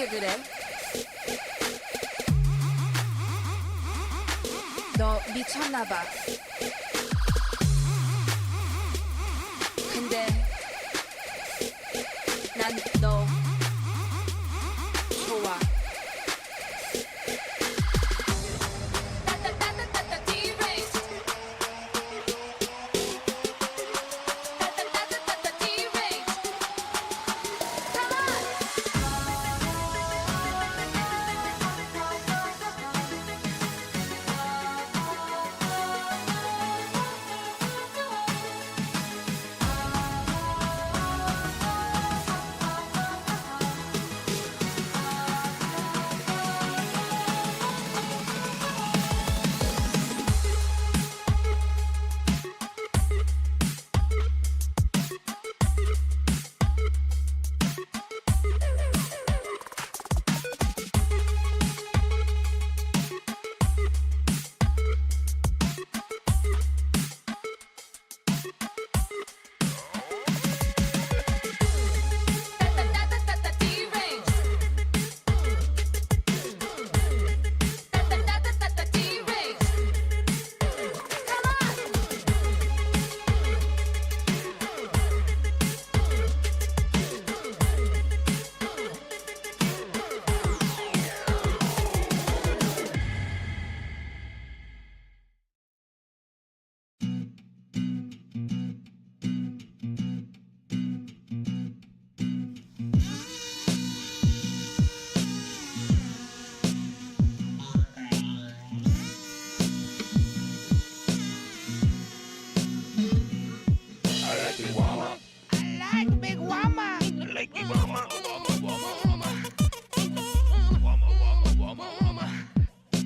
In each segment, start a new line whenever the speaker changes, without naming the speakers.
그렇게 그래? 너 미쳤나봐. 근데 난 너 좋아.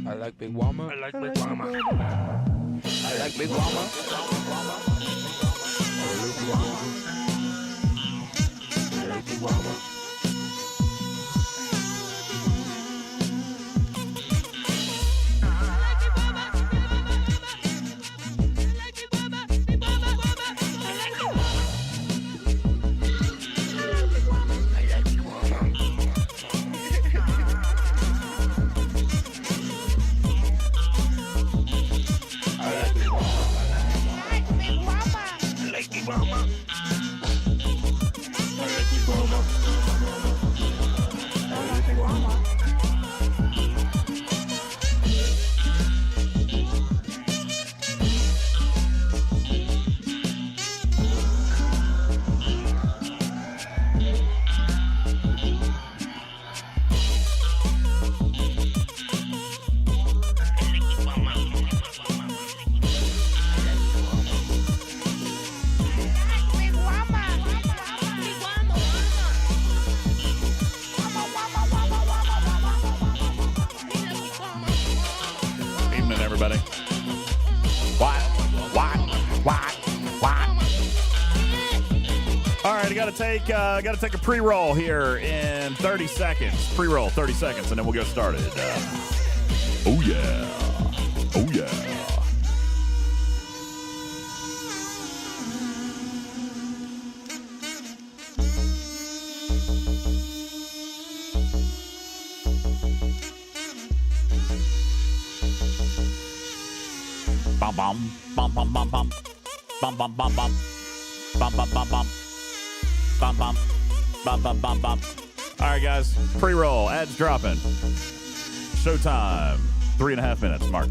I like Big Mama. I like Big Mama. I like Big Mama. I like Big Mama.
Got to take a pre-roll here in 30 seconds. Pre-roll, 30 seconds, and then we'll get started. Oh, yeah. Oh, yeah. Bum, bum, bum, bum, bum, bum. Bum, bum, bum, bum. Bum, bum, bum, bum. Bum, bum, bum, bum, bum, bum. All right, guys. Pre-roll. Ads dropping. Showtime. 3.5 minutes. Mark.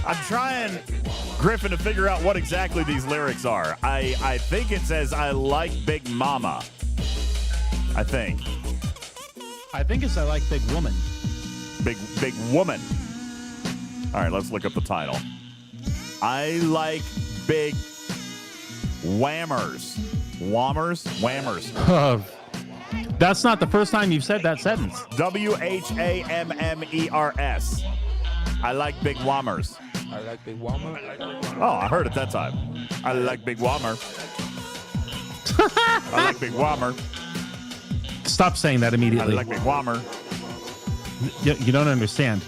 I'm trying, Griffin, to figure out what exactly these lyrics are. I think it says, I like Big Mama. I think
it's I like Big Woman.
Big Woman. All right, let's look up the title. I like big whammers. Whammers.
That's not the first time you've said that sentence.
WHAMMERS. I like big whammers.
I like big whammer.
Oh, I heard it that time. I like big whammer. I like big whammer.
Stop saying that
I
immediately.
like big whammer.
You don't understand.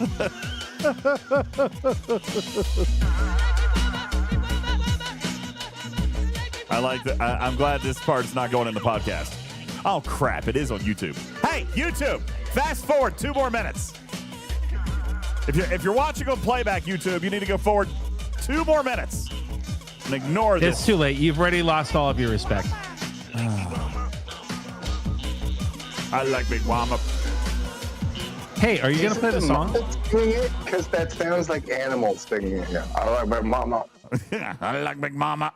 I'm glad this part's not going in the podcast. Oh, crap. It is on YouTube. Hey, YouTube, fast forward 2 more minutes. If you're watching on playback, YouTube, you need to go forward 2 more minutes and ignore this.
It's too late. You've already lost all of your respect.
I like big whammer.
Hey, are you going to play the song?
Singing it? Because that sounds like animals singing it. Yeah. I like my mama.
I like big mama.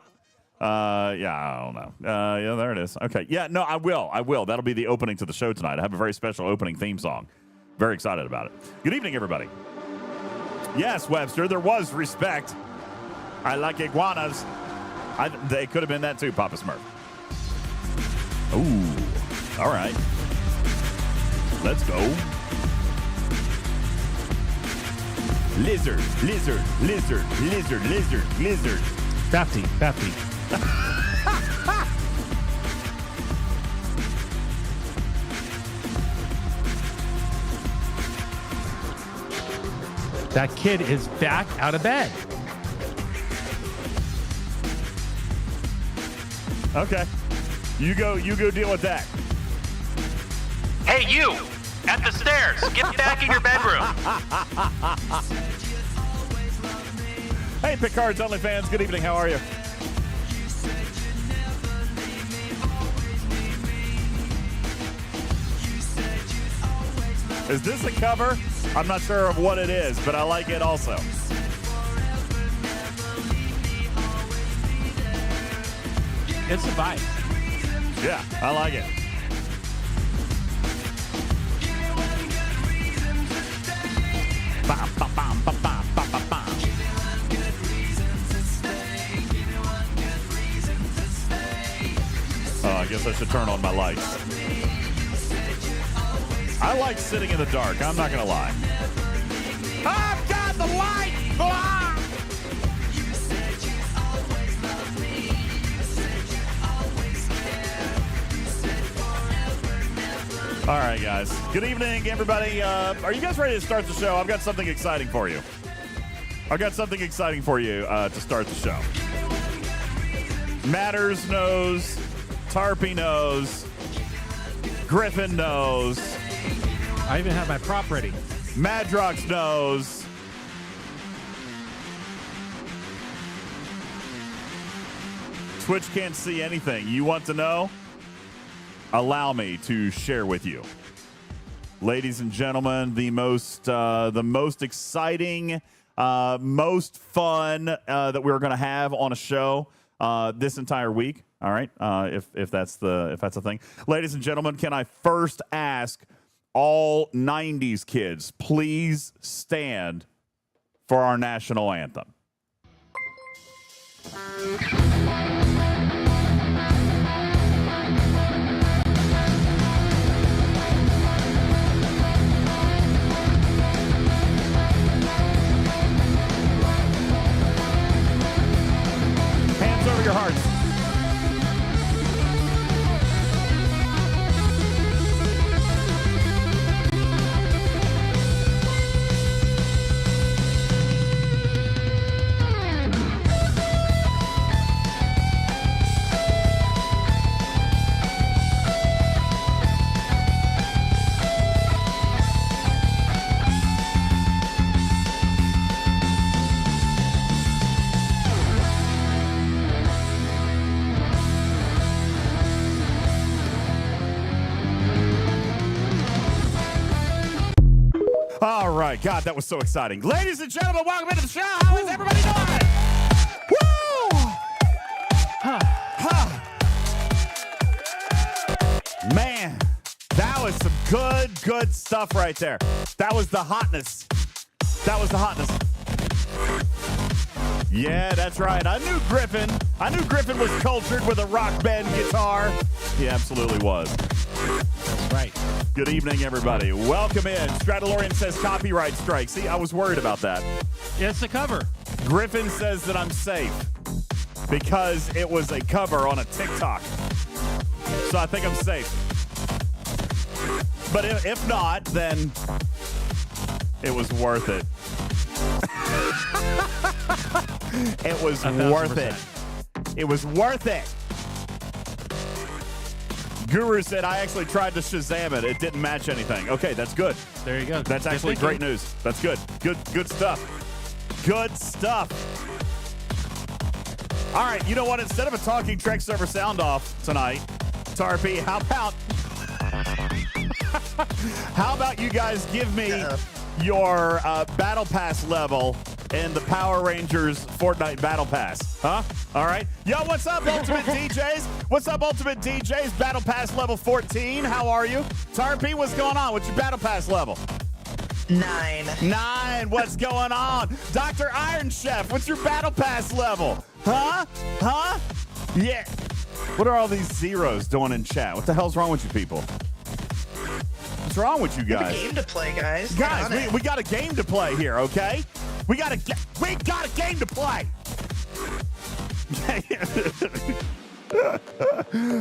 Yeah, I don't know. Yeah, there it is. Okay. Yeah, no, I will. That'll be the opening to the show tonight. I have a very special opening theme song. Very excited about it. Good evening, everybody. Yes, Webster, there was respect. I like iguanas. They could have been that too, Papa Smurf. Ooh. All right. Let's go. Lizard.
Bafty. That kid is back out of bed.
Okay. You go deal with that.
Hey, you! At the stairs! Get back in your bedroom!
Hey, Picard's OnlyFans. Good evening. How are you? Is this a cover? I'm not sure of what it is, but I like it also.
It's a vibe.
Yeah, I like it. Bam, bam, bam, bam, bam, bam, bam, bam. Oh, I guess I should turn on my lights. I like sitting in the dark. I'm not going to lie. I've got the light! Ah! All right, guys. Good evening, everybody. Are you guys ready to start the show? I've got something exciting for you. To start the show. Matters knows. Tarpy knows. Griffin knows.
I even have my prop ready.
Madrox knows. Twitch can't see anything. You want to know? Allow me to share with you. Ladies and gentlemen, the most exciting, most fun that we're going to have on a show this entire week. All right, if that's a thing. Ladies and gentlemen, can I first ask all 90s kids, please stand for our national anthem. Hands over your hearts. All right. God, that was so exciting. Ladies and gentlemen, welcome into the show. How is everybody doing? Woo! Man, that was some good stuff right there. That was the hotness. Yeah, that's right. I knew Griffin was cultured with a rock band guitar. He absolutely was.
That's right.
Good evening, everybody. Welcome in. Stradalorian says copyright strike. See, I was worried about that.
Yeah, it's a cover.
Griffin says that I'm safe because it was a cover on a TikTok. So I think I'm safe. But if not, then it was worth it. It was worth it. It was worth it. Guru said, I actually tried to Shazam it. It didn't match anything. Okay, that's good.
There you go.
That's actually great news. That's good. Good stuff. Good stuff. All right, you know what? Instead of a talking Trek server sound off tonight, Tarpy, how about you guys give me your Battle Pass level in the Power Rangers Fortnite Battle Pass? Huh? All right. Yo, what's up, UltimatDJz? What's up, UltimatDJz? Battle Pass level 14. How are you? Tarpy, what's going on? What's your Battle Pass level? 9. What's going on? Dr. Iron Chef, what's your Battle Pass level? Huh? Yeah. What are all these zeros doing in chat? What the hell's wrong with you people? What's wrong with you guys?
We have a game to play, guys.
Guys, we got a game to play here, okay? We got a game to play.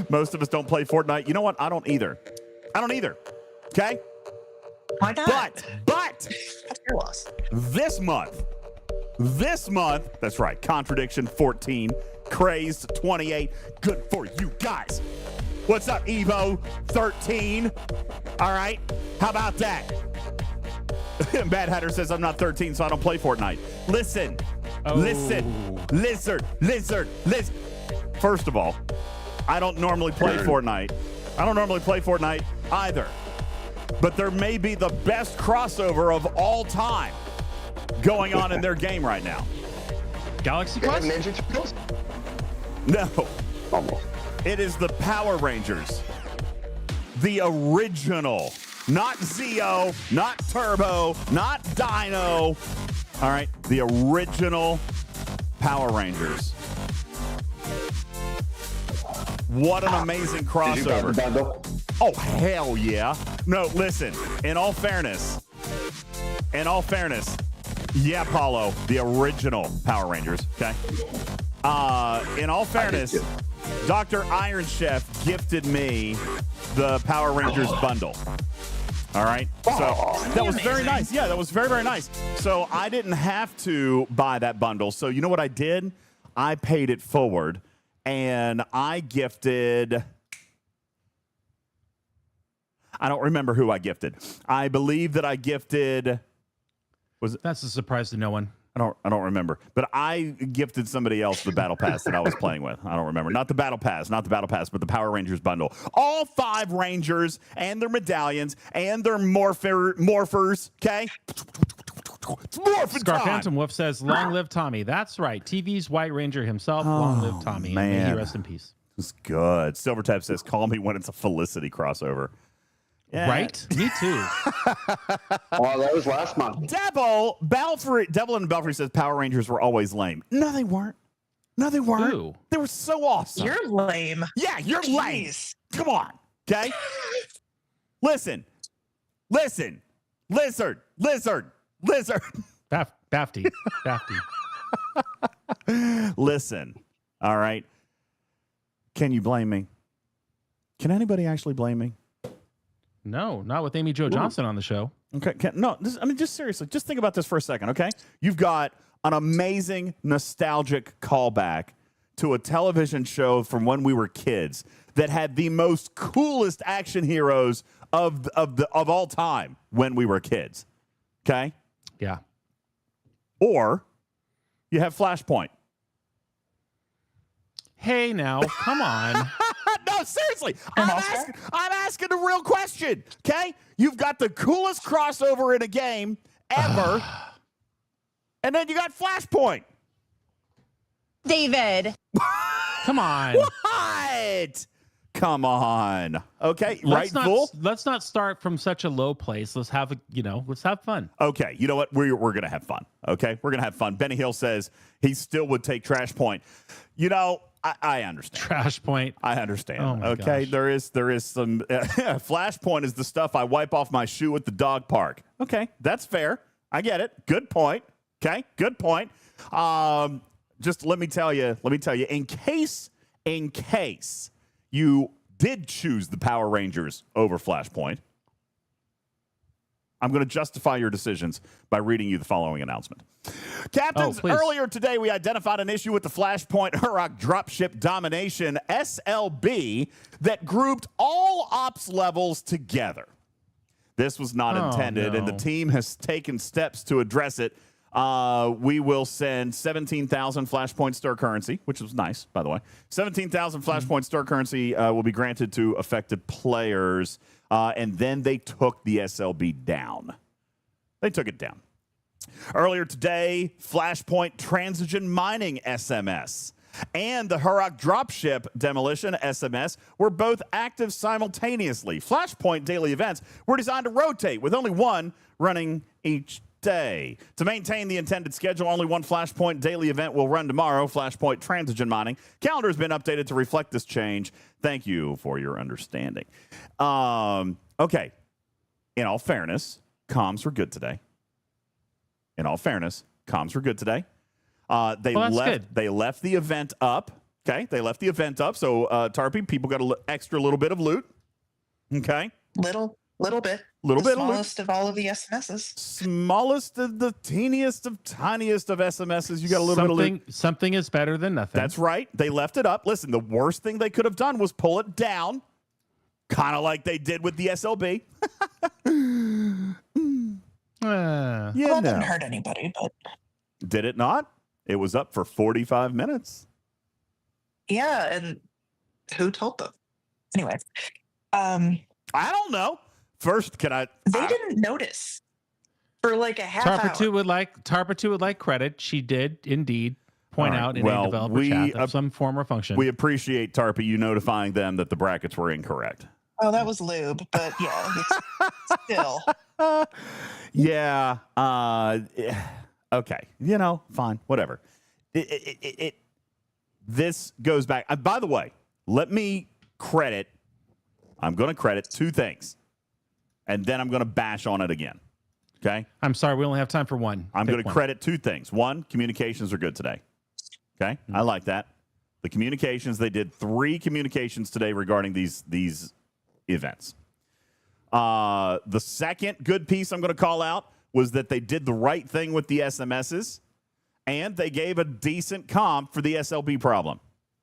Most of us don't play Fortnite. You know what? I don't either. Okay?
Why not?
But
That's your loss.
this month, that's right, Contradiction 14, Crazed 28, good for you guys. What's up, Evo 13? All right, how about that? Mad Hatter says I'm not 13, so I don't play Fortnite. Listen. Lizard. First of all, I don't normally play Fortnite. I don't normally play Fortnite either. But there may be the best crossover of all time going on in their game right now.
Galaxy
They have
Quest?
Ninja Turtles?
No,
Almost.
it is the Power Rangers. The original. Not Zeo, not Turbo, not Dino. All right, the original Power Rangers. What an amazing
Did you buy the
crossover.
bundle?
Oh, hell yeah. No, listen, in all fairness, yeah, Paulo, the original Power Rangers, okay? In all fairness, Dr. Iron Chef gifted me the Power Rangers bundle. All right. So that was very nice. Yeah, that was very, very nice. So I didn't have to buy that bundle. So you know what I did? I paid it forward and I gifted. I don't remember who I gifted. I believe that I gifted.
That's a surprise to no one.
I don't remember. But I gifted somebody else the Battle Pass that I was playing with. I don't remember. Not the Battle Pass, but the Power Rangers bundle. All 5 Rangers and their medallions and their morphers, okay? It's morphin'
Scar
time.
Phantom Wolf says, long live Tommy. That's right. TV's White Ranger himself. Long live Tommy.
man.
May he rest in peace.
It's good. Silvertap says, call me when it's a Felicity crossover. Yeah.
Right? Me too.
Oh, that was last month.
Devil and Belfry says Power Rangers were always lame. No, they weren't.
Ooh.
They were so awesome.
You're lame.
Yeah, you're lame.
Jeez.
Come on. Okay? Listen. Lizard.
Bafty.
Listen. All right. Can you blame me? Can anybody actually blame me?
No, not with Amy Jo Johnson on the show.
Okay. Just seriously, just think about this for a second, okay? You've got an amazing nostalgic callback to a television show from when we were kids that had the most coolest action heroes of all time when we were kids. Okay?
Yeah.
Or you have Flashpoint.
Hey, now, come on.
No, seriously. I'm asking a real question. Okay? You've got the coolest crossover in a game ever. And then you got Flashpoint.
David.
Come on.
What? Come on. Okay, right, Fool?
Let's not start from such a low place. Let's have let's have fun.
Okay, you know what? We're going to have fun. Okay, we're going to have fun. Benny Hill says he still would take Trash Point. You know, I understand.
Trash Point.
I understand.
Oh my
okay,
gosh.
there is some Flashpoint is the stuff I wipe off my shoe at the dog park. Okay, that's fair. I get it. Good point. Okay, good point. Just let me tell you, in case you did choose the Power Rangers over Flashpoint, I'm going to justify your decisions by reading you the following announcement. Captains, earlier today we identified an issue with the Flashpoint Hurok Dropship Domination SLB that grouped all ops levels together. This was not intended, and the team has taken steps to address it. We will send 17,000 Flashpoint Star currency, which was nice, by the way. 17,000 Flashpoint Star currency will be granted to affected players, and then they took the SLB down. They took it down. Earlier today, Flashpoint Transition Mining SMS and the Hurok Dropship Demolition SMS were both active simultaneously. Flashpoint daily events were designed to rotate, with only one running each day. To maintain the intended schedule, only one Flashpoint daily event will run tomorrow. Flashpoint Transition Mining calendar has been updated to reflect this change. Thank you for your understanding. Okay. In all fairness, comms were good today. They left the event up. Okay, they left the event up. So, Tarpy, people got an extra little bit of loot. Okay,
Little bit.
Little
the
bit of loot.
smallest of all of the SMSs.
Smallest of the teeniest of tiniest of SMSs. You got a little bit of loot.
Something is better than nothing.
That's right. They left it up. Listen, the worst thing they could have done was pull it down, kind of like they did with the SLB.
Well, it didn't hurt anybody, but
did it not? It was up for 45 minutes.
yeah, and who told them? Anyway,
I don't know. First, can I?
They didn't notice for like a half hour.
Tarpa 2 would like credit. She did indeed point out in a developer chat of some form or function.
We appreciate Tarpa you notifying them that the brackets were incorrect.
Oh, that was lube, but yeah, it's still.
Yeah. Okay. You know, fine. Whatever. This goes back. By the way, let me credit. I'm going to credit two things, and then I'm going to bash on it again. Okay.
I'm sorry. We only have time for one.
I'm going to credit two things. One, communications are good today. Okay. I like that. The communications, they did 3 communications today regarding these events. The second good piece I'm going to call out was that they did the right thing with the SMSs, and they gave a decent comp for the SLB problem.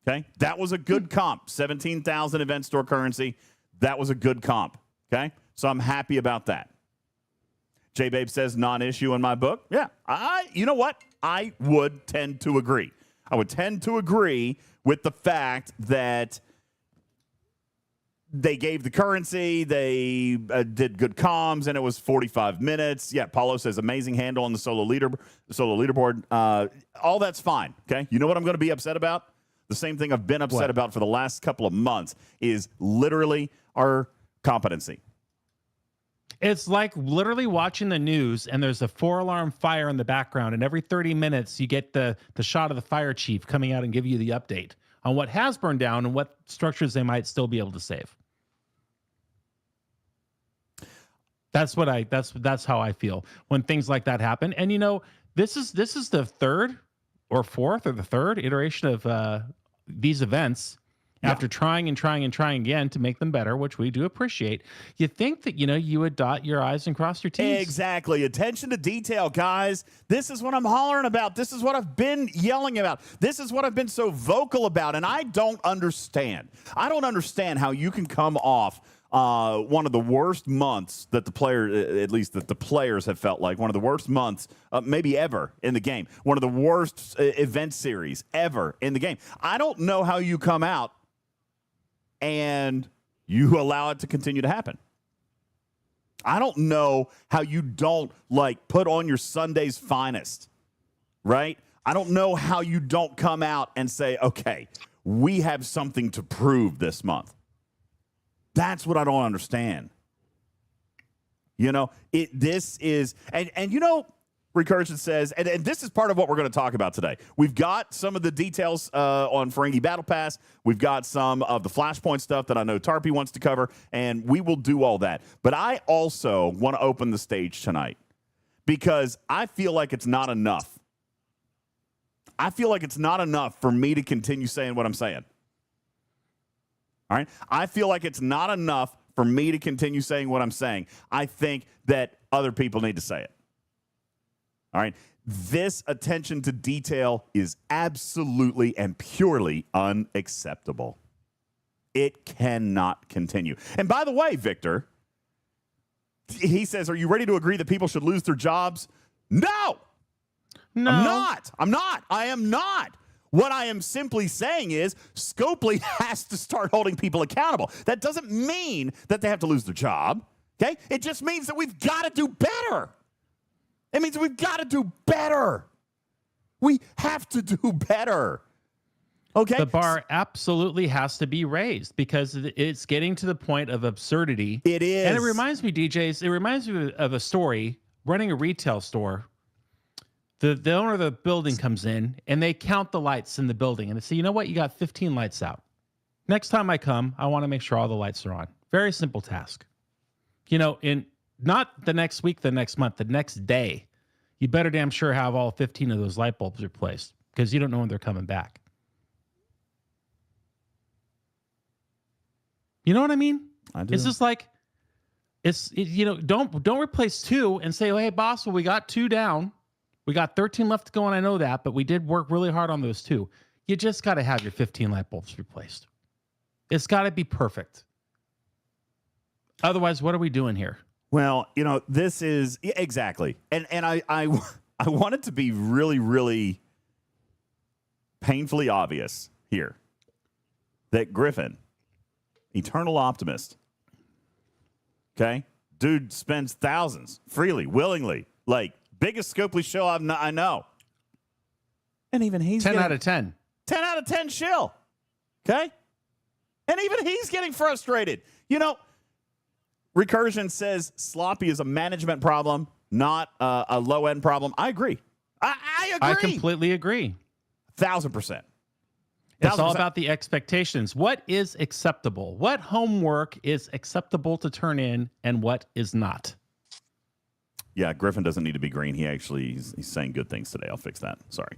Okay? That was a good comp. 17,000 event store currency. That was a good comp. Okay? So I'm happy about that. J-Babe says non-issue in my book. Yeah. You know what? I would tend to agree. I would tend to agree with the fact that they gave the currency, they did good comms, and it was 45 minutes. Yeah, Paulo says amazing handle on the solo leaderboard. All that's fine, okay? You know what I'm going to be upset about? The same thing I've been upset about for the last couple of months is literally our competency.
It's like literally watching the news, and there's a 4-alarm fire in the background, and every 30 minutes you get the shot of the fire chief coming out and give you the update on what has burned down and what structures they might still be able to save. That's how I feel when things like that happen. And you know, this is the third or fourth or the third iteration of these events. After trying again to make them better, which we do appreciate, you think that, you would dot your I's and cross your T's.
Exactly. Attention to detail, guys. This is what I'm hollering about. This is what I've been yelling about. This is what I've been so vocal about, and I don't understand. I don't understand how you can come off one of the worst months that the players have felt like, one of the worst months maybe ever in the game, one of the worst event series ever in the game. I don't know how you come out and you allow it to continue to happen. I don't know how you don't put on your Sunday's finest, right? I don't know how you don't come out and say, okay, we have something to prove this month. That's what I don't understand. This is, and Recursion says, and this is part of what we're going to talk about today. We've got some of the details on Ferengi Battlepass. We've got some of the Flashpoint stuff that I know Tarpy wants to cover, and we will do all that. But I also want to open the stage tonight because I feel like it's not enough. I feel like it's not enough for me to continue saying what I'm saying. All right? I feel like it's not enough for me to continue saying what I'm saying. I think that other people need to say it. All right? This attention to detail is absolutely and purely unacceptable. It cannot continue. And by the way, Victor, he says, are you ready to agree that people should lose their jobs? No!
No.
I'm not. I am not. What I am simply saying is Scopely has to start holding people accountable. That doesn't mean that they have to lose their job, okay? It just means that we've got to do better. It means we've got to do better. We have to do better. Okay?
The bar absolutely has to be raised because it's getting to the point of absurdity.
It is.
And it reminds me, DJs, it reminds me of a story running a retail store. The owner of the building comes in and they count the lights in the building and they say, you know what? You got 15 lights out. Next time I come, I want to make sure all the lights are on. Very simple task. In not the next week, the next month, the next day, you better damn sure have all 15 of those light bulbs replaced because you don't know when they're coming back. You know what I mean?
I do.
It's just like, don't replace 2 and say, oh, hey, boss, well, we got 2 down. We got 13 left to go, and I know that, but we did work really hard on those 2. You just got to have your 15 light bulbs replaced. It's got to be perfect. Otherwise, what are we doing here?
Well, this is exactly. And I want it to be really, really painfully obvious here that Griffin, eternal optimist, okay? Dude spends thousands freely, willingly, like biggest Scopely show I know. And even he's
10 out of 10.
10 out of 10 shill. Okay? And even he's getting frustrated. Recursion says sloppy is a management problem, not a low-end problem. I agree. I agree.
I completely agree.
1,000%.
It's all about the expectations. What is acceptable? What homework is acceptable to turn in and what is not?
Yeah, Griffin doesn't need to be green. He's saying good things today. I'll fix that. Sorry.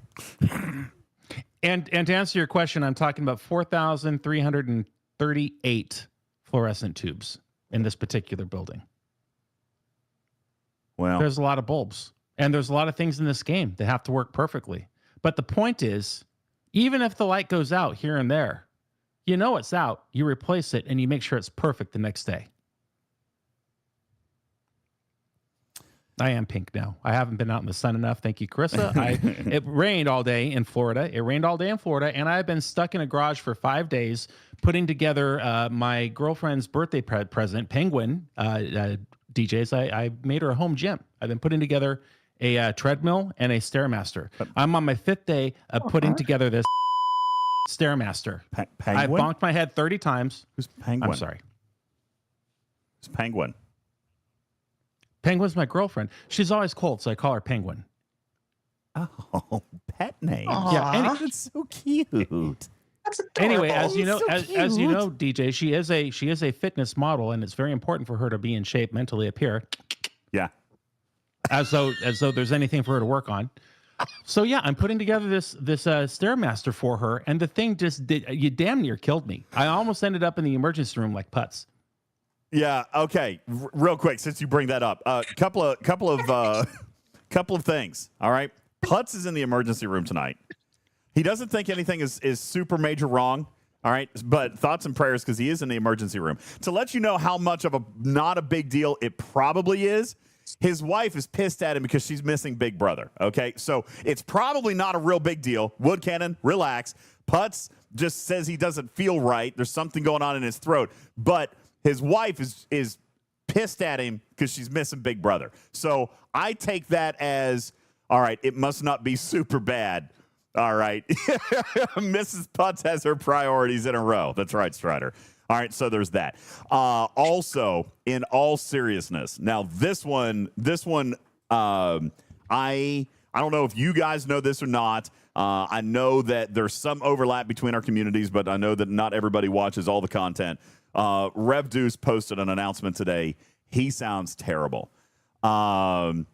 And to answer your question, I'm talking about 4,338 fluorescent tubes in this particular building.
Well,
there's a lot of bulbs, and there's a lot of things in this game that have to work perfectly. But the point is, even if the light goes out here and there, it's out, you replace it, and you make sure it's perfect the next day. I am pink now. I haven't been out in the sun enough. Thank you, Carissa. It rained all day in Florida. And I've been stuck in a garage for 5 days putting together my girlfriend's birthday present, Penguin DJs. I made her a home gym. I've been putting together a treadmill and a Stairmaster. I'm on my 5th day of putting together this Stairmaster.
Penguin?
I bonked my head 30 times.
Who's Penguin?
I'm sorry.
Who's Penguin?
Penguin's my girlfriend. She's always cold, so I call her Penguin.
Oh, pet name.
Aww.
Yeah,
that's so cute.
That's adorable.
Anyway, as you know,
So
as you
cute.
know, DJ, she is a fitness model, and it's very important for her to be in shape mentally up here,
Yeah.
as though there's anything for her to work on. So yeah, I'm putting together this Stairmaster for her, and the thing you damn near killed me. I almost ended up in the emergency room like Putz.
Yeah. Okay. Real quick, since you bring that up, couple of things. All right. Putz is in the emergency room tonight. He doesn't think anything is super major wrong. All right. But thoughts and prayers because he is in the emergency room. To let you know how much of not a big deal it probably is, his wife is pissed at him because she's missing Big Brother. Okay. So it's probably not a real big deal. Wood Cannon, relax. Putz just says he doesn't feel right. There's something going on in his throat. But his wife is pissed at him because she's missing Big Brother. So I take that as, all right, it must not be super bad. All right. Mrs. Putz has her priorities in a row. That's right, Strider. All right, so there's that. Also, in all seriousness, now this one, I don't know if you guys know this or not. I know that there's some overlap between our communities, but I know that not everybody watches all the content. Rev Deuce posted an announcement today. He sounds terrible. Is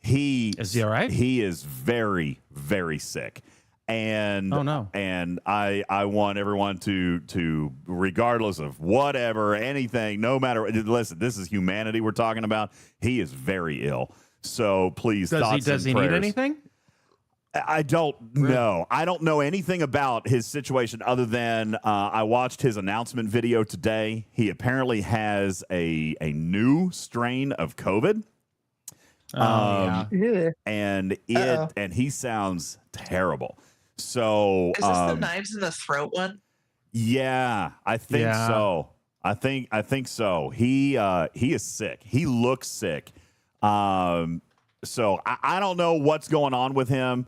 he all right?
He is very, very sick. And
oh no!
And I want everyone to regardless of whatever, anything, no matter. Listen, this is humanity we're talking about. He is very ill. So please,
does he need anything?
I don't know. I don't know anything about his situation other than I watched his announcement video today. He apparently has a new strain of COVID.
Yeah.
And he sounds terrible. So
is this the knives in the throat one?
Yeah, I think so. I think so. He is sick. He looks sick. So I don't know what's going on with him.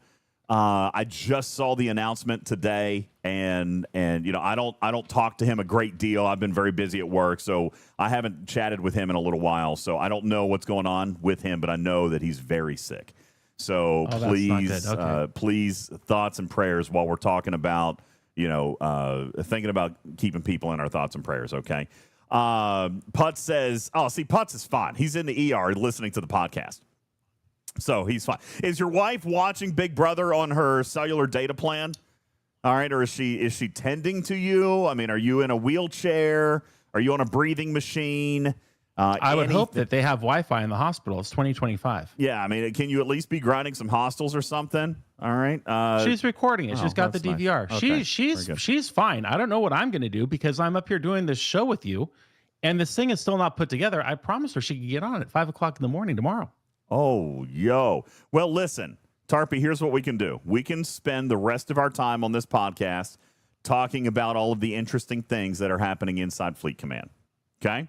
I just saw the announcement today, and you know, I don't talk to him a great deal. I've been very busy at work, so I haven't chatted with him in a little while. So I don't know what's going on with him, but I know that he's very sick. So please, please, thoughts and prayers while we're talking about, you know, thinking about keeping people in our thoughts and prayers. Okay. Putz says, Putz is fine. He's in the ER listening to the podcast. So he's fine. Is your wife watching Big Brother on her cellular data plan? All right. Or is she tending to you? I mean, are you in a wheelchair? Are you on a breathing machine?
I would hope that they have Wi-Fi in the hospital. It's 2025.
Yeah. I mean, can you at least be grinding some hostels or something? All right.
She's recording it. She's got the DVR.
Nice. Okay.
She's fine. I don't know what I'm going to do because I'm up here doing this show with you and this thing is still not put together. I promised her she could get on at 5 o'clock in the morning tomorrow.
Oh, yo. Well, listen, Tarpy, here's what we can do. We can spend the rest of our time on this podcast talking about all of the interesting things that are happening inside Fleet Command. Okay?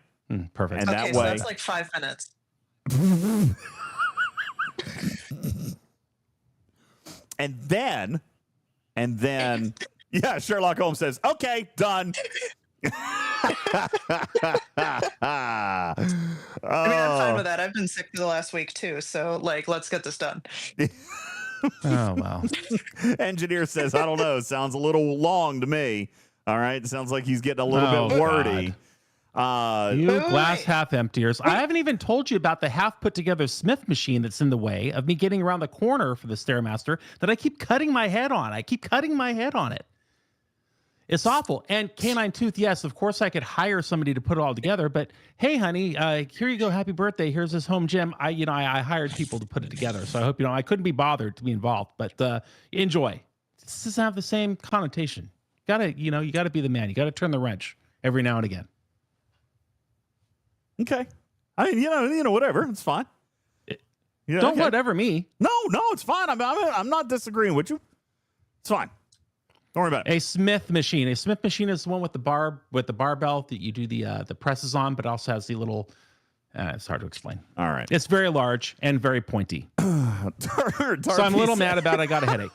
Perfect.
And that
So
way,
that's like 5 minutes.
and then, yeah, Sherlock Holmes says, okay, done.
I mean, I'm fine with that. I've been sick for the last week too, so like, let's get this done.
Oh, wow.
Engineer says, I don't know. Sounds a little long to me. All right. Sounds like he's getting a little bit wordy.
You glass half emptiers. I haven't even told you about the half put together Smith machine that's in the way of me getting around the corner for the Stairmaster that I keep cutting my head on. It. It's awful. And Canine Tooth, yes, of course I could hire somebody to put it all together, but hey, honey, here you go. Happy birthday. Here's this home gym. I hired people to put it together. So I hope, I couldn't be bothered to be involved, but enjoy. This doesn't have the same connotation. You gotta be the man. You gotta turn the wrench every now and again.
Okay. I mean, whatever. It's fine.
Don't whatever me.
No, it's fine. I'm not disagreeing with you. It's fine. Don't worry about it.
A Smith machine. A Smith machine is the one with the barbell that you do the presses on, but also has the little. It's hard to explain.
All right.
It's very large and very pointy. So I'm a little mad about it. I got a headache.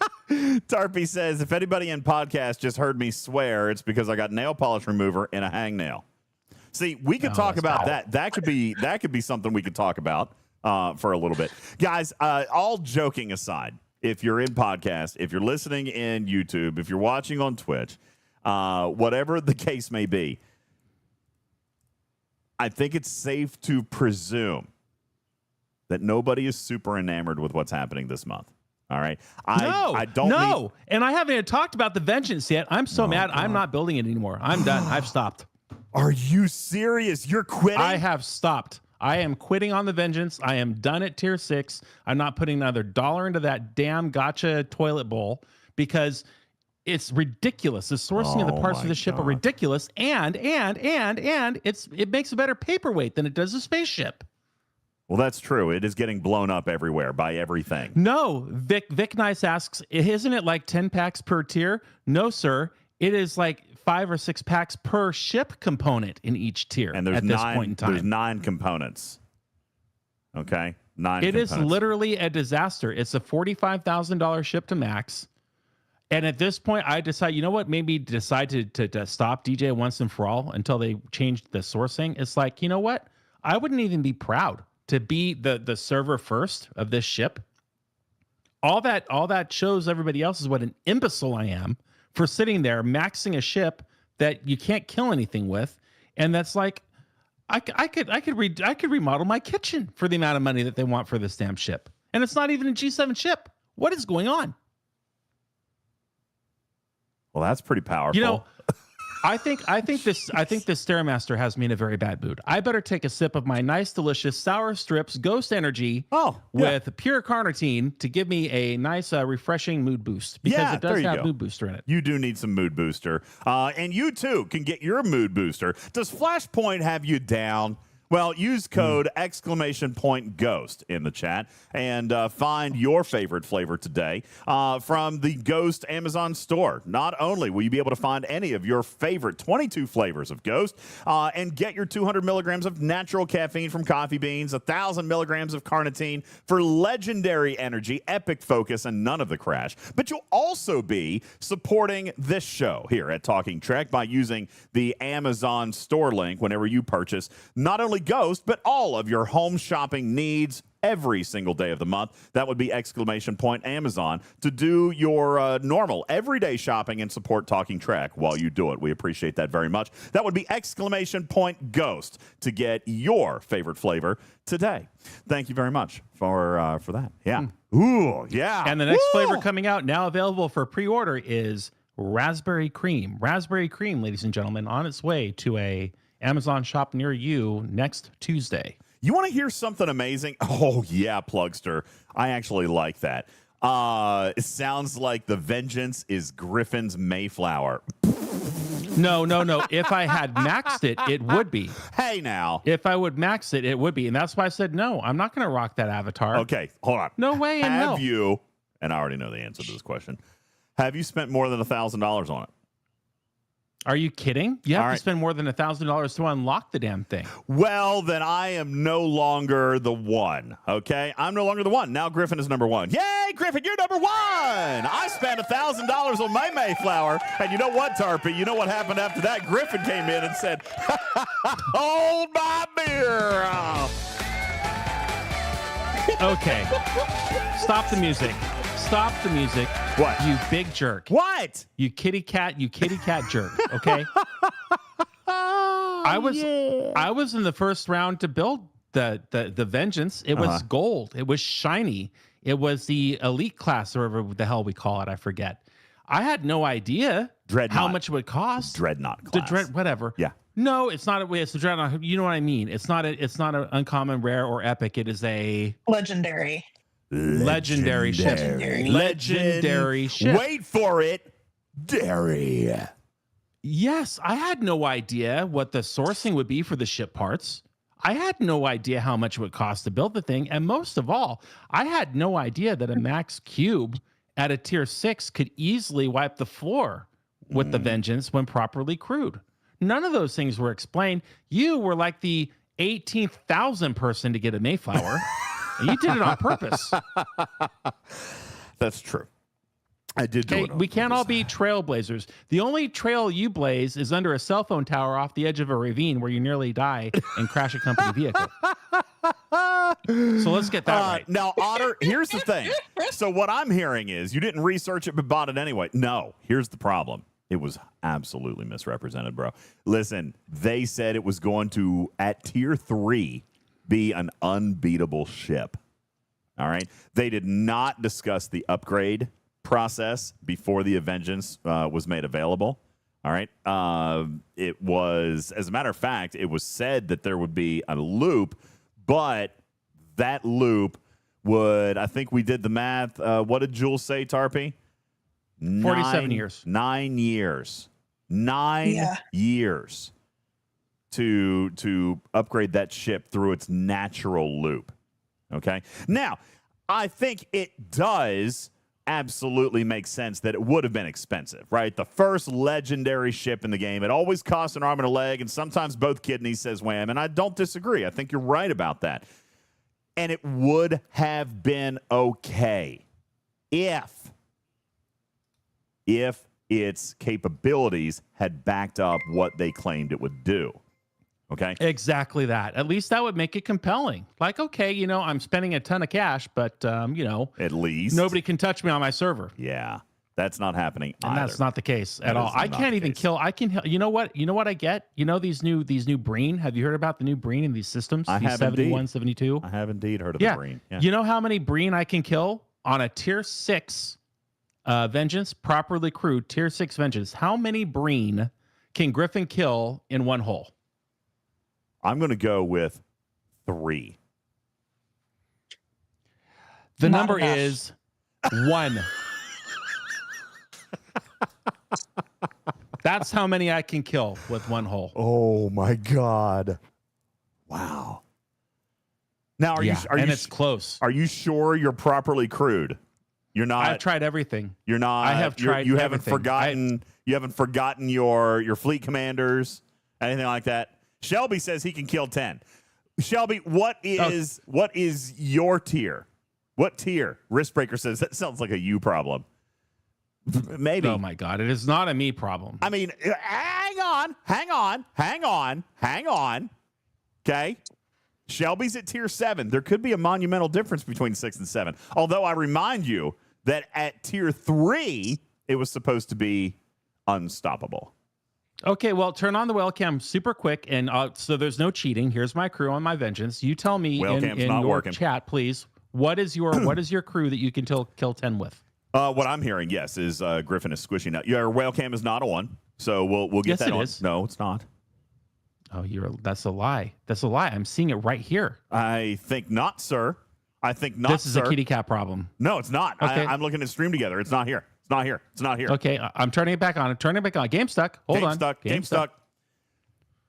Tarpy says, if anybody in podcast just heard me swear, it's because I got nail polish remover and a hangnail. See, we could talk about that. That could be something we could talk about for a little bit, guys. All joking aside. If you're in podcast, if you're listening in YouTube, if you're watching on Twitch, whatever the case may be, I think it's safe to presume that nobody is super enamored with what's happening this month. All right. I don't know.
And I haven't even talked about the Vengeance yet. I'm so mad. God. I'm not building it anymore. I'm done. I've stopped.
Are you serious? You're quitting?
I have stopped. I am quitting on the Vengeance. I am done at tier 6. I'm not putting another $1 into that damn gotcha toilet bowl because it's ridiculous. The sourcing of the parts of the ship are ridiculous, and it makes a better paperweight than it does a spaceship.
Well, that's true. It is getting blown up everywhere by everything.
No, Vic Nice asks, isn't it like 10 packs per tier? No, sir. It is like 5 or 6 packs per ship component in each tier.
And there's
this point in time.
There's 9 components. Okay, 9.
It is literally a disaster. It's a $45,000 ship to max. And at this point, I decide, you know what? Maybe decide to stop DJ once and for all until they changed the sourcing. It's like, you know what? I wouldn't even be proud to be the server first of this ship. All that shows everybody else is what an imbecile I am for sitting there maxing a ship that you can't kill anything with, and that's like, I could remodel my kitchen for the amount of money that they want for this damn ship, and it's not even a G7 ship. What is going on?
Well, that's pretty powerful.
You know, I think this Stairmaster has me in a very bad mood. I better take a sip of my nice, delicious sour strips Ghost Energy with pure carnitine to give me a nice, refreshing mood boost, because it does have mood booster in it.
You do need some mood booster, and you too can get your mood booster. Does Flashpoint have you down? Well, use code !Ghost in the chat and find your favorite flavor today from the Ghost Amazon store. Not only will you be able to find any of your favorite 22 flavors of Ghost and get your 200 milligrams of natural caffeine from coffee beans, 1,000 milligrams of carnitine for legendary energy, epic focus, and none of the crash. But you'll also be supporting this show here at Talking Trek by using the Amazon store link whenever you purchase not only Ghost, but all of your home shopping needs every single day of the month. That would be Amazon to do your normal everyday shopping and support Talking Trek while you do it. We appreciate that very much. That would be Ghost to get your favorite flavor today. Thank you very much for that. Yeah. Ooh, yeah.
And the next flavor coming out, now available for pre-order, is raspberry cream. Raspberry cream, ladies and gentlemen, on its way to a Amazon shop near you next Tuesday.
You want to hear something amazing? Oh, yeah, Plugster. I actually like that. It sounds like the vengeance is Griffin's Mayflower.
No. If I had maxed it, it would be.
Hey, now.
If I would max it, it would be. And that's why I said, no, I'm not going to rock that avatar.
Okay, hold on.
No way in hell.
Have you, and I already know the answer to this question, have you spent more than $1,000 on it?
Are you kidding? You have to spend more than $1,000 to unlock the damn thing.
Well, then I am no longer the one, okay? I'm no longer the one. Now Griffin is number one. Yay, Griffin, you're number one! I spent $1,000 on my Mayflower, and you know what, Tarpy? You know what happened after that? Griffin came in and said, hold my beer!
Okay. Stop the music. Stop the music.
What?
You big jerk.
What?
You kitty cat jerk. Okay. I was in the first round to build the Vengeance. It was gold. It was shiny. It was the elite class, or whatever the hell we call it. I forget. I had no idea how much it would cost.
Dreadnought class.
Whatever.
Yeah.
No, it's not it's a Dreadnought. You know what I mean? It's not an uncommon, rare, or epic. It is a
legendary
ship. Legendary ship.
Wait for it. Dairy.
Yes, I had no idea what the sourcing would be for the ship parts. I had no idea how much it would cost to build the thing. And most of all, I had no idea that a max cube at a tier 6 could easily wipe the floor with the Vengeance when properly crewed. None of those things were explained. You were like the 18,000 person to get a Mayflower. And you did it on purpose.
That's true. I did do it.
We can't all be trailblazers. The only trail you blaze is under a cell phone tower off the edge of a ravine where you nearly die and crash a company vehicle. So let's get that right.
Now, Otter, here's the thing. So what I'm hearing is you didn't research it but bought it anyway. No, here's the problem. It was absolutely misrepresented, bro. Listen, they said it was going to, at tier 3, be an unbeatable ship. All right? They did not discuss the upgrade process before the Vengeance was made available. All right? It was, as a matter of fact, it was said that there would be a loop, but that loop would, I think we did the math. What did Jules say, Tarpy?
47 years.
9 years. 9 years to upgrade that ship through its natural loop. Okay? Now, I think it does absolutely make sense that it would have been expensive, right? The first legendary ship in the game, it always costs an arm and a leg, and sometimes both kidneys, says Wham, and I don't disagree. I think you're right about that. And it would have been okay if if its capabilities had backed up what they claimed it would do. Okay.
Exactly that. At least that would make it compelling. Like, okay, you know, I'm spending a ton of cash, but you know,
at least
nobody can touch me on my server.
Yeah, that's not happening.
And
either.
that's not the case at all. I can't even kill. I can. You know what? You know what I get? You know these new breen. Have you heard about the new breen in these systems?
I
these
have
71,
indeed.
72?
I have indeed heard of the breen. Yeah.
You know how many breen I can kill on a tier 6 vengeance, properly crewed tier 6 vengeance? How many breen can Griffin kill in one hole?
I'm going to go with 3.
The
Not
number
enough.
is 1. That's how many I can kill with one hole.
Oh my God! Wow. Now, are you?
It's close.
Are you sure you're properly crewed? You're not.
I've tried everything.
You're not.
I have tried.
You haven't
everything.
forgotten. You haven't forgotten your fleet commanders, anything like that. Shelby says he can kill 10. Shelby, what is your tier? What tier? Riskbreaker says that sounds like a you problem. Maybe.
Oh my God, it is not a me problem.
I mean, hang on. Okay. Shelby's at tier 7. There could be a monumental difference between 6 and 7. Although I remind you that at tier 3, it was supposed to be unstoppable.
Okay, well, turn on the whale cam super quick, and so there's no cheating. Here's my crew on my vengeance. You tell me in your
working.
chat, please. What is your crew that you can kill 10 with?
What I'm hearing, yes, is Griffin is squishing out. Your whale cam is not on, so we'll get
Yes,
that
it
on.
is.
No, it's not.
Oh, that's a lie. That's a lie. I'm seeing it right here.
I think not, sir. I think not.
This is
sir.
a kitty cat problem.
No, it's not.
Okay.
I'm looking at Stream Together. It's not here. It's not here. It's not here.
Okay, I'm turning it back on. Game stuck. Hold on.
Game stuck.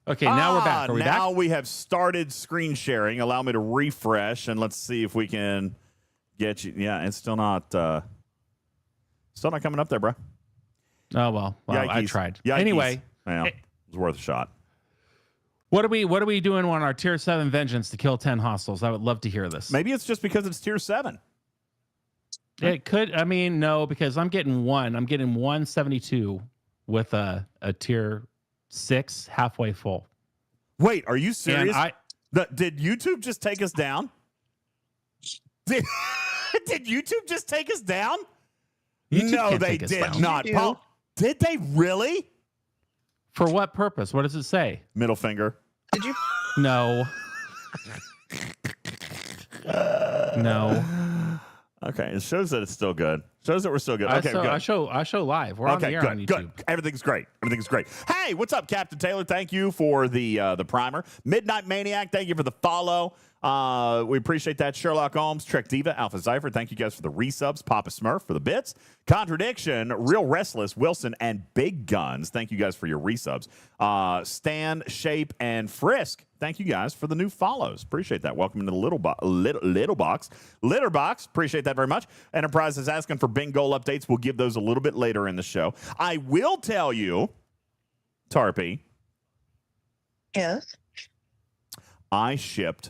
Okay, now we're back. Are we
now
back?
we have started screen sharing. Allow me to refresh, and let's see if we can get you. Yeah, it's still not coming up there, bro.
Oh well, I
Yikes.
tried.
Yikes.
Anyway,
yeah, it was worth a shot.
what are we doing on our tier 7 vengeance to kill 10 hostiles? I would love to hear this.
Maybe it's just because it's tier 7.
It could. I mean, no, because I'm getting 172 with a tier 6 halfway full.
Wait, are you serious?
And
Did YouTube just take us down? Did YouTube just take us down?
YouTube
No,
can't
they
take us
did
down.
not. Paul, did they really?
For what purpose? What does it say?
Middle finger.
Did you?
No. No.
Okay, it shows that it's still good. Shows that we're still good. Okay, good.
I show live. We're on the air on YouTube.
Good. Everything's great. Everything's great. Hey, what's up, Captain Taylor? Thank you for the primer. Midnight Maniac, thank you for the follow. We appreciate that. Sherlock Holmes, Trek Diva, Alpha Zypher, thank you guys for the resubs. Papa Smurf for the bits. Contradiction, Real Restless, Wilson, and Big Guns, thank you guys for your resubs. Stan, Shape, and Frisk, thank you guys for the new follows. Appreciate that. Welcome to the little box. Litterbox, appreciate that very much. Enterprise is asking for bingo updates. We'll give those a little bit later in the show. I will tell you, Tarpy.
Yes.
I shipped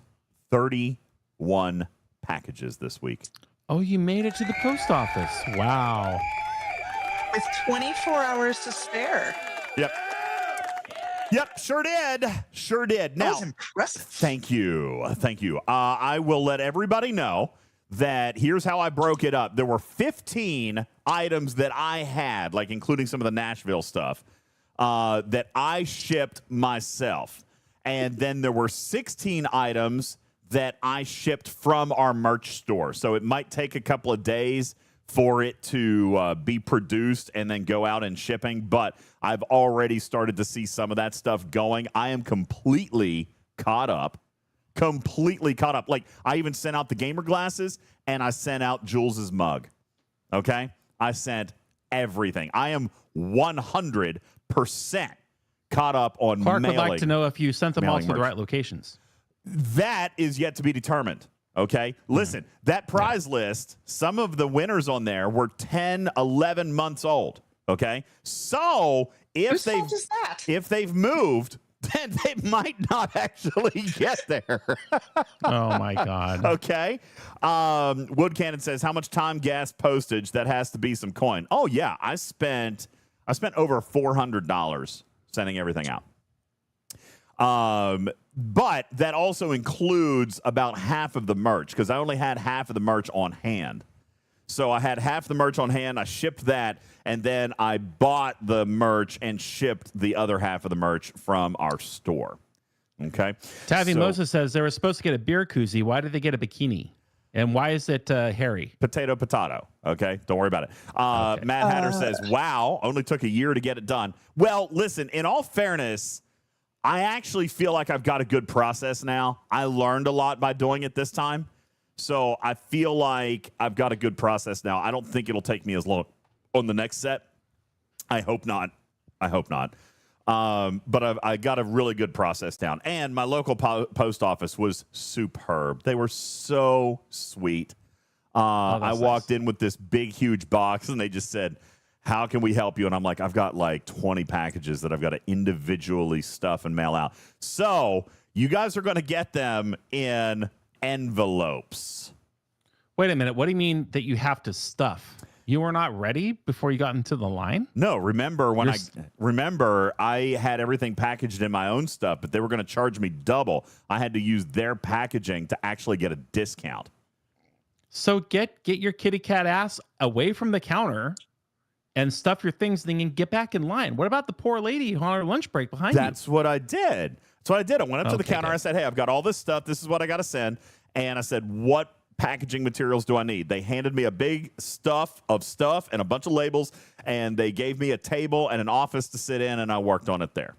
31 packages this week.
Oh, you made it to the post office. Wow.
With 24 hours to spare.
Yep, sure did. Sure did.
That
Now,
was impressive.
thank you. I will let everybody know that here's how I broke it up. There were 15 items that I had, like including some of the Nashville stuff, that I shipped myself. And then there were 16 items that I shipped from our merch store. So it might take a couple of days for it to be produced and then go out in shipping. But I've already started to see some of that stuff going. I am completely caught up. Like, I even sent out the gamer glasses, and I sent out Jules's mug. Okay? I sent everything. I am 100% caught up on
Clark
mailing.
would like to know if you sent them all
mailing
to the
merch.
right locations.
That is yet to be determined. Okay? Listen, that prize list, some of the winners on there were 10, 11 months old. Okay? So if
Whose fault is that?
they've moved, then they might not actually get there.
Oh my God.
Okay. Wood Cannon says, how much time, gas, postage? That has to be some coin. Oh yeah, I spent over $400 sending everything out. But that also includes about half of the merch because I only had half of the merch on hand. So I had half the merch on hand. I shipped that, and then I bought the merch and shipped the other half of the merch from our store. Okay.
Tavi Moses says they were supposed to get a beer koozie. Why did they get a bikini? And why is it hairy?
Potato. Okay. Don't worry about it.
Okay.
Matt Hatter says, wow, only took a year to get it done. Well, listen, in all fairness, I actually feel like I've got a good process now. I learned a lot by doing it this time. So I feel like I've got a good process now. I don't think it'll take me as long on the next set. I hope not. But I got a really good process down. And my local post office was superb. They were so sweet. I walked in with this big, huge box, and they just said, how can we help you? And I'm like, I've got like 20 packages that I've got to individually stuff and mail out. So you guys are going to get them in envelopes.
Wait a minute. What do you mean that you have to stuff? You were not ready before you got into the line?
No, remember I had everything packaged in my own stuff, but they were going to charge me double. I had to use their packaging to actually get a discount.
So get your kitty cat ass away from the counter and stuff your things and get back in line. What about the poor lady on her lunch break behind you?
That's what I did. I went up to the counter. Good. I said, hey, I've got all this stuff. This is what I got to send. And I said, what packaging materials do I need? They handed me a big stuff and a bunch of labels, and they gave me a table and an office to sit in, and I worked on it there.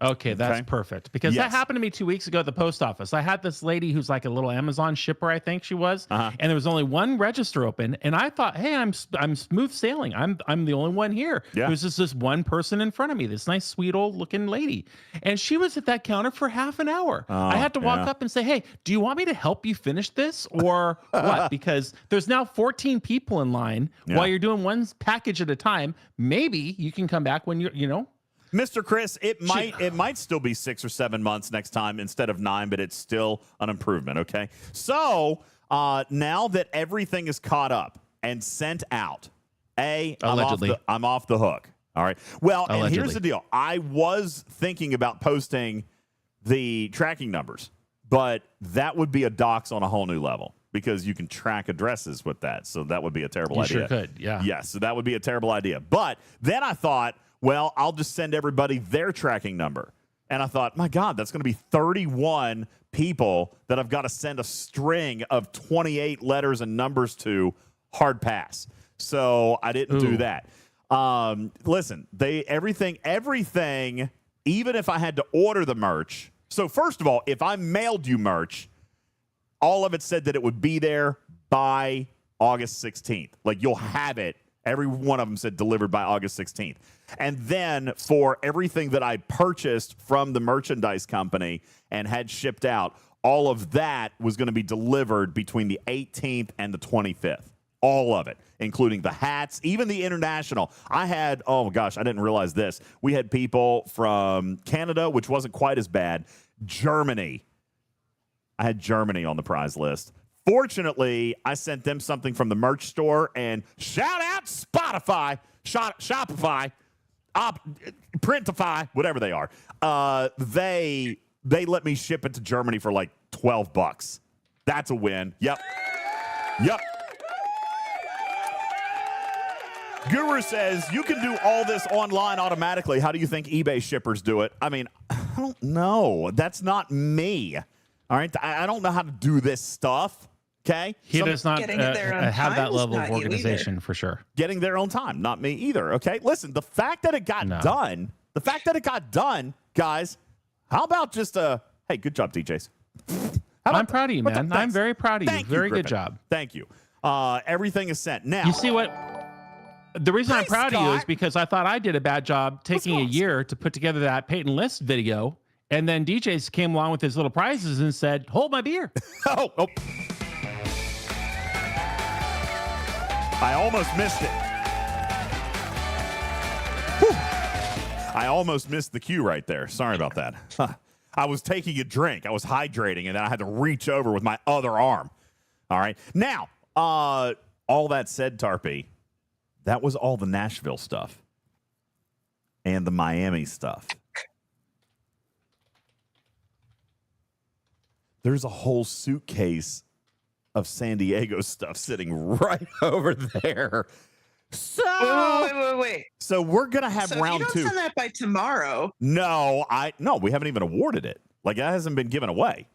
Okay, that's perfect. Because that happened to me 2 weeks ago at the post office. I had this lady who's like a little Amazon shipper, I think she was, and there was only one register open, and I thought, hey, I'm smooth sailing. I'm the only one here. Yeah. There's just this one person in front of me, this nice, sweet old looking lady, and she was at that counter for half an hour. I had to walk up and say, hey, do you want me to help you finish this or what? Because there's now 14 people in line while you're doing one package at a time. Maybe you can come back when you know.
Mr. Chris, it might still be 6 or 7 months next time instead of 9, but it's still an improvement, okay? So now that everything is caught up and sent out, I'm off the hook, all right? Well, and here's the deal. I was thinking about posting the tracking numbers, but that would be a dox on a whole new level because you can track addresses with that, so that would be a terrible idea.
You sure could, yeah.
Yes, so that would be a terrible idea. But then I thought, well, I'll just send everybody their tracking number. And I thought, my God, that's going to be 31 people that I've got to send a string of 28 letters and numbers to. Hard pass. So I didn't do that. Listen, everything, even if I had to order the merch. So first of all, if I mailed you merch, all of it said that it would be there by August 16th. Like you'll have it. Every one of them said delivered by August 16th. And then for everything that I purchased from the merchandise company and had shipped out, all of that was going to be delivered between the 18th and the 25th. All of it, including the hats, even the international. I had, oh gosh, I didn't realize this. We had people from Canada, which wasn't quite as bad. Germany. I had Germany on the prize list. Fortunately, I sent them something from the merch store, and shout out Spotify, Shopify, Printify, whatever they are. They let me ship it to Germany for like $12. That's a win. Yep. Guru says, you can do all this online automatically. How do you think eBay shippers do it? I mean, I don't know. That's not me. All right? I don't know how to do this stuff. Okay?
He does not have that level of organization for sure.
Getting their own time. Not me either. Okay? Listen, the fact that it got done, guys, how about just hey, good job, DJs.
I'm proud of you, man. I'm very proud of you. Very good job.
Thank you. Everything is sent. Now,
you see what? The reason I'm proud of you is because I thought I did a bad job taking a year to put together that Peyton List video, and then DJs came along with his little prizes and said, hold my beer.
Oh. I almost missed it. Whew. I almost missed the cue right there. Sorry about that. I was taking a drink. I was hydrating, and then I had to reach over with my other arm. All right. Now, all that said, Tarpy, that was all the Nashville stuff and the Miami stuff. There's a whole suitcase of San Diego stuff sitting right over there. So,
Wait.
So we're gonna have
So
round
you don't
two.
send that by tomorrow.
No, we haven't even awarded it. Like, that hasn't been given away.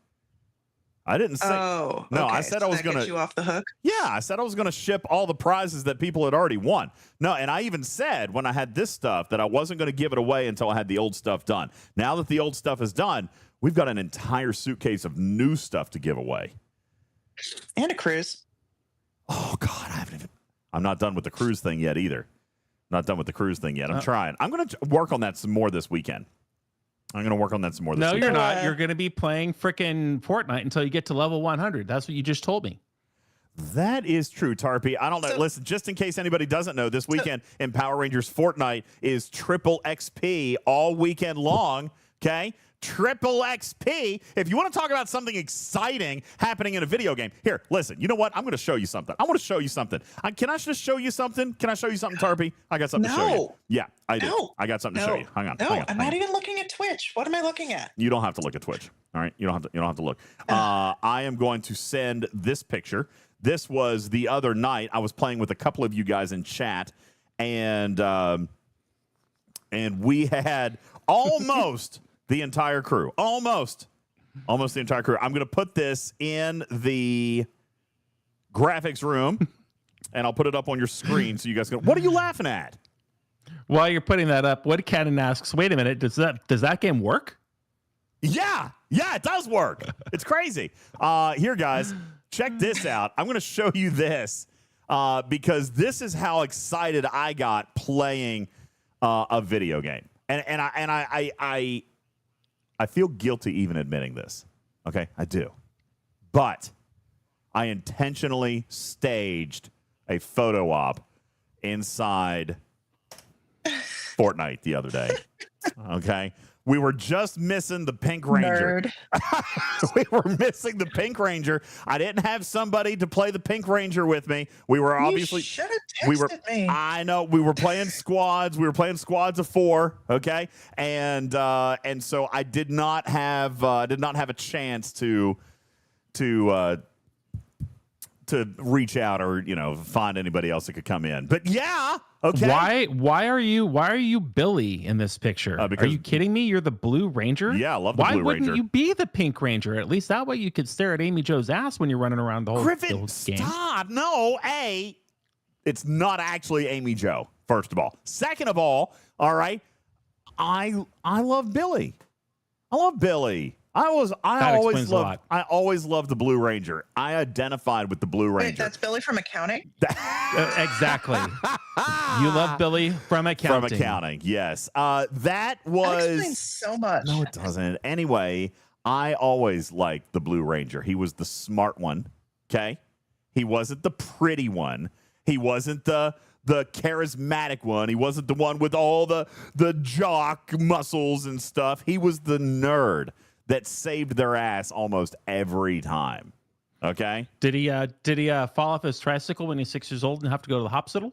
I didn't say.
Oh,
no,
okay.
I said
So
I was
that
gonna
get you off the hook.
Yeah, I said I was gonna ship all the prizes that people had already won. No, and I even said when I had this stuff that I wasn't gonna give it away until I had the old stuff done. Now that the old stuff is done, we've got an entire suitcase of new stuff to give away.
And a cruise.
Oh God, I'm not done with the cruise thing yet either. Not done with the cruise thing yet. I'm trying. I'm gonna work on that some more this weekend. I'm going to work on that some more this
No,
weekend.
you're not. You're going to be playing frickin' Fortnite until you get to level 100. That's what you just told me.
That is true, Tarpy. I don't know. Listen, just in case anybody doesn't know, this weekend in Power Rangers Fortnite is triple XP all weekend long. Okay? Triple XP. If you want to talk about something exciting happening in a video game, here, listen. You know what? I'm going to show you something. I want to show you something. Can I just show you something? Can I show you something, Tarpy? I got something to show you. Yeah, I do.
No.
I got something to show you. Hang on.
No,
hang on,
I'm not even looking at Twitch. What am I looking at?
You don't have to look at Twitch. All right, you don't have to look. I am going to send this picture. This was the other night. I was playing with a couple of you guys in chat, and we had almost the entire crew. Almost the entire crew. I'm going to put this in the graphics room, and I'll put it up on your screen so you guys can. What are you laughing at?
While you're putting that up, What Cannon asks, wait a minute, does that game work?
Yeah, it does work. It's crazy. Here, guys, check this out. I'm going to show you this because this is how excited I got playing a video game, and I feel guilty even admitting this. Okay, I do, but I intentionally staged a photo op inside Fortnite the other day. Okay. We were just missing the Pink Ranger.
Nerd.
We were missing the Pink Ranger. I didn't have somebody to play the Pink Ranger with me. We were obviously.
You should have texted me.
I know. We were playing squads. We were playing squads of 4. Okay, and so I did not have a chance to reach out or find anybody else that could come in. But yeah. Okay.
Why are you Billy in this picture? Are you kidding me? You're the Blue Ranger?
Yeah, I love the Blue Ranger.
Why wouldn't you be the Pink Ranger? At least that way you could stare at Amy Jo's ass when you're running around the whole
Griffin,
game.
Stop. No, it's not actually Amy Jo, first of all. Second of all right, I love Billy. I love Billy. I always loved the Blue Ranger. I identified with the Blue Ranger.
Wait, that's Billy from accounting?
Exactly. You love Billy from accounting.
From accounting, yes. That
explains so much.
No, it doesn't. Anyway, I always liked the Blue Ranger. He was the smart one, okay? He wasn't the pretty one. He wasn't the charismatic one. He wasn't the one with all the jock muscles and stuff. He was the nerd that saved their ass almost every time. Okay?
Did he fall off his tricycle when he's 6 years old and have to go to the hospital?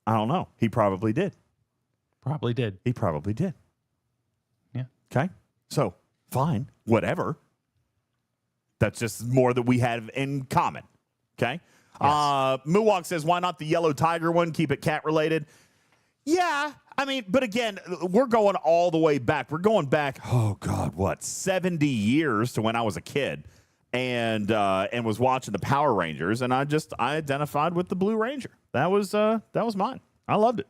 I don't know. He probably did.
Probably did.
He probably did.
Yeah.
Okay. So, fine. Whatever. That's just more that we have in common. Okay?
Yes.
Muwok says, why not the yellow tiger one? Keep it cat related. Yeah. I mean, but again, we're going all the way back. We're going back, 70 years to when I was a kid and was watching the Power Rangers, and I identified with the Blue Ranger. That was mine. I loved it.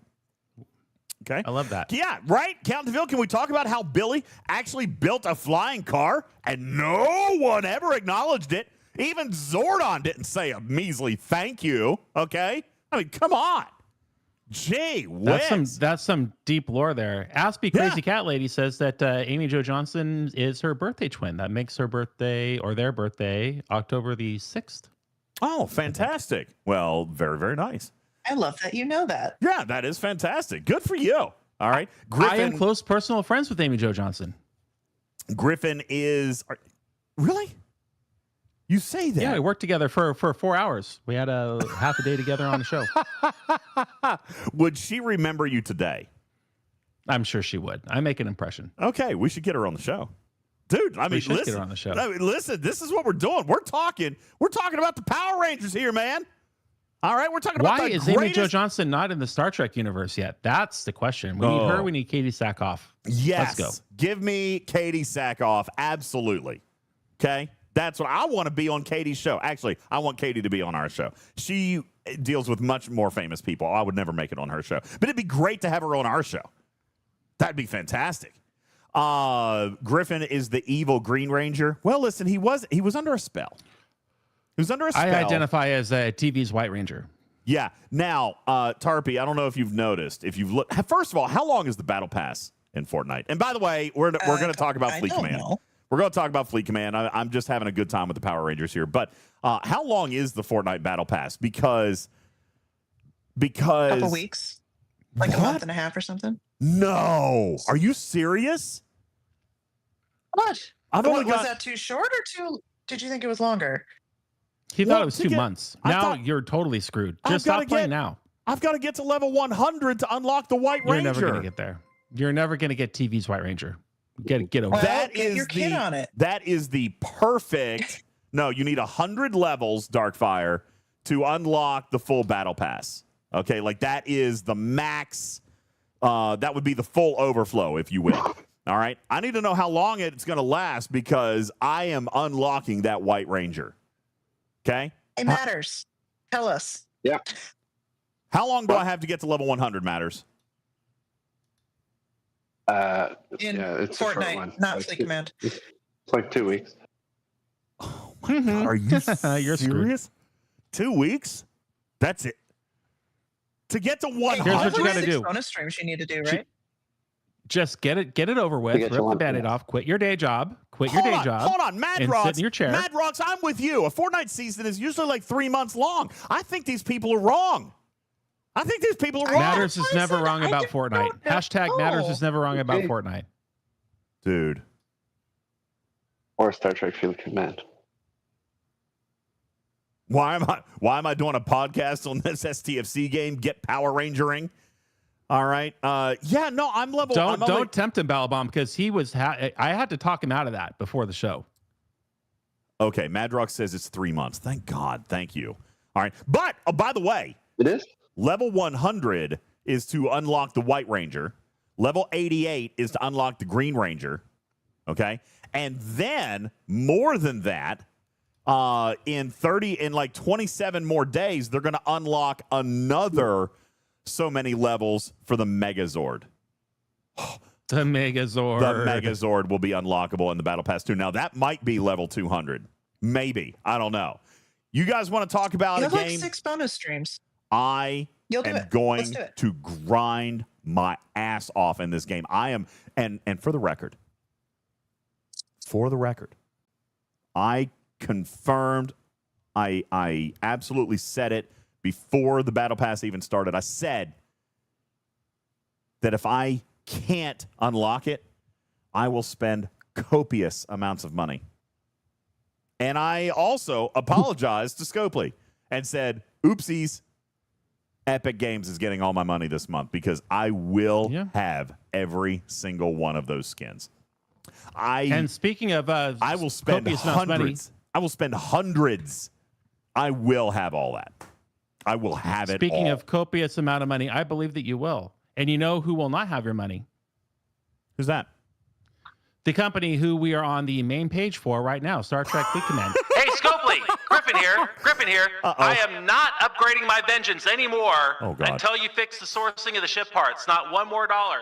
Okay.
I love that.
Yeah, right? Countville, can we talk about how Billy actually built a flying car and no one ever acknowledged it? Even Zordon didn't say a measly thank you. Okay? I mean, come on. Gee whiz.
That's some deep lore there. Aspie Crazy Cat Lady says that Amy Jo Johnson is her birthday twin. That makes her birthday or their birthday October the 6th.
Oh, fantastic. Well, very, very nice.
I love that you know that.
Yeah, that is fantastic. Good for you. All right.
I am close personal friends with Amy Jo Johnson.
Griffin is really? You say that?
Yeah, we worked together for 4 hours. We had a half a day together on the show.
Would she remember you today?
I'm sure she would. I make an impression.
Okay, we should get her on the show. Dude, I mean,
should
listen,
get her on the show.
I mean, listen, this is what we're doing. We're talking about the Power Rangers here, man. All right, we're talking about
Why
the
is
greatest...
Amy Jo Johnson not in the Star Trek universe yet? That's the question. We need her. We need Katie Sackhoff.
Yes.
Let's go.
Give me Katie Sackhoff. Absolutely. Okay? That's what I want to be on Katie's show. Actually, I want Katie to be on our show. She deals with much more famous people. I would never make it on her show. But it'd be great to have her on our show. That'd be fantastic. Griffin is the evil Green Ranger. Well, listen, he was under a spell. He was under a spell.
I identify as a TV's White Ranger.
Yeah. Now, Tarpy, I don't know if you've noticed. If you've looked, first of all, how long is the Battle Pass in Fortnite? And by the way, we're going to talk about Fleet Command.
Know.
We're going to talk about Fleet Command. I'm just having a good time with the Power Rangers here. But how long is the Fortnite Battle Pass? Because
A couple weeks, like
What?
a month and a half or something.
No, are you serious?
What?
I've only
Was
got.
that too short or too? Did you think it was longer?
He
Well,
thought it was
to
2
get-
months.
I
Now
thought-
you're totally screwed.
I've
Just
gotta
stop playing
get-
now.
I've got to get to level 100 to unlock the White
You're
Ranger.
never going to get there. You're never going to get TV's White Ranger. Get over
Well,
it.
That
get
is
your kid on it.
That is the perfect. No, you need 100 levels, Darkfire, to unlock the full Battle Pass. Okay, like that is the max. That would be the full overflow, if you will. All right. I need to know how long it's going to last because I am unlocking that White Ranger. Okay.
It matters. Tell us.
Yeah.
How long do I have to get to level 100? Matters.
In
Yeah, it's a short
Fortnite,
one.
not
Like
Fleet
two-
Command.
It's like 2 weeks.
Oh my God, are you
You're screwed.
serious? 2 weeks? That's it. To get to 100.
Here's what you
Only
gotta
6
do.
bonus streams you need to do,
She-
right?
Just get it over with.
get
Rip
you
the
one,
Band-Aid
yeah.
off. Quit your day job. Quit your day job.
Hold on, Mad
and
Rocks.
sit in your chair.
Mad Rocks, I'm with you. A Fortnite season is usually like 3 months long. I think these people are wrong. I think these people are wrong.
Matters is never
Listen,
wrong
I
about
don't
Fortnite.
know.
Hashtag Matters is never wrong about
Okay.
Fortnite.
Dude.
Or Star Trek Field Command.
Why am I doing a podcast on this STFC game? Get Power Rangering. All right. Yeah, no, I'm level.
Don't tempt him, Balabom, because he was. I had to talk him out of that before the show.
Okay, Madrox says it's 3 months. Thank God. Thank you. All right. But by the way,
It is?
level 100 is to unlock the White Ranger. Level 88 is to unlock the Green Ranger. Okay. And then more than that, in 27 more days, they're going to unlock another so many levels for the Megazord.
The Megazord.
The Megazord will be unlockable in the Battle Pass 2. Now, that might be level 200. Maybe. I don't know. You guys want to talk about
You
a
have like
game?
6 bonus streams.
I
You'll do
am
it.
going
Let's do it.
to grind my ass off in this game. I am, and for the record, I confirmed, I absolutely said it before the Battle Pass even started. I said that if I can't unlock it, I will spend copious amounts of money. And I also apologized to Scopely and said, oopsies, Epic Games is getting all my money this month because I will have every single one of those skins.
And speaking of,
I will spend
copious amounts of money,
hundreds. I will spend hundreds. I will have all that. I will have it
Speaking
all.
of copious amount of money, I believe that you will. And you know who will not have your money?
Who's that?
The company who we are on the main page for right now, Star Trek Fleet Command.
Hey, Scopely, Griffin here.
Uh-oh.
I am not upgrading my vengeance anymore
Oh, God.
until you fix the sourcing of the ship parts. Not one more dollar.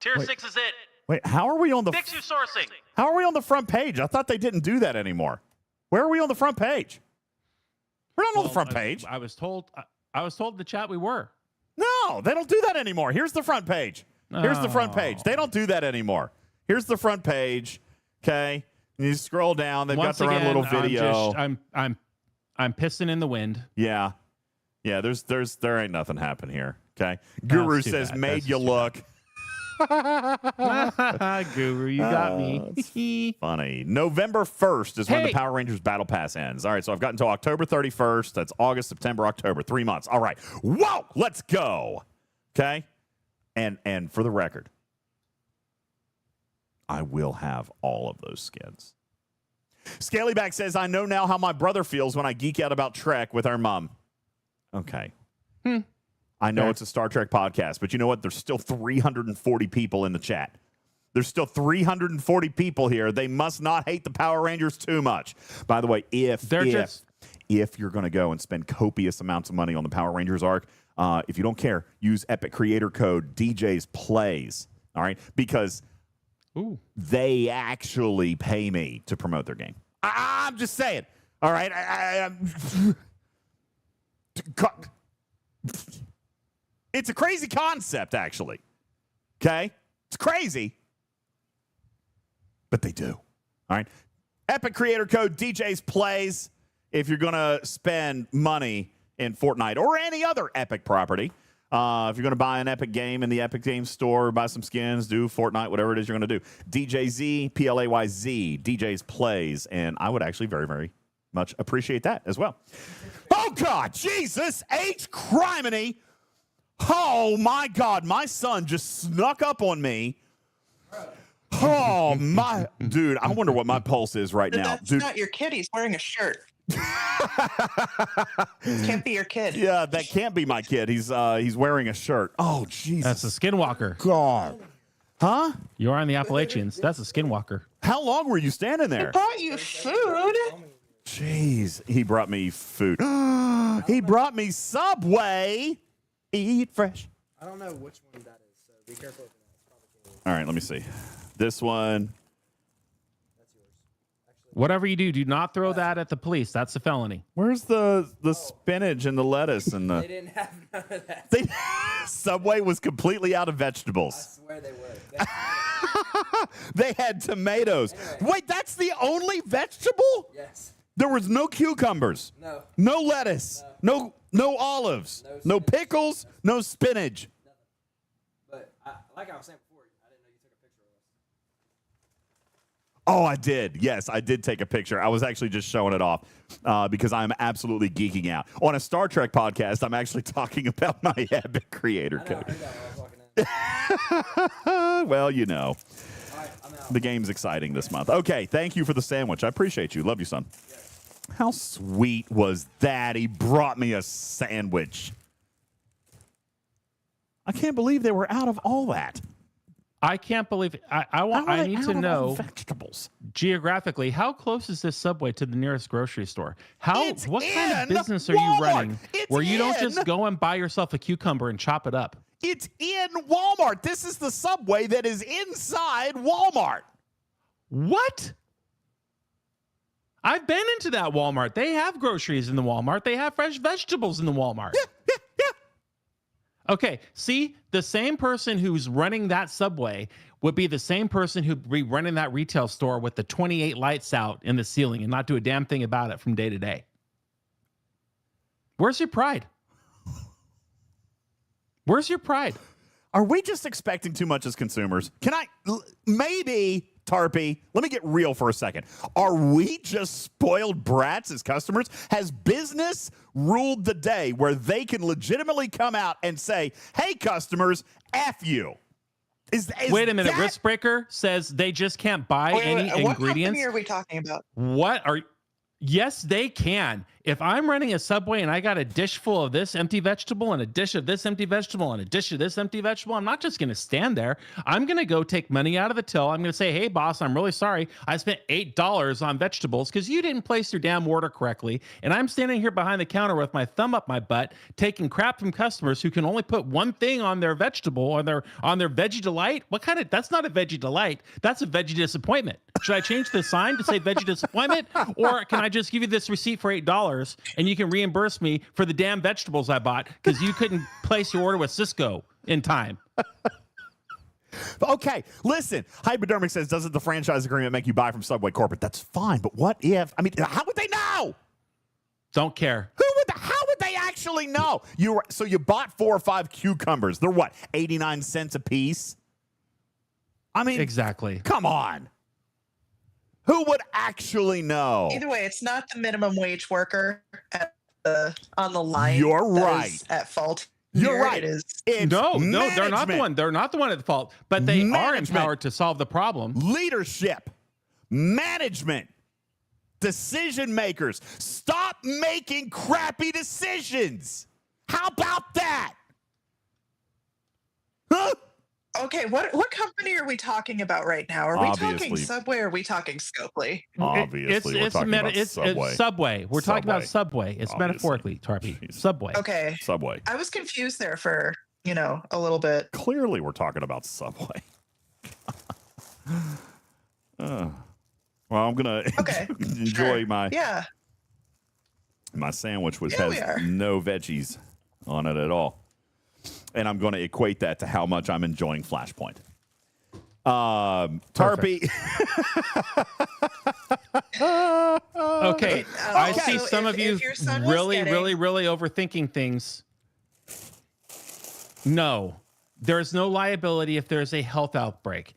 Tier
Wait.
6 is it.
Wait, how are we on the
Fix your sourcing.
How are we on the front page? I thought they didn't do that anymore. Where are we on the front page? We're not on the front page.
I was told in the chat we were.
No, they don't do that anymore. Here's the front page. Here's the front page. They don't do that anymore. Here's the front page. Okay. And you scroll down. They've
Once
got their
again,
own little video.
I'm pissing in the wind.
Yeah. Yeah, there ain't nothing happening here. Okay. Guru
That's too
says
bad.
made
That's
you
just too
look.
Guru, you got me.
Funny. November 1st is when the
Hey.
Power Rangers Battle Pass ends. All right, so I've got until October 31st. That's August, September, October. 3 months. All right. Whoa, let's go. Okay? And for the record, I will have all of those skins. Scalyback says, I know now how my brother feels when I geek out about Trek with our mom. Okay. I know it's a Star Trek podcast, but you know what? There's still 340 people in the chat. There's still 340 people here. They must not hate the Power Rangers too much. By the way, if you're going to go and spend copious amounts of money on the Power Rangers arc, if you don't care, use Epic Creator Code DJz Plays. All right? Because they actually pay me to promote their game. I'm just saying. All right? It's a crazy concept, actually. Okay? It's crazy. But they do. All right? Epic Creator Code DJz Plays if you're going to spend money in Fortnite or any other Epic property. If you're going to buy an Epic game in the Epic Games Store, buy some skins, do Fortnite, whatever it is you're going to do. DJZ, PLAYZ, DJz Plays. And I would actually very, very much appreciate that as well. Oh, God, Jesus, H. Criminy. Oh, my God, my son just snuck up on me. Oh, my. Dude, I wonder what my pulse is right now.
That's
Dude.
not your kid. He's wearing a shirt. Can't be your kid.
Yeah, that can't be my kid. He's wearing a shirt. Oh, Jesus.
That's a skinwalker.
God. Huh?
You're on the Appalachians. That's a skinwalker.
How long were you standing there?
Brought you food.
Jeez, he brought me food. He brought me Subway. Eat fresh.
I don't know which one that is, so be careful.
All right, let me see. This one.
Whatever you do not throw that at the police. That's a felony.
Where's the spinach and the lettuce and the?
They didn't have none of that.
Subway was completely out of vegetables.
I swear they were.
They had tomatoes.
Anyway.
Wait, that's the only vegetable?
Yes.
There was no cucumbers.
No.
No lettuce. No olives. No pickles. No spinach.
But like I was saying before, I didn't know you took a picture of us.
Oh, I did. Yes, I did take a picture. I was actually just showing it off because I'm absolutely geeking out. On a Star Trek podcast, I'm actually talking about my Epic Creator
I know, I
Code.
heard that while I was walking in.
Well, you know.
All right, I'm out.
The game's exciting this month. Okay, thank you for the sandwich. I appreciate you. Love you, son. How sweet was that? He brought me a sandwich. I can't believe they were out of all that.
I can't believe it. I need to know
vegetables.
geographically how close is this Subway to the nearest grocery store? What kind of
in
business are you
Walmart.
running
It's
where you don't
in-
just go and buy yourself a cucumber and chop it up?
It's in Walmart. This is the Subway that is inside Walmart.
What? I've been into that Walmart. They have groceries in the Walmart. They have fresh vegetables in the Walmart.
Yeah.
Okay, see, the same person who's running that Subway would be the same person who'd be running that retail store with the 28 lights out in the ceiling and not do a damn thing about it from day to day. Where's your pride? Where's your pride?
Are we just expecting too much as consumers? Maybe, Tarpy, let me get real for a second. Are we just spoiled brats as customers? Has business ruled the day where they can legitimately come out and say, hey, customers, F you?
Wait a minute.
that-
Riskbreaker says they just can't buy
Wait,
any
what
ingredients.
company are we talking about?
Yes, they can. If I'm running a Subway and I got a dish full of this empty vegetable and a dish of this empty vegetable and a dish of this empty vegetable, I'm not just going to stand there. I'm going to go take money out of the till. I'm going to say, hey, boss, I'm really sorry. I spent $8 on vegetables because you didn't place your damn order correctly. And I'm standing here behind the counter with my thumb up my butt, taking crap from customers who can only put one thing on their vegetable, on their Veggie Delight. That's not a Veggie Delight. That's a Veggie Disappointment. Should I change the sign to say Veggie Disappointment? Or can I just give you this receipt for $8 and you can reimburse me for the damn vegetables I bought because you couldn't place your order with Cisco in time?
Okay, listen. Hypodermic says, doesn't the franchise agreement make you buy from Subway Corporate? That's fine, but what if? I mean, how would they know?
Don't care.
How would they actually know? So you bought 4 or 5 cucumbers. They're what, 89 cents a piece? I mean,
Exactly.
come on. Who would actually know?
Either way, it's not the minimum wage worker on the line.
You're
that
right.
is at fault.
You're
Here
right.
It is.
It's
No, they're not the
management,
one. They're not the one at fault, but they are
Management.
empowered to solve the problem.
leadership, management, decision makers. Stop making crappy decisions. How about that? Huh?
Okay, what company are we talking about right now? Are we talking
Obviously.
Subway or are we talking Scopely?
Obviously, we're talking about Subway.
It's Subway. We're talking about Subway. It's
Obviously.
metaphorically, Tarpy.
Jeez.
Subway.
Okay,
Subway.
I was confused there for a little bit.
Clearly, we're talking about Subway. Well, I'm gonna
Okay,
enjoy
sure.
my
Yeah.
sandwich, which
Yeah, we
has
are.
no veggies on it at all, and I'm going to equate that to how much I'm enjoying Flashpoint. Tarpy.
Okay. I
Also,
see some of you
if your son was
really,
getting-
really overthinking things. No, there's no liability if there's a health outbreak.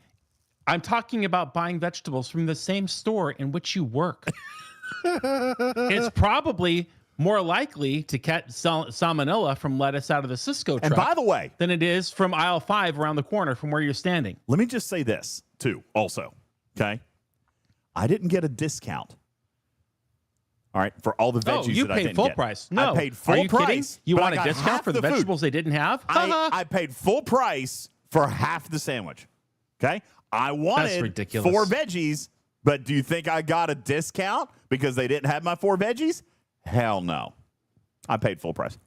I'm talking about buying vegetables from the same store in which you work. It's probably more likely to catch salmonella from lettuce out of the Cisco truck
And by the way,
than it is from aisle 5 around the corner from where you're standing.
let me just say this too. Also, okay, I didn't get a discount. All right, for all the veggies
you
that I
paid
didn't
full
get.
price. No,
I paid full
are you kidding?
price.
You
but
want
I
a
got
discount
half
for the
food.
vegetables they didn't have?
I paid full price for half the sandwich. Okay, I wanted
ridiculous.
4 veggies, but do you think I got a discount because they didn't have my 4 veggies? Hell no, I paid full price.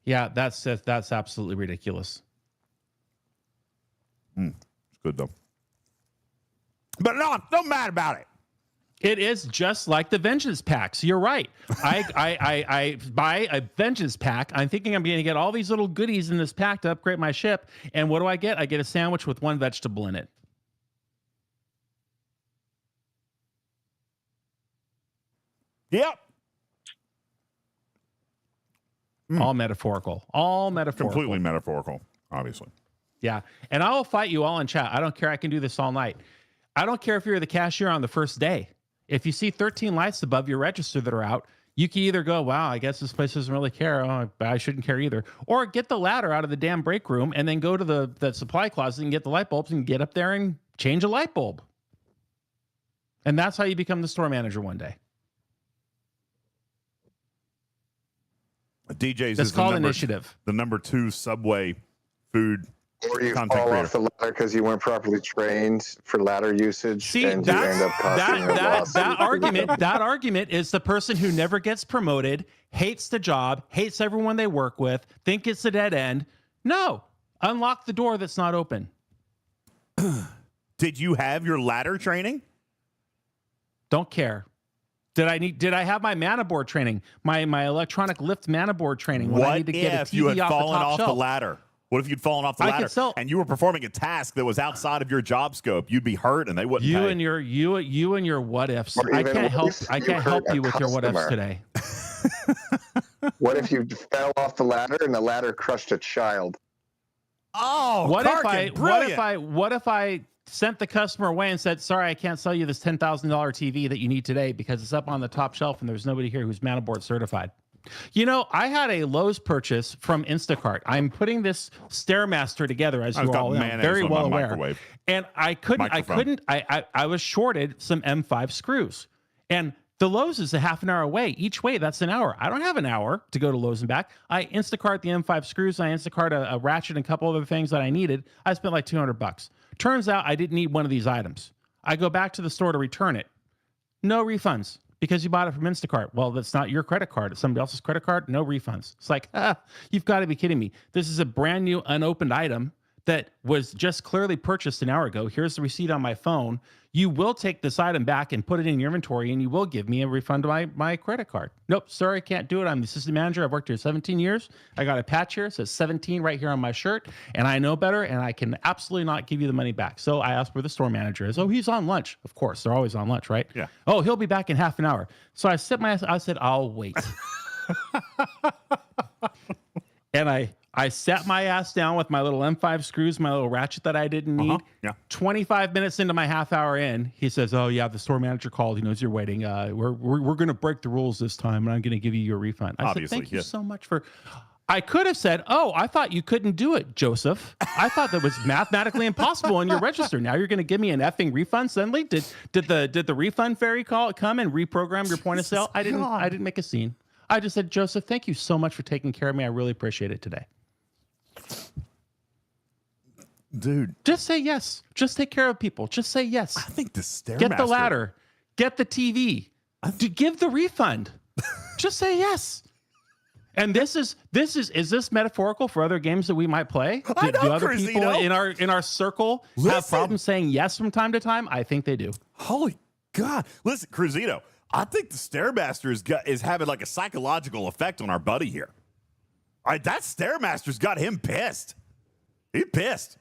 Yeah, that's absolutely ridiculous.
It's good though. But no, don't mad about it.
It is just like the Vengeance packs. You're right. I buy a Vengeance pack. I'm thinking I'm going to get all these little goodies in this pack to upgrade my ship. And what do I get? I get a sandwich with 1 vegetable in it.
Yep.
All metaphorical. All metaphorical.
Completely metaphorical, obviously.
Yeah. And I will fight you all in chat. I don't care. I can do this all night. I don't care if you're the cashier on the first day. If you see 13 lights above your register that are out, you can either go, wow, I guess this place doesn't really care. Oh, I shouldn't care either. Or get the ladder out of the damn break room and then go to the supply closet and get the light bulbs and get up there and change a light bulb. And that's how you become the store manager one day.
DJz
That's
is
called initiative.
the number 2 Subway food
Or you
content
fall
creator.
off the ladder because you weren't properly trained for ladder usage,
See,
and you end up costing your boss.
that argument is the person who never gets promoted, hates the job, hates everyone they work with, think it's a dead end. No, unlock the door that's not open.
Did you have your ladder training?
Don't care. Did I have my mana board training, my electronic lift mana board training when I
What
need to get a
if you
TV
had
off
fallen
the top
off
shelf?
the ladder? What if you'd fallen off the
I could
ladder
sell-
and you were performing a task that was outside of your job scope? You'd be hurt, and they wouldn't
You
pay.
and your what ifs.
Or
I
even
can't help.
worse,
I
you
can't help
hurt a
you with your what ifs
customer.
today.
What if you fell off the ladder and the ladder crushed a child?
Oh,
What
Karkin,
what if I sent the customer away and said, sorry, I can't sell you this $10,000 TV that you need today because it's up on the top shelf and there's nobody here who's mana board certified. You know, I had a Lowe's purchase from Instacart. I'm putting this Stairmaster together, as
I
you
just got
all know,
mayonnaise
very
on
well
my
aware.
microwave.
And I was shorted some M5 screws. And the Lowe's is a half an hour away. Each way, that's an hour. I don't have an hour to go to Lowe's and back. I Instacart the M5 screws. I Instacart a ratchet and a couple other things that I needed. I spent like $200. Turns out I didn't need one of these items. I go back to the store to return it. No refunds because you bought it from Instacart. Well, that's not your credit card. It's somebody else's credit card. No refunds. It's like, you've got to be kidding me. This is a brand new unopened item that was just clearly purchased an hour ago. Here's the receipt on my phone. You will take this item back and put it in your inventory, and you will give me a refund of my credit card. Nope, sorry, I can't do it. I'm the assistant manager. I've worked here 17 years. I got a patch here. It says 17 right here on my shirt, and I know better, and I can absolutely not give you the money back. So I asked where the store manager is. Oh, he's on lunch. Of course, they're always on lunch, right?
Yeah.
Oh, he'll be back in half an hour. So I said, I'll wait. And I sat my ass down with my little M5 screws, my little ratchet that I didn't need.
Yeah.
25 minutes into my half hour in, he says, "Oh yeah, the store manager called. He knows you're waiting. We're going to break the rules this time, and I'm going to give you your refund." I
Obviously,
said, "Thank you
yes.
so much for." I could have said, "Oh, I thought you couldn't do it, Joseph. I thought that was mathematically impossible on your register. Now you're going to give me an effing refund suddenly? Did the refund fairy come and reprogram your point of sale?" I didn't make a scene. I just said, "Joseph, thank you so much for taking care of me. I really appreciate it today."
Dude,
just say yes. Just take care of people. Just say yes.
I think the Stairmaster.
Get the ladder. Get the TV. Give the refund. Just say yes. And is this metaphorical for other games that we might play? Do other people in our circle have problems saying yes from time to time? I think they do.
Holy God! Listen, Cruzito, I think the Stairmaster is having like a psychological effect on our buddy here. All right, that Stairmaster's got him pissed. He's pissed.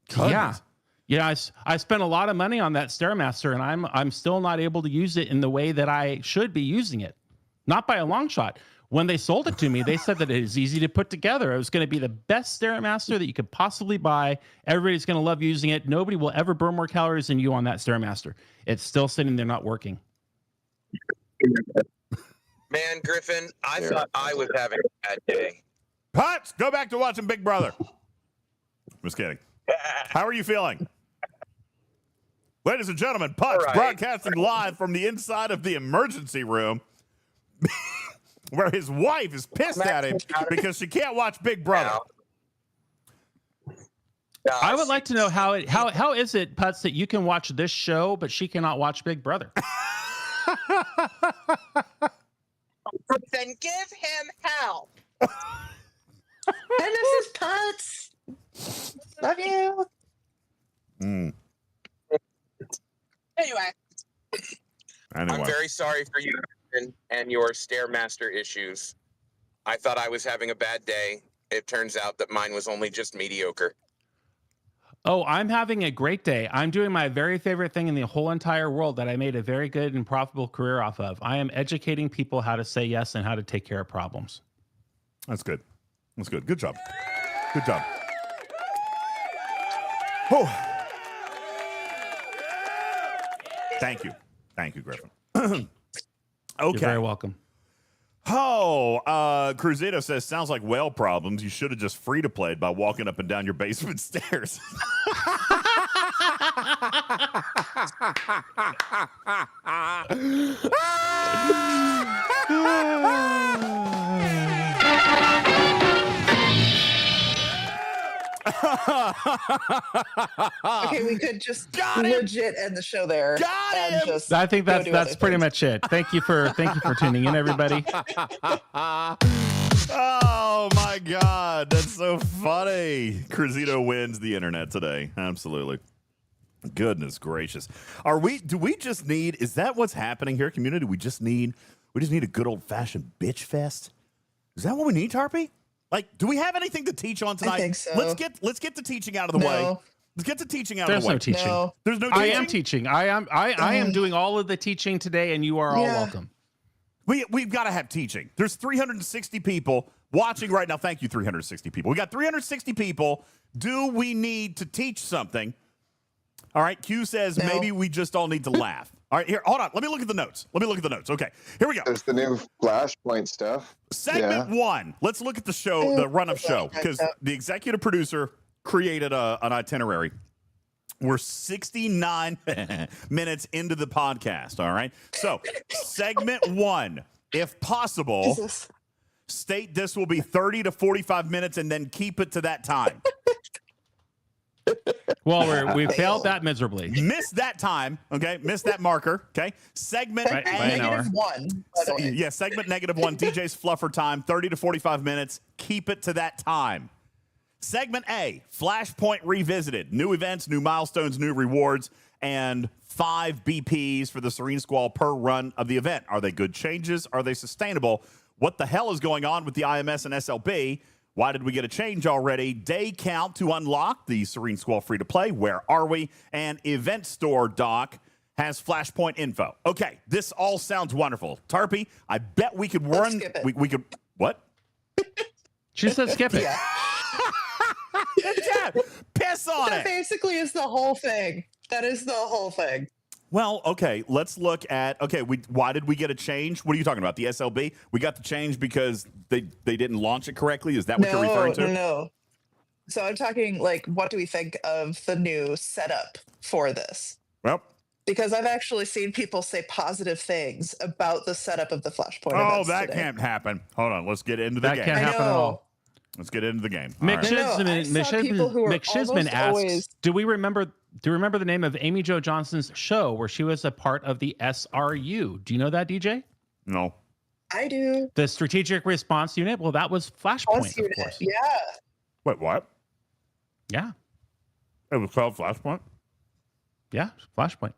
Goodness.
Yeah. I spent a lot of money on that Stairmaster, and I'm still not able to use it in the way that I should be using it. Not by a long shot. When they sold it to me, they said that it is easy to put together. It was going to be the best Stairmaster that you could possibly buy. Everybody's going to love using it. Nobody will ever burn more calories than you on that Stairmaster. It's still sitting there not working.
Man, Griffin, I thought I was having a bad day.
Putz, go back to watching Big Brother. Just kidding. How are you feeling? Ladies and gentlemen, Putz broadcasting live from the inside of the emergency room where his wife is pissed at him because she can't watch Big Brother.
I would like to know how is it, Putz, that you can watch this show, but she cannot watch Big Brother?
Then give him hell.
And this is Putz. Love you.
Anyway.
I'm very sorry for you and your Stairmaster issues. I thought I was having a bad day. It turns out that mine was only just mediocre.
Oh, I'm having a great day. I'm doing my very favorite thing in the whole entire world that I made a very good and profitable career off of. I am educating people how to say yes and how to take care of problems.
That's good. That's good. Good job. Good job. Oh. Thank you. Thank you, Griffin. Okay.
You're very welcome.
Oh, Cruzito says, sounds like whale problems. You should have just free to played by walking up and down your basement stairs.
Okay, we could just legit end the show there.
I think that's pretty much it. Thank you for tuning in, everybody.
Oh my God, that's so funny. Cruzito wins the internet today. Absolutely. Goodness gracious. Do we just need, is that what's happening here, community? We just need a good old fashioned bitch fest. Is that what we need, Tarpy? Like, do we have anything to teach on tonight?
I think so.
Let's get the teaching out of the way. Let's get the teaching out of the way.
There's no teaching.
No.
There's no teaching.
I am teaching. I am doing all of the teaching today, and you are all welcome.
We've got to have teaching. There's 360 people watching right now. Thank you, 360 people. We got 360 people. Do we need to teach something? All right, Q says maybe we just all need to laugh. All right, here, hold on. Let me look at the notes. Okay, here we go.
There's the new Flashpoint stuff.
Segment 1. Let's look at the show, the run of show, because the executive producer created an itinerary. We're 69 minutes into the podcast, all right? So, segment 1, if possible, state this will be 30 to 45 minutes and then keep it to that time.
Well, we failed that miserably.
Missed that time, okay? Missed that marker, okay? Segment
by an hour.
-1.
Yeah, segment -1, DJ's fluffer time, 30 to 45 minutes. Keep it to that time. Segment A, Flashpoint Revisited. New events, new milestones, new rewards, and 5 BPs for the Serene Squall per run of the event. Are they good changes? Are they sustainable? What the hell is going on with the IMS and SLB? Why did we get a change already? Day count to unlock the Serene Squall free-to-play. Where are we? And Event Store doc has Flashpoint info. Okay, this all sounds wonderful. Tarpy, I bet we could run. We could what?
She's She said skip it.
Yeah.
Yeah, piss on
That
it.
basically is the whole thing. That is the whole thing.
Well, okay, let's look at why did we get a change? What are you talking about? The SLB? We got the change because they didn't launch it correctly? Is that what you're referring to?
No. So I'm talking like, what do we think of the new setup for this?
Well,
because I've actually seen people say positive things about the setup of the Flashpoint
oh,
events
that
today.
can't happen. Hold on, let's get into the
That
game.
can't happen at all.
Let's get into the game.
Mick
All right.
Shizman asks, do we remember the name of Amy Jo Johnson's show where she was a part of the SRU? Do you know that, DJ?
No.
I do.
The Strategic Response Unit? Well, that was Flashpoint, of course.
Yeah.
Wait, what?
Yeah.
It was called Flashpoint?
Yeah, Flashpoint.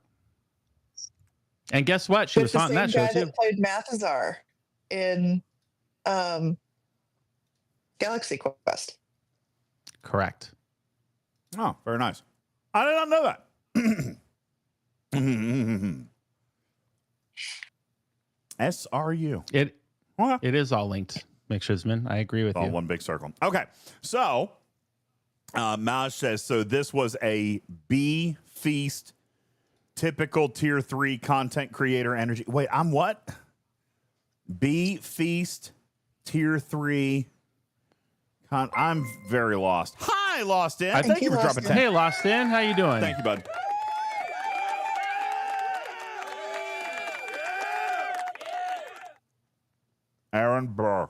And guess what? She was hot in that show, too.
That played Mathazar in Galaxy Quest.
Correct.
Oh, very nice. I did not know that. SRU.
It is all linked, Mick Shizman. I agree with
all
you.
One big circle. Okay. So, Maj says, so this was a B Feast typical tier 3 content creator energy. Wait, I'm what? B Feast tier 3. I'm very lost. Hi, Lost In. Thank you for dropping 10.
Hey, Lost In. How you doing?
Thank you, bud. Aaron Burr.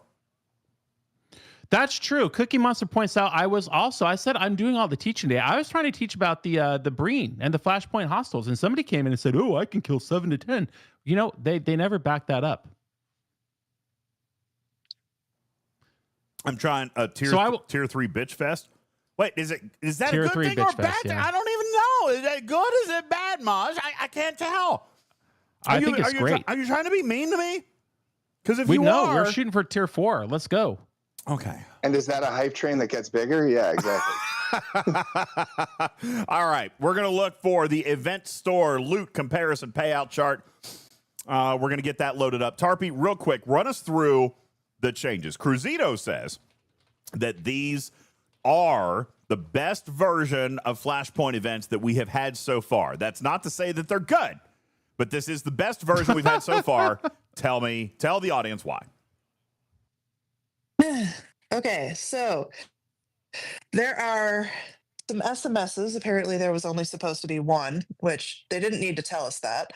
That's true. Cookie Monster points out I said I'm doing all the teaching today. I was trying to teach about the Breen and the Flashpoint hostiles, and somebody came in and said, "Oh, I can kill 7 to 10." You know, they never backed that up.
I'm trying a tier 3 bitch fest. Wait, is that
tier
a good
3
thing or a
bitch
bad
fest,
thing?
yeah.
I don't even know. Is that good? Is it bad, Maj? I can't tell.
I think it's great.
Are you trying to be mean to me? Because if
we're shooting for tier 4. Let's go.
Okay.
And is that a hype train that gets bigger? Yeah, exactly.
All right. We're going to look for the event store loot comparison payout chart. We're going to get that loaded up. Tarpy, real quick, run us through the changes. Cruzito says that these are the best version of Flashpoint events that we have had so far. That's not to say that they're good, but this is the best version we've had so far. Tell the audience why.
Okay, so there are some SMSs. Apparently, there was only supposed to be one, which they didn't need to tell us that.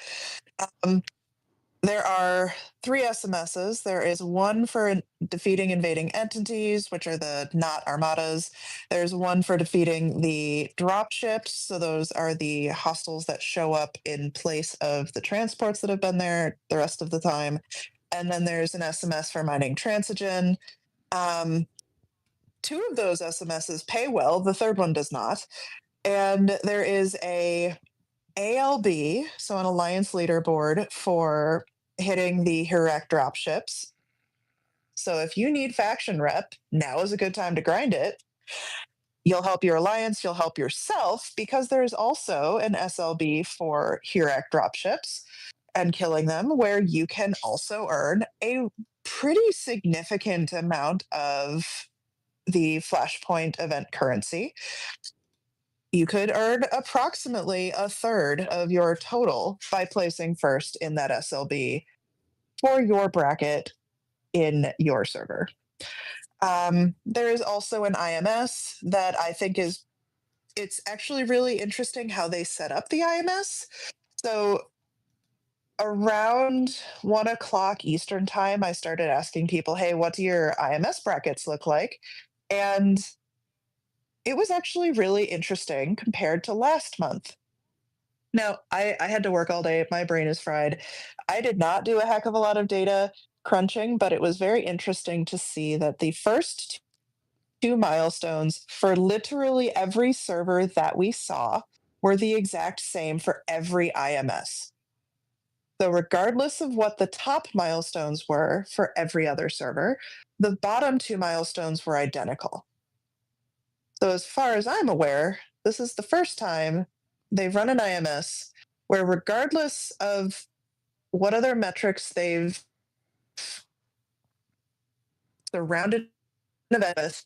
There are 3 SMSs. There is one for defeating invading entities, which are the not armadas. There's one for defeating the drop ships. So those are the hostiles that show up in place of the transports that have been there the rest of the time. And then there's an SMS for mining transigen. 2 of those SMSs pay well. The third one does not. And there is a ALB, so an alliance leaderboard for hitting the Hirak dropships. So if you need faction rep, now is a good time to grind it. You'll help your alliance, you'll help yourself, because there's also an SLB for Hirak dropships and killing them, where you can also earn a pretty significant amount of the Flashpoint event currency. You could earn approximately a third of your total by placing first in that SLB for your bracket in your server. There is also an IMS that I think it's actually really interesting how they set up the IMS. So around 1 o'clock Eastern time, I started asking people, hey, what do your IMS brackets look like? And it was actually really interesting compared to last month. Now, I had to work all day. My brain is fried. I did not do a heck of a lot of data crunching, but it was very interesting to see that the first 2 milestones for literally every server that we saw were the exact same for every IMS. So regardless of what the top milestones were for every other server, the bottom 2 milestones were identical. So as far as I'm aware, this is the first time they've run an IMS where regardless of what other metrics they've surrounded event,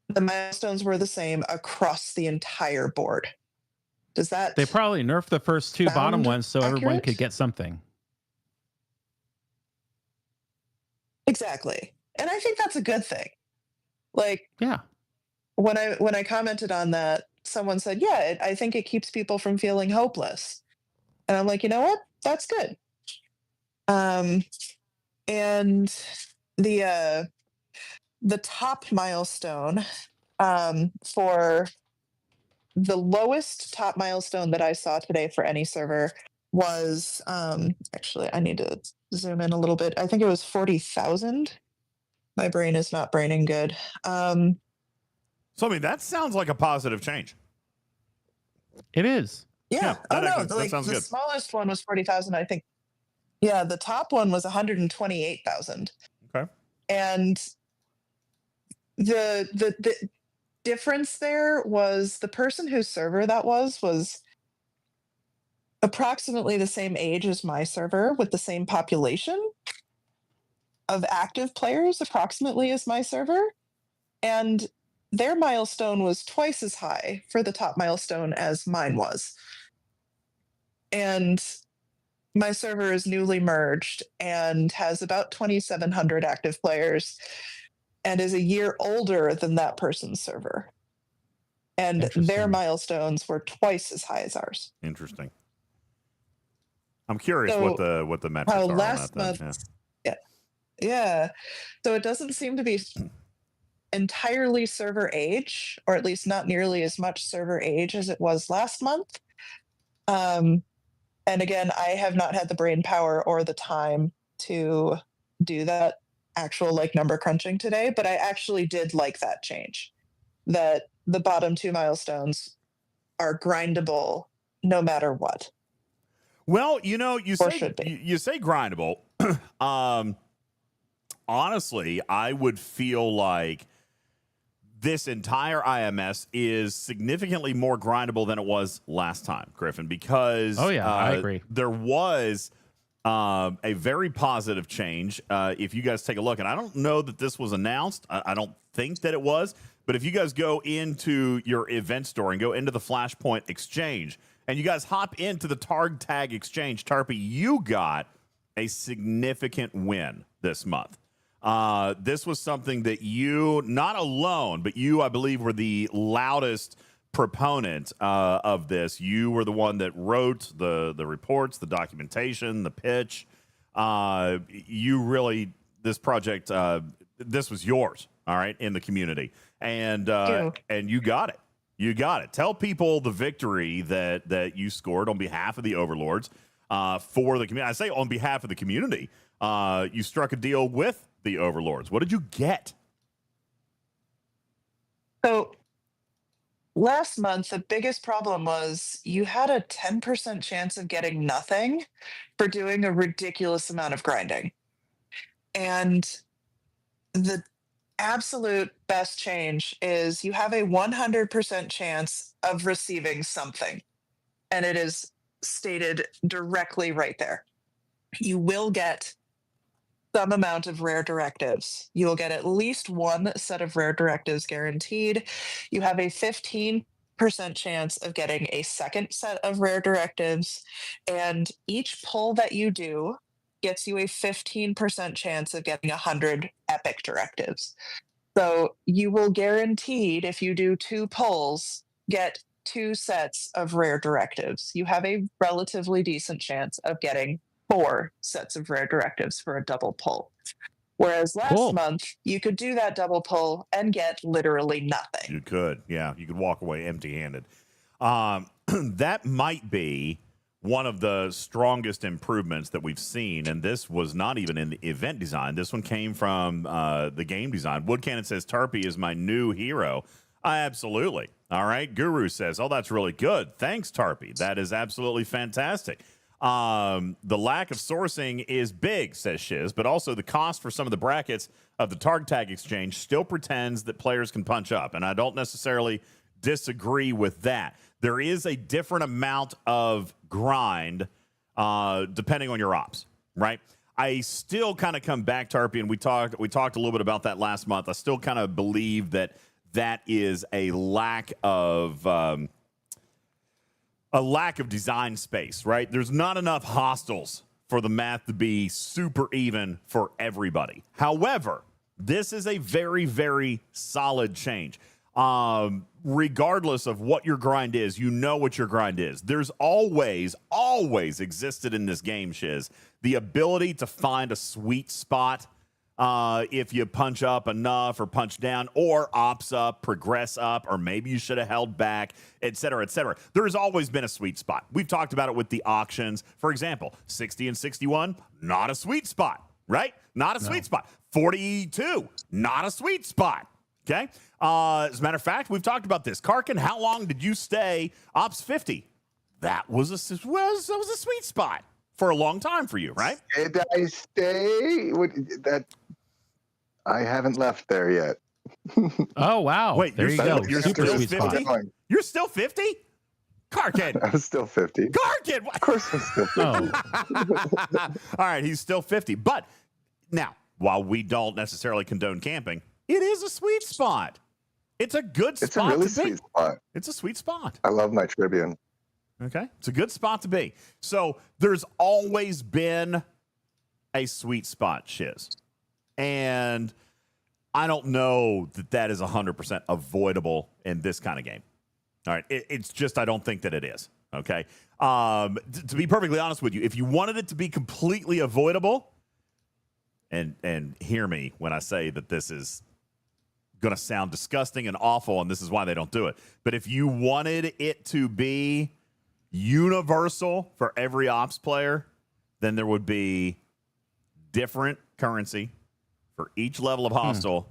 the milestones were the same across the entire board. Does that
They probably nerfed the first two bottom
sound
ones so everyone
accurate?
could get something.
Exactly. And I think that's a good thing. Like,
Yeah.
when I commented on that, someone said, "Yeah, I think it keeps people from feeling hopeless." And I'm like, you know what? That's good. And the top milestone, for the lowest top milestone that I saw today for any server was, actually I need to zoom in a little bit. I think it was 40,000. My brain is not braining good.
So, I mean, that sounds like a positive change.
It is.
Yeah. Oh
that
no,
actually- that
like
sounds
the
good.
smallest one was 40,000, I think. Yeah, the top one was 128,000.
Okay.
And the difference there was the person whose server that was approximately the same age as my server, with the same population of active players approximately as my server, and their milestone was twice as high for the top milestone as mine was. And my server is newly merged and has about 2,700 active players and is a year older than that person's server. And their milestones were twice as high as ours.
Interesting. I'm curious
So,
what the metrics
how
are
last
on that.
month, yeah. So it doesn't seem to be entirely server age, or at least not nearly as much server age as it was last month. And again, I have not had the brain power or the time to do that actual like number crunching today, but I actually did like that change, that the bottom two milestones are grindable no matter what.
Well, you know, you
Or
say
should be.
you say grindable. Honestly, I would feel like this entire IMS is significantly more grindable than it was last time, Griffin, because
I agree.
There was a very positive change. If you guys take a look, and I don't know that this was announced. I don't think that it was. But if you guys go into your event store and go into the Flashpoint exchange, and you guys hop into the Targ Tag exchange, Tarpy, you got a significant win this month. This was something that you, not alone, but you, I believe, were the loudest proponent of this. You were the one that wrote the reports, the documentation, the pitch. You really, this project, this was yours, all right, in the community. And you got it. You got it. Tell people the victory that you scored on behalf of the Overlords for the community. I say on behalf of the community. You struck a deal with the Overlords. What did you get?
So last month, the biggest problem was you had a 10% chance of getting nothing for doing a ridiculous amount of grinding. And the absolute best change is you have a 100% chance of receiving something. And it is stated directly right there. You will get some amount of rare directives. You will get at least one set of rare directives guaranteed. You have a 15% chance of getting a second set of rare directives. And each pull that you do gets you a 15% chance of getting 100 epic directives. So you will guaranteed, if you do 2 pulls, get 2 sets of rare directives. You have a relatively decent chance of getting 4 sets of rare directives for a double pull. Whereas last month, you could do that double pull and get literally nothing.
You could, yeah. You could walk away empty-handed. That might be one of the strongest improvements that we've seen, and this was not even in the event design. This one came from the game design. Woodcannon says, Tarpy is my new hero. Absolutely. All right. Guru says, oh, that's really good. Thanks, Tarpy. That is absolutely fantastic. The lack of sourcing is big, says Shiz, but also the cost for some of the brackets of the Targ Tag exchange still pretends that players can punch up, and I don't necessarily disagree with that. There is a different amount of grind depending on your ops, right? I still kind of come back, Tarpy, and we talked a little bit about that last month. I still kind of believe that is a lack of design space, right? There's not enough hostiles for the math to be super even for everybody. However, this is a very, very solid change. Regardless of what your grind is, you know what your grind is. There's always existed in this game, Shiz, the ability to find a sweet spot if you punch up enough or punch down or ops up, progress up, or maybe you should have held back, et cetera, et cetera. There's always been a sweet spot. We've talked about it with the auctions. For example, 60 and 61, not a sweet spot, right? Not a sweet spot. 42, not a sweet spot. Okay. As a matter of fact, we've talked about this. Karkin, how long did you stay Ops 50? That was a sweet spot for a long time for you, right?
Did I stay? I haven't left there yet.
Oh wow!
Wait,
there you go.
You're
Super
still
sweet
50?
spot.
You're still 50? Karkin.
I'm still 50.
Karkin.
Of course I'm still 50.
Oh.
All right, he's still 50. But now, while we don't necessarily condone camping, it is a sweet spot. It's a good spot.
It's a really
to be.
sweet spot.
It's a sweet spot.
I love my Tribune.
Okay. It's a good spot to be. So there's always been a sweet spot, Shiz. And I don't know that is 100% avoidable in this kind of game. All right. It's just, I don't think that it is. Okay. To be perfectly honest with you, if you wanted it to be completely avoidable, and hear me when I say that this is going to sound disgusting and awful, and this is why they don't do it. But if you wanted it to be universal for every ops player, then there would be different currency for each level of hostile.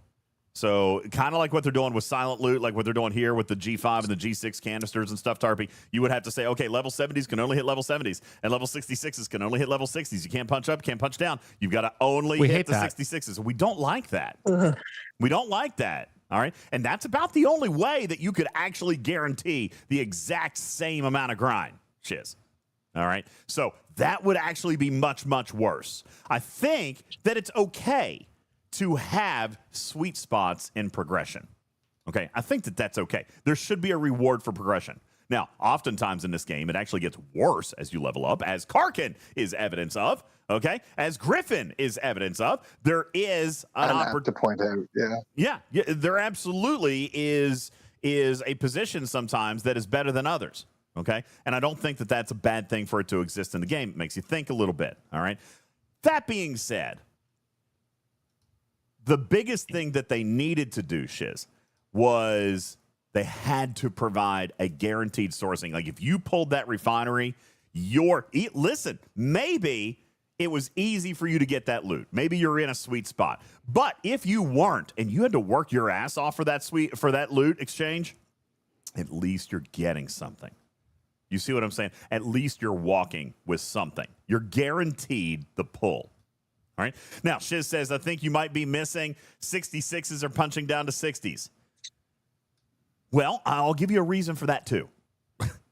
So kind of like what they're doing with silent loot, like what they're doing here with the G5 and the G6 canisters and stuff, Tarpy, you would have to say, okay, level 70s can only hit level 70s, and level 66s can only hit level 60s. You can't punch up, can't punch down. You've got to only hit the 66s. We don't like that. We don't like that. All right. And that's about the only way that you could actually guarantee the exact same amount of grind, Shiz. All right. So that would actually be much, much worse. I think that it's okay to have sweet spots in progression. Okay, I think that that's okay. There should be a reward for progression. Now, oftentimes in this game, it actually gets worse as you level up, as Karkin is evidence of, okay? As Griffin is evidence of. There is an opportunity
to point out,
yeah, there absolutely is a position sometimes that is better than others, okay? And I don't think that that's a bad thing for it to exist in the game. It makes you think a little bit, all right? That being said, the biggest thing that they needed to do, Shiz, was they had to provide a guaranteed sourcing. Like if you pulled that refinery, listen, maybe it was easy for you to get that loot. Maybe you're in a sweet spot. But if you weren't and you had to work your ass off for that loot exchange, at least you're getting something. You see what I'm saying? At least you're walking with something. You're guaranteed the pull. All right. Now, Shiz says, I think you might be missing 66s are punching down to 60s. Well, I'll give you a reason for that, too,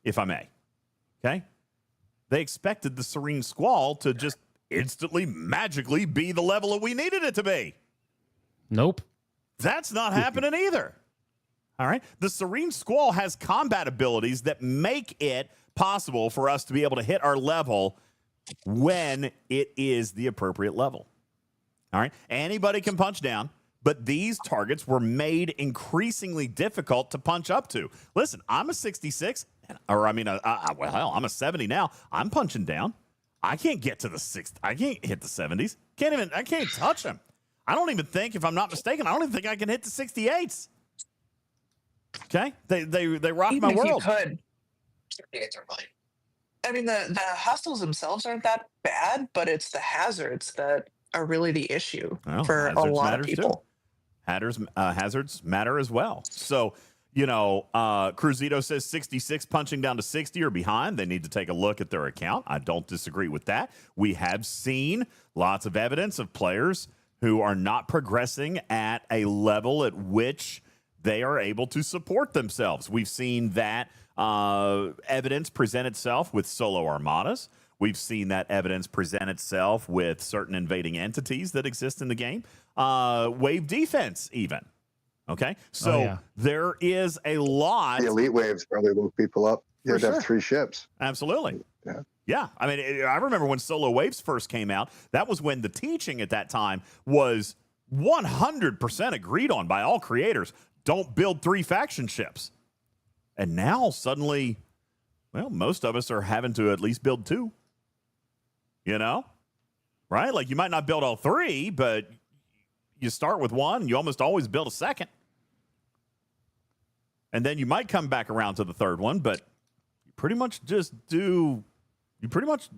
if I may. Okay. They expected the Serene Squall to just instantly, magically be the level that we needed it to be.
Nope.
That's not happening either. All right. The Serene Squall has combat abilities that make it possible for us to be able to hit our level when it is the appropriate level. All right. Anybody can punch down, but these targets were made increasingly difficult to punch up to. Listen, I'm a 66, I'm a 70 now. I'm punching down. I can't get to the 60. I can't hit the 70s. I can't touch them. I don't even think, if I'm not mistaken, I don't even think I can hit the 68s. Okay. They rock
Even
my
if
world.
You could. 68s are fine. I mean, the hostiles themselves aren't that bad, but it's the hazards that are really the issue for a lot of people.
Hazards matter as well. So, Cruzito says 66 punching down to 60 or behind. They need to take a look at their account. I don't disagree with that. We have seen lots of evidence of players who are not progressing at a level at which they are able to support themselves. We've seen that evidence present itself with solo armadas. We've seen that evidence present itself with certain invading entities that exist in the game. Wave defense, even. Okay? So there is a lot.
The elite waves probably woke people up. You had to have 3 ships.
Absolutely.
Yeah.
Yeah. I mean, I remember when solo waves first came out, that was when the teaching at that time was 100% agreed on by all creators. Don't build 3 faction ships. And now suddenly, well, most of us are having to at least build 2. You know? Right? Like, you might not build all 3, but you start with 1, you almost always build a second. And then you might come back around to the 3rd one, but you pretty much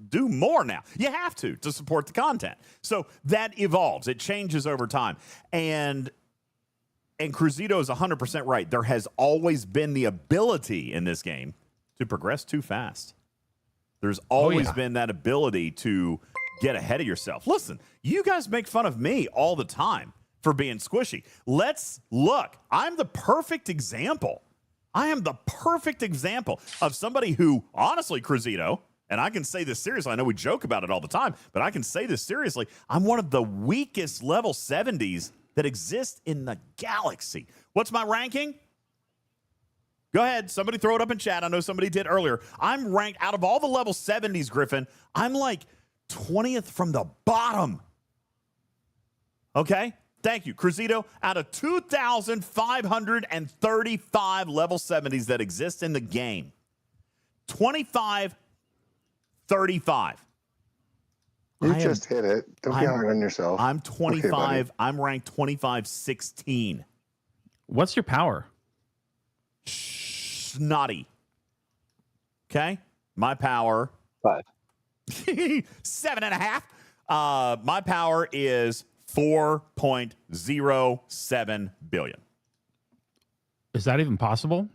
do more now. You have to support the content. So that evolves. It changes over time. And Cruzito is 100% right. There has always been the ability in this game to progress too fast. There's always been that ability to get ahead of yourself. Listen, you guys make fun of me all the time for being squishy. Let's look. I'm the perfect example. I am the perfect example of somebody who, honestly, Cruzito, and I can say this seriously. I know we joke about it all the time, but I can say this seriously. I'm one of the weakest level 70s that exist in the galaxy. What's my ranking? Go ahead. Somebody throw it up in chat. I know somebody did earlier. I'm ranked out of all the level 70s, Griffin. I'm like 20th from the bottom. Okay? Thank you. Cruzito, out of 2,535 level 70s that exist in the game, 2535.
You just hit it. Don't be hard on yourself.
I'm 25. Okay, I'm ranked 2516.
What's your power?
Snotty. Okay? My power.
5.
7.5. My power is 4.07 billion.
Is that even possible?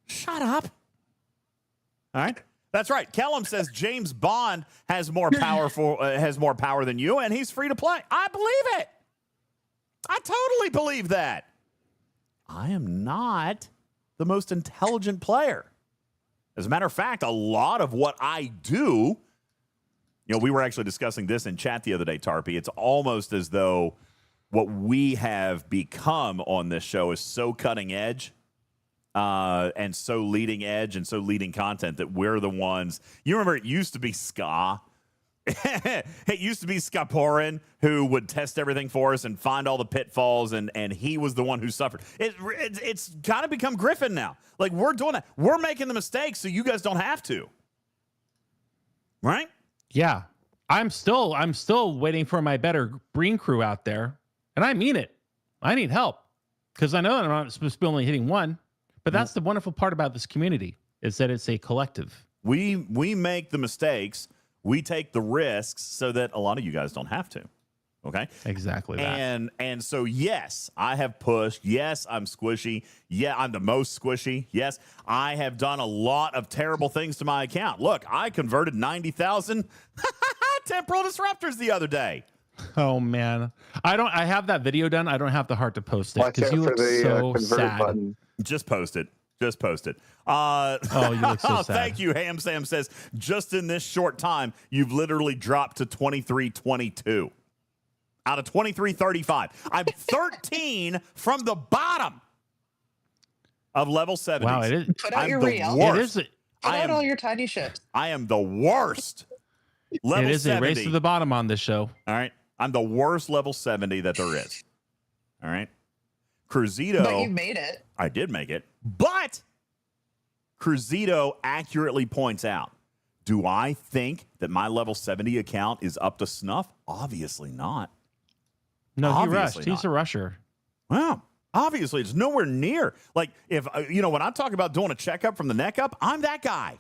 Shut up. All right. That's right. Kellum says James Bond has more power than you, and he's free to play. I believe it. I totally believe that. I am not the most intelligent player. As a matter of fact, a lot of what I do, we were actually discussing this in chat the other day, Tarpy. It's almost as though what we have become on this show is so cutting edge. And so leading edge and so leading content that we're the ones. You remember it used to be Ska. It used to be Skaporin who would test everything for us and find all the pitfalls, and he was the one who suffered. It's kind of become Griffin now. Like, we're doing that. We're making the mistakes so you guys don't have to. Right?
Yeah. I'm still waiting for my better green crew out there. And I mean it. I need help. Because I know that I'm not supposed to be only hitting 1. But that's the wonderful part about this community, is that it's a collective.
We make the mistakes. We take the risks so that a lot of you guys don't have to. Okay?
Exactly that.
And so, yes, I have pushed. Yes, I'm squishy. Yeah, I'm the most squishy. Yes, I have done a lot of terrible things to my account. Look, I converted 90,000 temporal disruptors the other day.
Oh, man. I have that video done. I don't have the heart to post it because you look so sad. Button.
Just post it. Oh,
you look so sad.
Thank you. Ham Sam says, just in this short time, you've literally dropped to 2322 out of 2335. I'm 13 from the bottom of level 70.
Wow, it is.
Put out your
real.
It is. Put out all your tiny ships.
I am the worst. Level
it is
70.
a race to the bottom on this show.
All right. I'm the worst level 70 that there is. All right. Cruzito.
But you made it.
I did make it. But Cruzito accurately points out, do I think that my level 70 account is up to snuff? Obviously not.
No,
Obviously
he rushed.
not.
He's a rusher.
Well, obviously it's nowhere near. Like, if, when I talk about doing a checkup from the neck up, I'm that guy.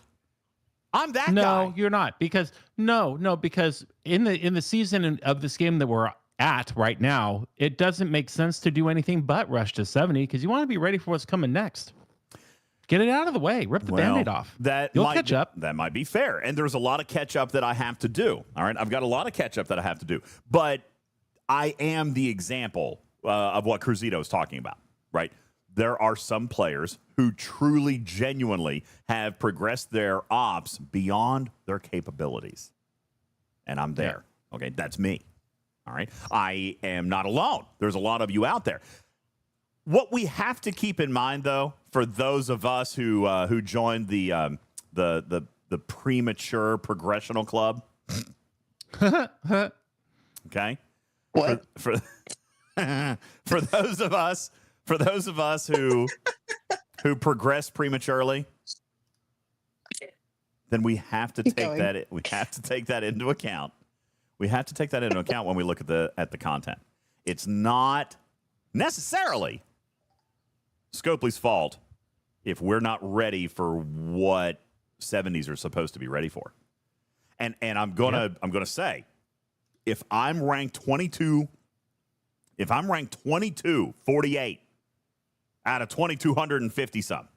I'm that guy.
No, you're not. Because because in the season of this game that we're at right now, it doesn't make sense to do anything but rush to 70 because you want to be ready for what's coming next. Get it out of the way. Rip the Band-Aid off. You'll catch up.
That might be fair. And there's a lot of catch up that I have to do. All right. I've got a lot of catch up that I have to do. But I am the example of what Cruzito is talking about, right? there are some players who truly, genuinely have progressed their ops beyond their capabilities. And I'm there. Yeah. Okay, that's me. All right. I am not alone. There's a lot of you out there. What we have to keep in mind, though, for those of us who joined the premature progressional club, okay,
what
for those of us who progress prematurely, then we have to take that. We have to take that into account. We have to take that into account when we look at the content. It's not necessarily Scopely's fault if we're not ready for what 70s are supposed to be ready for. And I'm gonna say, if I'm ranked 22, 48 out of 2,250 some,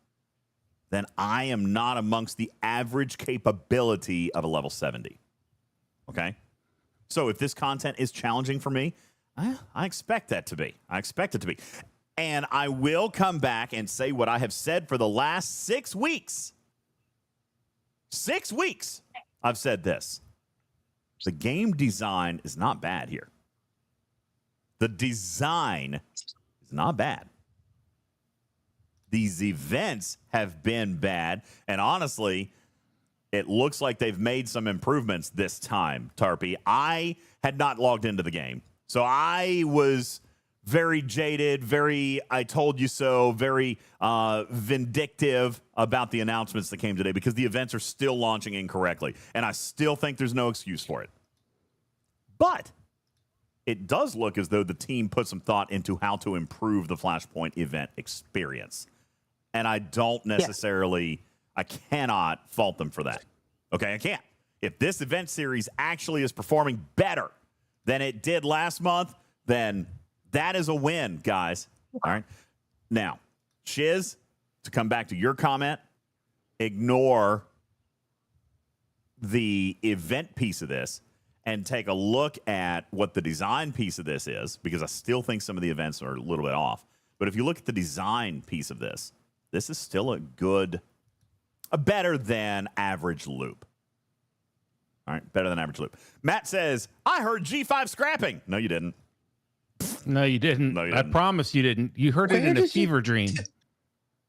then I am not amongst the average capability of a level 70. Okay? So if this content is challenging for me, I expect that to be. I expect it to be. And I will come back and say what I have said for the last 6 weeks. 6 weeks, I've said this. The game design is not bad here. The design is not bad. These events have been bad. And honestly, it looks like they've made some improvements this time, Tarpy. I had not logged into the game. So I was very jaded, very I told you so, very vindictive about the announcements that came today because the events are still launching incorrectly. And I still think there's no excuse for it. But it does look as though the team put some thought into how to improve the Flashpoint event experience. And I don't necessarily, I cannot fault them for that. Okay, I can't. If this event series actually is performing better than it did last month, then that is a win, guys. All right. Now, Shiz, to come back to your comment, ignore the event piece of this and take a look at what the design piece of this is, because I still think some of the events are a little bit off. But if you look at the design piece of this, this is still a better than average loop. All right, better than average loop. Matt says, I heard G5 scrapping. No, you didn't.
No, you didn't.
No, you
I
didn't.
promise you didn't. You heard it in a fever dream.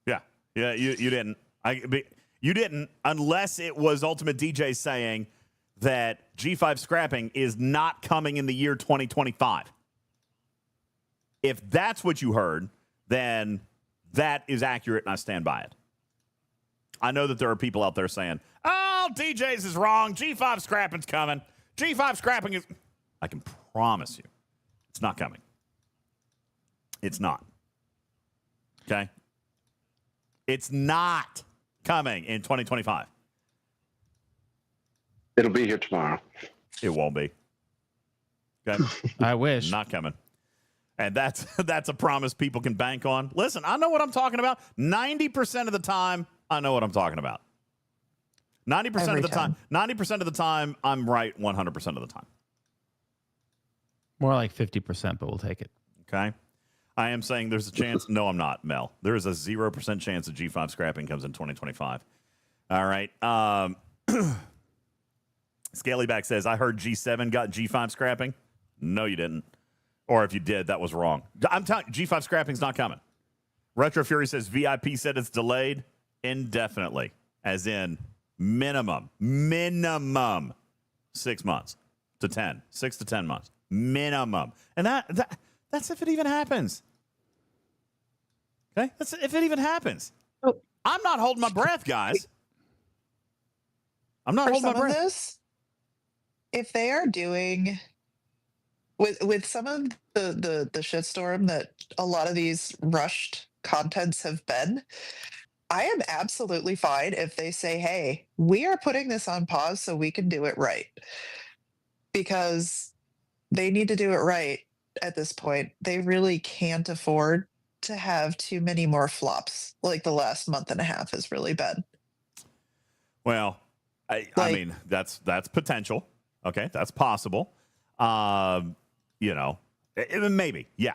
Yeah, you didn't. You didn't, unless it was UltimatDJz saying that G5 scrapping is not coming in the year 2025. If that's what you heard, then that is accurate, and I stand by it. I know that there are people out there saying, oh, DJs is wrong. G5 scrapping's coming. G5 scrapping is... I can promise you, it's not coming. It's not. Okay? It's not coming in 2025.
It'll be here tomorrow.
It won't be. Okay?
I wish.
Not coming. And that's a promise people can bank on. Listen, I know what I'm talking about. 90% of the time, I know what I'm talking about. 90% of the time. 90% of the time, I'm right 100% of the time.
More like 50%, but we'll take it.
Okay? I am saying there's a chance. No, I'm not, Mel. There is a 0% chance that G5 scrapping comes in 2025. All right. Scalyback says, I heard G7 got G5 scrapping. No, you didn't. Or if you did, that was wrong. I'm telling you, G5 scrapping's not coming. Retro Fury says VIP said it's delayed indefinitely, as in minimum 6 months to 10, 6 to 10 months minimum, and that's if it even happens. Okay, that's if it even happens.
Oh.
I'm not holding my breath, guys. I'm not
For
holding my
some of
breath.
this, if they are doing with some of the shitstorm that a lot of these rushed contents have been, I am absolutely fine if they say, hey, we are putting this on pause so we can do it right. Because they need to do it right at this point. They really can't afford to have too many more flops like the last month and a half has really been.
Well, I mean, that's potential. Okay, that's possible. You know, maybe, yeah.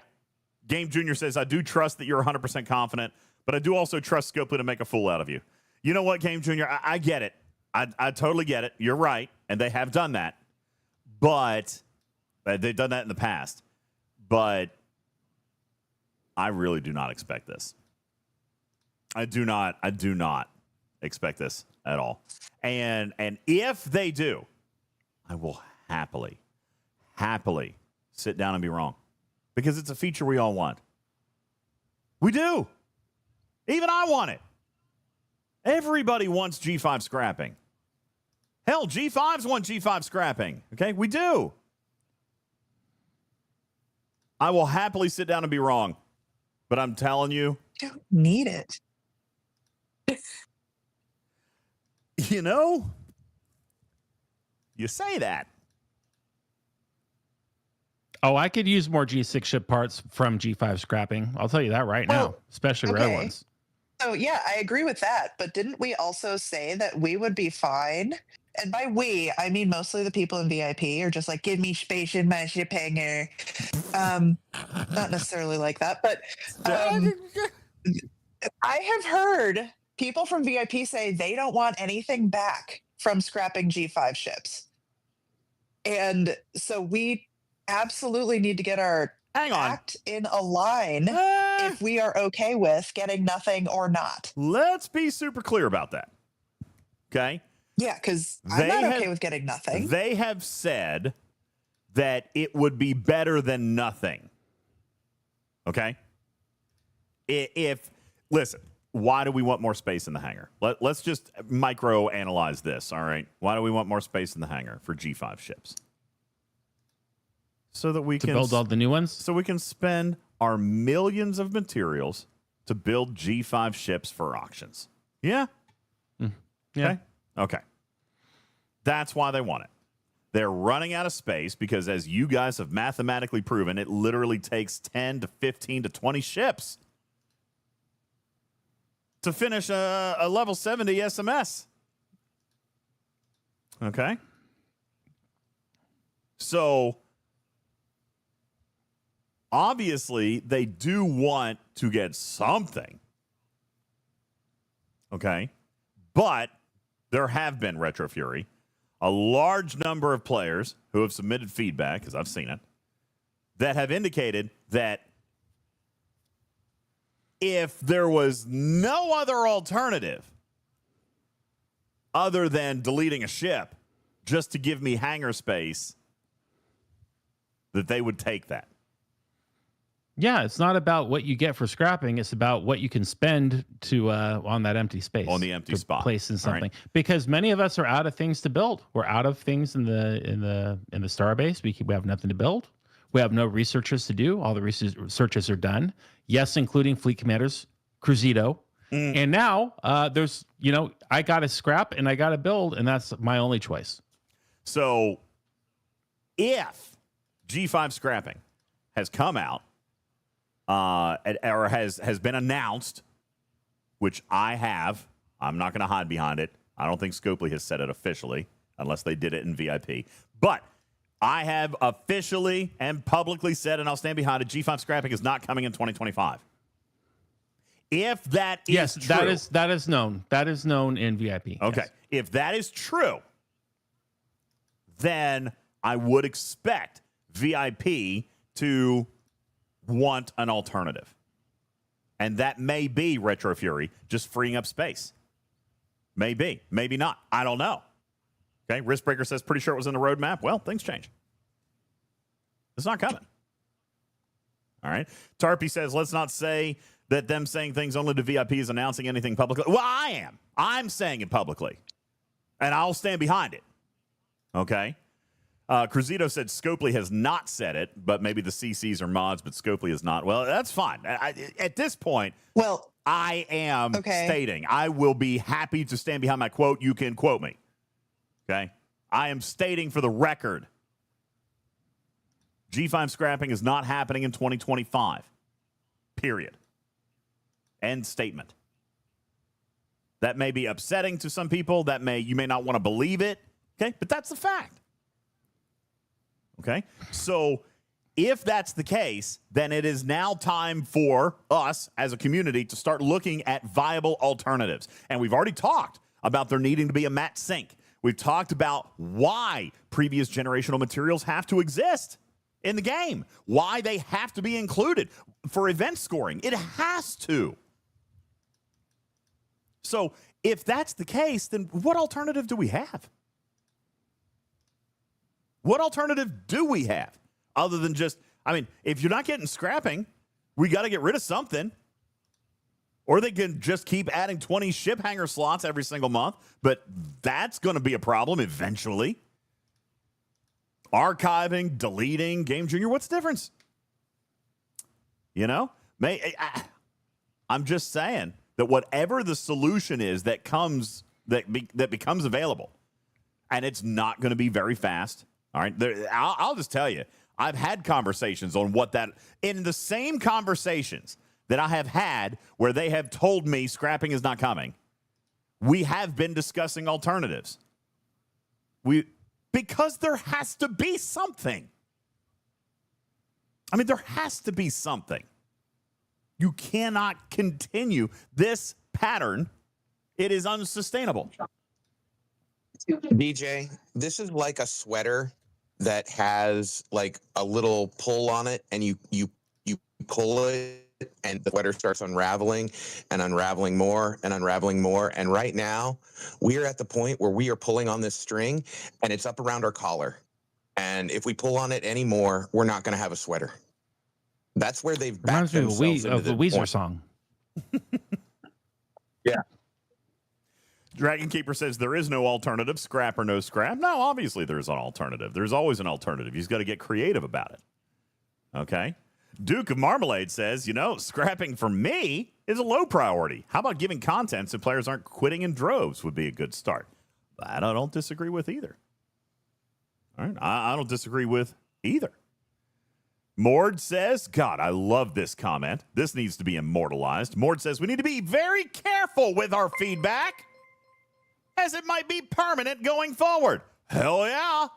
Game Junior says, I do trust that you're 100% confident, but I do also trust Scopely to make a fool out of you. You know what, Game Junior? I get it. I totally get it. You're right, and they have done that. But they've done that in the past. But I really do not expect this. I do not expect this at all. And if they do, I will happily sit down and be wrong. Because it's a feature we all want. We do. Even I want it. Everybody wants G5 scrapping. Hell, G5s want G5 scrapping. Okay, we do. I will happily sit down and be wrong. But I'm telling you.
You don't need it.
You know, you say that.
Oh, I could use more G6 ship parts from G5 scrapping. I'll tell you that right now, especially rare ones.
So, yeah, I agree with that. But didn't we also say that we would be fine? And by we, I mean mostly the people in VIP are just like, give me space in my ship hanger. Not necessarily like that, but I have heard people from VIP say they don't want anything back from scrapping G5 ships. And so we absolutely need to get our act in a line if we are okay with getting nothing or not.
Let's be super clear about that. Okay?
Yeah, because I'm not okay with getting nothing.
They have said that it would be better than nothing. Okay? Listen, why do we want more space in the hangar? Let's just micro analyze this, all right? Why do we want more space in the hangar for G5 ships? So that we can
build all the new ones?
So we can spend our millions of materials to build G5 ships for auctions. Yeah?
Yeah.
Okay. That's why they want it. They're running out of space because, as you guys have mathematically proven, it literally takes 10 to 15 to 20 ships to finish a level 70 SMS. Okay? So obviously, they do want to get something. Okay? But there have been, Retro Fury, a large number of players who have submitted feedback, because I've seen it, that have indicated that if there was no other alternative other than deleting a ship just to give me hangar space, that they would take that.
Yeah, it's not about what you get for scrapping. It's about what you can spend to on that empty space.
On the empty spot.
Place in something.
Right.
Because many of us are out of things to build. We're out of things in the starbase. We have nothing to build. We have no researchers to do. All the researches are done. Yes, including fleet commanders, Cruzito. And now there's, I got to scrap and I got to build, and that's my only choice.
So if G5 scrapping has come out, or has been announced, which I'm not going to hide behind it. I don't think Scopely has said it officially, unless they did it in VIP. But I have officially and publicly said, and I'll stand behind it, G5 scrapping is not coming in 2025. If that is true,
that is known. That is known in VIP.
Okay.
Yes.
If that is true, then I would expect VIP to want an alternative. And that may be Retro Fury just freeing up space. Maybe. Maybe not. I don't know. Okay. Riskbreaker says pretty sure it was in the roadmap. Well, things change. It's not coming. All right. Tarpy says, let's not say that them saying things only to VIP is announcing anything publicly. Well, I am. I'm saying it publicly. And I'll stand behind it. Okay. Cruzito said Scopely has not said it, but maybe the CCs are mods, but Scopely is not. Well, that's fine. At this point, I am stating I will be happy to stand behind my quote. You can quote me. Okay? I am stating for the record, G5 scrapping is not happening in 2025. Period. End statement. That may be upsetting to some people. You may not want to believe it. Okay? But that's the fact. Okay? So If that's the case, then it is now time for us as a community to start looking at viable alternatives. And we've already talked about there needing to be a match sync. We've talked about why previous generational materials have to exist in the game, why they have to be included for event scoring. It has to. So if that's the case, then what alternative do we have? What alternative do we have other than just, I mean, if you're not getting scrapping, we got to get rid of something. Or they can just keep adding 20 ship hanger slots every single month, but that's going to be a problem eventually. Archiving, deleting, Game Junior, what's the difference? You know? I'm just saying that whatever the solution is that comes, that becomes available, and it's not going to be very fast. All right, I'll just tell you, I've had conversations on what that, in the same conversations that I have had where they have told me scrapping is not coming, we have been discussing alternatives. Because there has to be something. I mean, there has to be something. You cannot continue this pattern. It is unsustainable.
DJ, this is like a sweater that has like a little pull on it, and you pull it, and the sweater starts unraveling and unraveling more and unraveling more. And right now, we are at the point where we are pulling on this string, and it's up around our collar. And if we pull on it anymore, we're not going to have a sweater. That's where they've backed themselves into
the Weezer song.
Yeah.
Dragon Keeper says there is no alternative, scrap or no scrap. No, obviously there's an alternative. There's always an alternative. You've got to get creative about it. Okay? Duke of Marmalade says, you know, scrapping for me is a low priority. How about giving content so players aren't quitting in droves would be a good start. That I don't disagree with either. All right? I don't disagree with either. Mord says, God, I love this comment. This needs to be immortalized. Mord says, we need to be very careful with our feedback, as it might be permanent going forward. Hell yeah.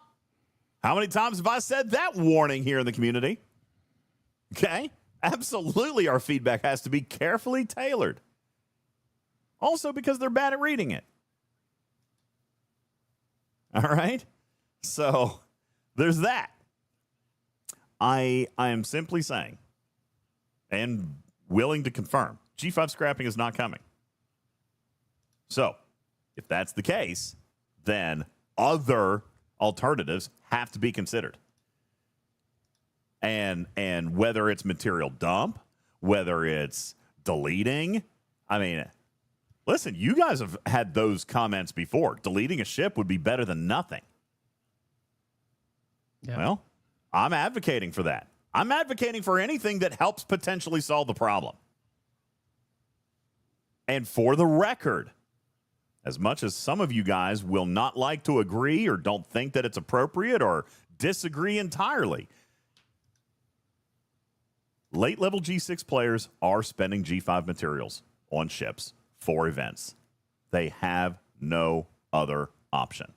How many times have I said that warning here in the community? Okay. Absolutely, our feedback has to be carefully tailored. Also because they're bad at reading it. All right? So, there's that. I am simply saying, and willing to confirm, G5 scrapping is not coming. So, if that's the case, then other alternatives have to be considered. And whether it's material dump, whether it's deleting, I mean, listen, you guys have had those comments before. Deleting a ship would be better than nothing. Yeah. Well, I'm advocating for that. I'm advocating for anything that helps potentially solve the problem. And for the record, as much as some of you guys will not like to agree or don't think that it's appropriate or disagree entirely, late-level G6 players are spending G5 materials on ships for events. They have no other option.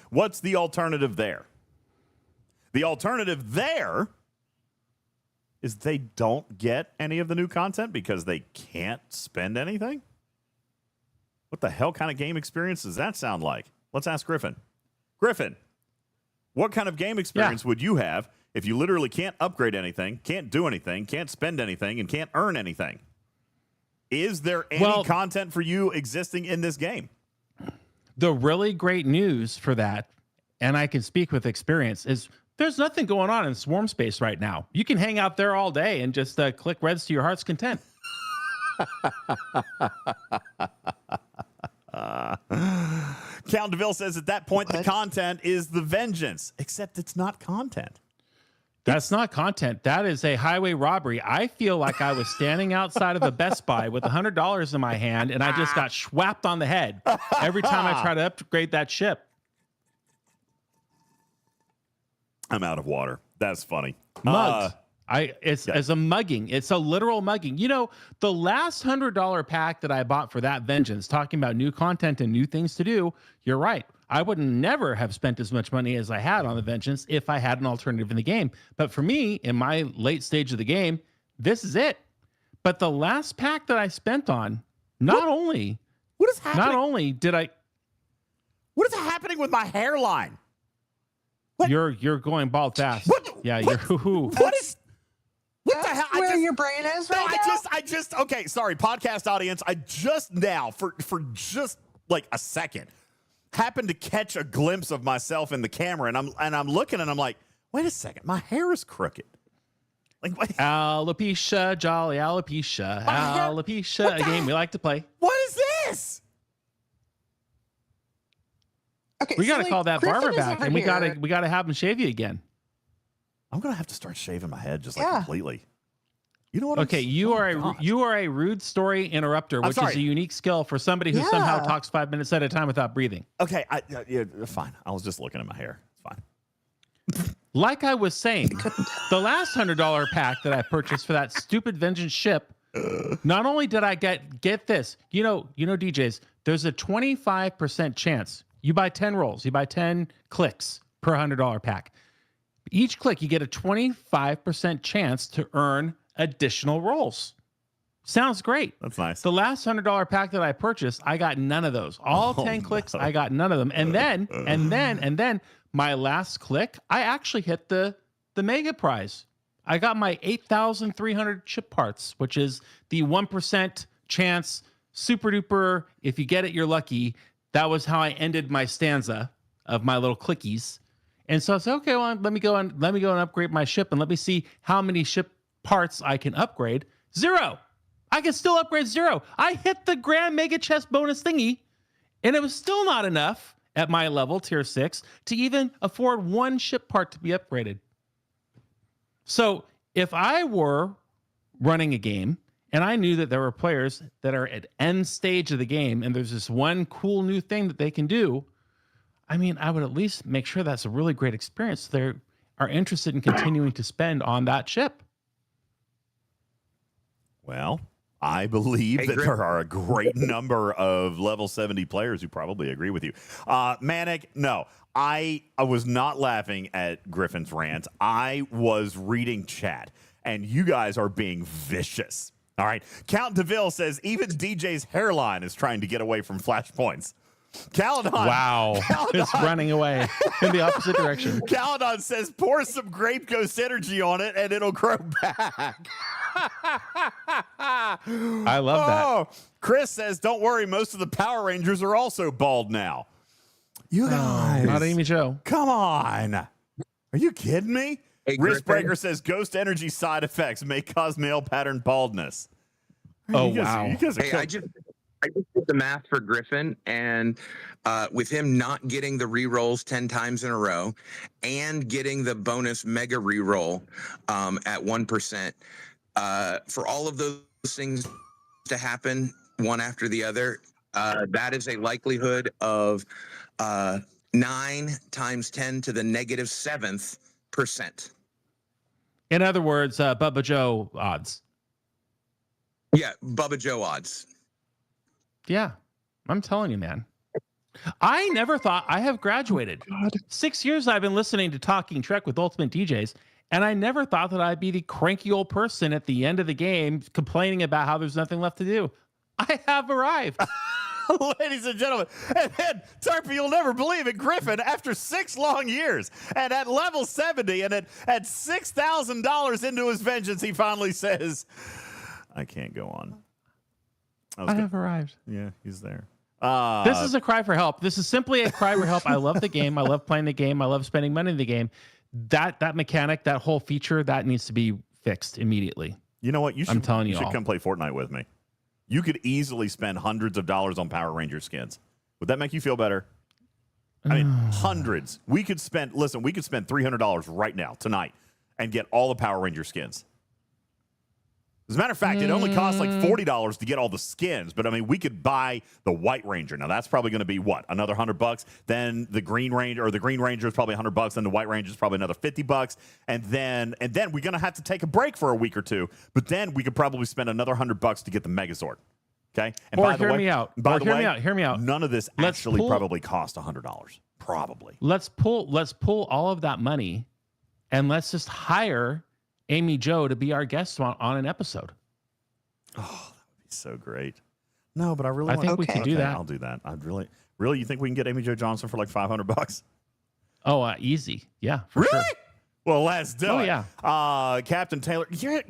What's the alternative there? The alternative there is they don't get any of the new content because they can't spend anything? What the hell kind of game experience does that sound like? Let's ask Griffin. Griffin, what kind of game experience would you have if you literally can't upgrade anything, can't do anything, can't spend anything, and can't earn anything? Is there any content for you existing in this game?
The really great news for that, and I can speak with experience, is there's nothing going on in Swarm Space right now. You can hang out there all day and just click reds to your heart's content.
Count DeVille says at that point, the content is the vengeance, except it's not content.
That's not content. That is a highway robbery. I feel like I was standing outside of a Best Buy with $100 in my hand, and I just got schwapped on the head every time I try to upgrade that ship.
I'm out of water. That's funny.
Mugged. It's a mugging. It's a literal mugging. You know, the last $100 pack that I bought for that vengeance, talking about new content and new things to do, you're right. I would never have spent as much money as I had on the Vengeance if I had an alternative in the game. But for me, in my late stage of the game, this is it. But the last pack that I spent on, not only did I...
What is happening with my hairline?
You're going bald fast. Yeah,
what?
you're hoo-hoo.
What is... What the hell?
Where your brain is right now?
I just, okay, sorry, podcast audience. I just now, for just like a second, happened to catch a glimpse of myself in the camera, and I'm looking, and I'm like, wait a second, my hair is crooked. Like, what?
Alopecia, jolly alopecia, alopecia, a game we like to play.
What is this?
Okay,
We gotta call that
Griffin
barber
is
back,
over
and we
here.
gotta have him shave you again.
I'm gonna have to start shaving my head just like completely. You know what?
Okay, you are a rude story interrupter, which is a unique skill for somebody who somehow talks 5 minutes at a time without breathing.
Okay, yeah, fine. I was just looking at my hair. It's fine.
Like I was saying, the last $100 pack that I purchased for that stupid Vengeance ship, not only did I get this, you know, DJs, there's a 25% chance. You buy 10 rolls, you buy 10 clicks per $100 pack. Each click, you get a 25% chance to earn additional rolls. Sounds great.
That's nice.
The last $100 pack that I purchased, I got none of those. All 10 clicks, I got none of them. And then my last click, I actually hit the mega prize. I got my 8,300 chip parts, which is the 1% chance, super duper. If you get it, you're lucky. That was how I ended my stanza of my little clickies. And so I said, okay, well, let me go and upgrade my ship, and let me see how many ship parts I can upgrade. 0. I can still upgrade 0. I hit the grand mega chest bonus thingy, and it was still not enough at my level, tier 6, to even afford one ship part to be upgraded. So if I were running a game and I knew that there were players that are at end stage of the game and there's this one cool new thing that they can do, I mean, I would at least make sure that's a really great experience. They are interested in continuing to spend on that ship.
Well, I believe that there are a great number of level 70 players who probably agree with you. Manic, no. I was not laughing at Griffin's rant. I was reading chat, and you guys are being vicious. All right. Count DeVille says even DJ's hairline is trying to get away from flashpoints. Caledon.
Wow. It's running away in the opposite direction.
Caledon says pour some grape ghost energy on it and it'll grow back.
I love that.
Chris says, don't worry, most of the Power Rangers are also bald now. You guys.
Not Amy Joe.
Come on. Are you kidding me?
Hey,
Wristbreaker says ghost energy side effects may cause male pattern baldness.
Oh,
You guys-
wow.
you guys are
Hey, I just did the math for Griffin, and with him not getting the re-rolls 10 times in a row and getting the bonus mega re-roll at 1%, for all of those things to happen one after the other, that is a likelihood of 9 times 10 to the negative 7th percent.
In other words, Bubba Joe odds.
Yeah, Bubba Joe odds.
Yeah, I'm telling you, man. I never thought I have graduated. 6 years I've been listening to Talking Trek with UltimatDJz, and I never thought that I'd be the cranky old person at the end of the game complaining about how there's nothing left to do. I have arrived.
Ladies and gentlemen, and then, Tarpy, you'll never believe it, Griffin, after 6 long years, and at level 70, and at $6,000 into his vengeance, he finally says, I can't go on.
I have arrived.
Yeah, he's there.
This is a cry for help. This is simply a cry for help. I love the game. I love playing the game. I love spending money in the game. That mechanic, that whole feature, that needs to be fixed immediately.
You know what?
I'm telling you
should
all.
come play Fortnite with me. You could easily spend hundreds of dollars on Power Ranger skins. Would that make you feel better? I mean, hundreds. We could spend $300 right now, tonight, and get all the Power Ranger skins. As a matter of fact, it only costs like $40 to get all the skins. But I mean, we could buy the White Ranger. Now that's probably going to be what, another $100. Then the Green Ranger, or the Green Ranger is probably $100. Then the White Ranger is probably another $50. And then we're going to have to take a break for a week or two. But then we could probably spend another $100 to get the Megazord. Okay. And
Or
by the
hear
way,
me out.
By
Or
the
hear
way,
me out. Hear me out.
none of this
Let's
actually
pull-
probably cost $100. Probably.
Let's pull all of that money, and let's just hire Amy Jo to be our guest on an episode.
Oh, that would be so great. No, but I really
I
want
think we could do that.
I'll do that. I'd really, you think we can get Amy Jo Johnson for like $500?
Oh, easy. Yeah, for sure.
Well, let's do it.
Yeah.
Captain Taylor,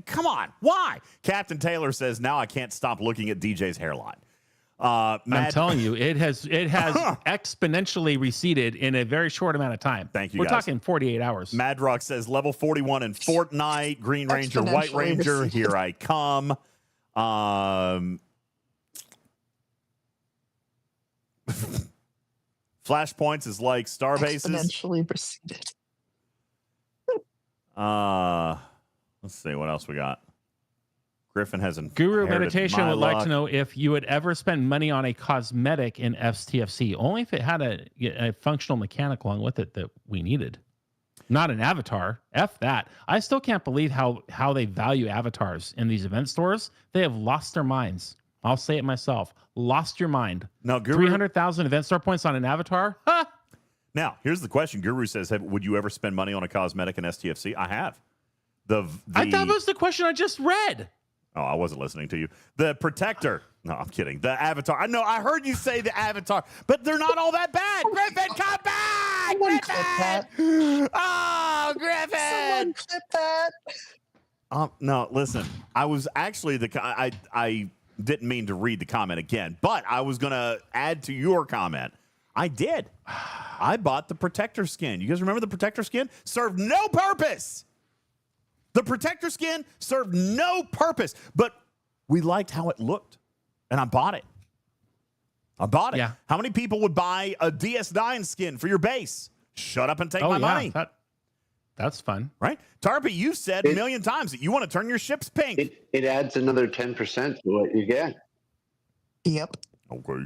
come on. Why? Captain Taylor says, now I can't stop looking at DJ's hairline.
I'm telling you, it has exponentially receded in a very short amount of time.
Thank you,
We're
guys.
talking 48 hours.
Madrock says, level 41 in Fortnite, Green Ranger, White
Exponentially
Ranger,
receded.
here I come. Flashpoints is like Starbases.
Exponentially receded.
Let's see what else we got. Griffin has an
Guru Meditation would like to know if you would ever spend money on a cosmetic in FTFC, only if it had a functional mechanic along with it that we needed. Not an avatar. F that. I still can't believe how they value avatars in these event stores. They have lost their minds. I'll say it myself. Lost your mind.
No, Guru.
300,000 event store points on an avatar? Ha!
Now, here's the question. Guru says, would you ever spend money on a cosmetic in STFC? I have.
I thought that was the question I just read.
Oh, I wasn't listening to you. The Protector. No, I'm kidding. The Avatar. I know. I heard you say the Avatar, but they're not all that bad. Griffin, come back!
Someone clip that.
Oh, Griffin!
Someone clip that.
No, listen. I was actually I didn't mean to read the comment again, but I was going to add to your comment. I did. I bought the Protector skin. You guys remember the Protector skin? Served no purpose. The Protector skin served no purpose, but we liked how it looked, and I bought it.
Yeah.
How many people would buy a DS9 skin for your base? Shut up and take my money.
That's fun.
Right? Tarpy, you said a million times that you want to turn your ships pink.
It adds another 10% to what you get.
Yep.
Okay.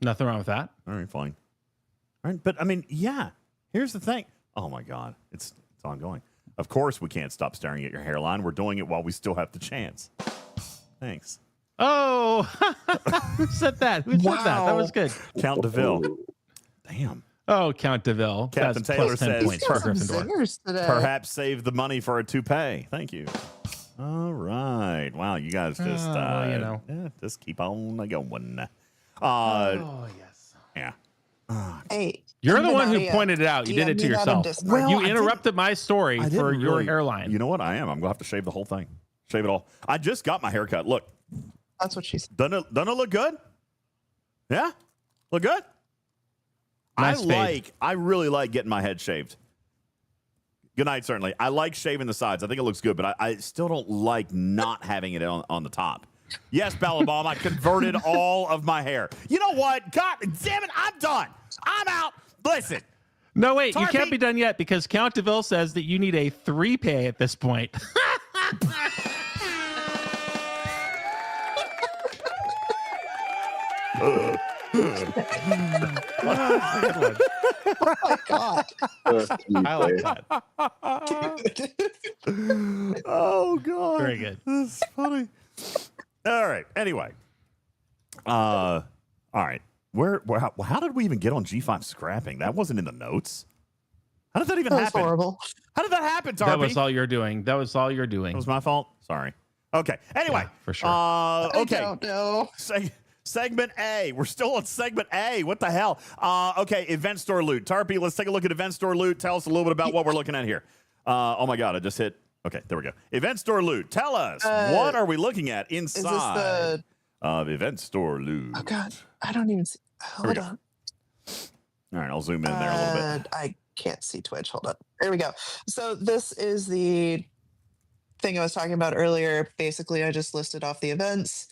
Nothing wrong with that.
All right, fine. All right, but I mean, yeah. Here's the thing. Oh my God, it's ongoing. Of course, we can't stop staring at your hairline. We're doing it while we still have the chance. Thanks.
Oh, who said that? Who said that? That was good.
Count DeVille. Damn.
Oh, Count DeVille.
Captain
That's
Taylor
plus 10
says,
points
He's
for
got some
Gryffindor.
zingers today.
Perhaps save the money for a toupee. Thank you. All right. Wow, you guys just just keep on going.
Oh, yes.
Yeah.
Hey,
You're the one who
Nadia,
pointed it out. You did it to
DM me that in
yourself.
Discord.
Well,
You
I
interrupted my story
I didn't
for your
really-
hairline.
You know what? I am. I'm going to have to shave the whole thing. Shave it all. I just got my haircut. Look.
That's what she said.
Doesn't it look good? Yeah? Look good?
Nice fade.
I really like getting my head shaved. Good night, certainly. I like shaving the sides. I think it looks good, but I still don't like not having it on the top. Yes, Ballabomb, I converted all of my hair. You know what? God damn it, I'm done. I'm out. Listen.
No, wait, you
Tarpy-
can't be done yet because Count DeVille says that you need a 3-pay at this point.
Oh my god.
I like that.
Oh, God.
Very good.
This is funny. All right. Anyway. All right. How did we even get on G5 scrapping? That wasn't in the notes. How did that even
That was
happen?
horrible.
How did that happen, Tarpy?
That was all you're doing. That was all you're doing.
That was my fault. Sorry. Okay. Anyway.
Yeah, for sure.
Okay.
I don't know.
Segment A. We're still on segment A. What the hell? Okay. Event store loot. Tarpy, let's take a look at event store loot. Tell us a little bit about what we're looking at here. Oh my God. I just hit. Okay. There we go. Event store loot. Tell us. What are we looking at inside
Is this
of event store loot?
Oh god. I don't even see. Hold on.
All right. I'll zoom in there a little bit.
I can't see Twitch. Hold on. There we go. So this is the thing I was talking about earlier. Basically, I just listed off the events.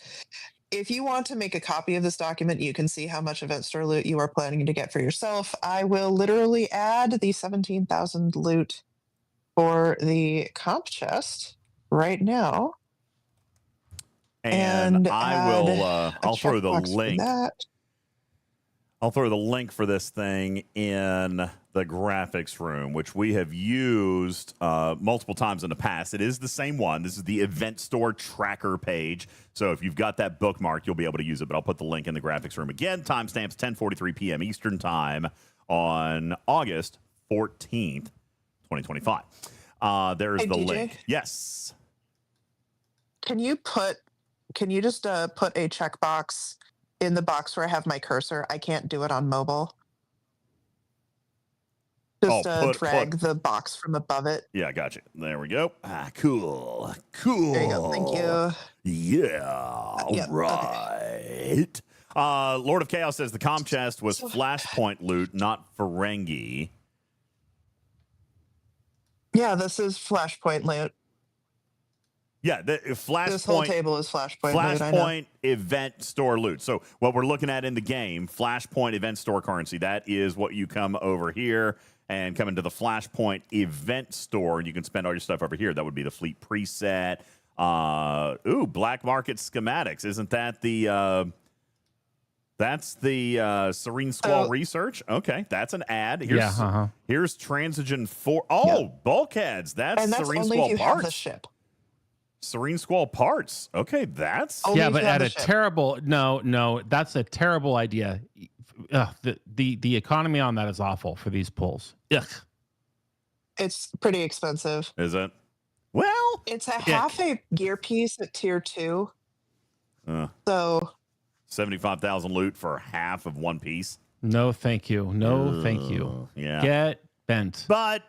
If you want to make a copy of this document, you can see how much event store loot you are planning to get for yourself. I will literally add the 17,000 loot for the comp chest right now.
And I will.
add a
I'll throw the
checkbox for
link.
that.
I'll throw the link for this thing in the graphics room, which we have used multiple times in the past. It is the same one. This is the event store tracker page. So if you've got that bookmark, you'll be able to use it. But I'll put the link in the graphics room again. Timestamps 10:43 p.m. Eastern Time on August 14th, 2025. There's
Hey,
the
DJ?
link. Yes.
Can you just put a checkbox in the box where I have my cursor? I can't do it on mobile. Just drag the box from above it.
Yeah, I got you. There we go. Cool. Cool.
There you go. Thank you.
Yeah.
Yep,
Right. Lord of Chaos says the comm chest was Flashpoint loot, not Ferengi.
Yeah, this is Flashpoint loot.
Yeah, the Flashpoint.
This whole table is Flashpoint loot. I know.
Flashpoint event store loot. So what we're looking at in the game, Flashpoint event store currency, that is what you come over here and come into the Flashpoint event store, and you can spend all your stuff over here. That would be the fleet preset. Black market schematics. Isn't that the that's the Serene Squall research? Okay, that's an ad. Here's, here's Transigen 4. Oh, bulkheads. That's Serene
only
Squall
if you
parts.
have the ship.
Serene Squall parts. Okay, that's
yeah, but at a terrible no, that's a terrible idea. The economy on that is awful for these pulls. Ugh.
It's pretty expensive.
Is it? Well,
it's a half a gear piece at tier 2. So
75,000 loot for half of one piece.
No, thank you. No, thank you.
Yeah.
Get bent.
But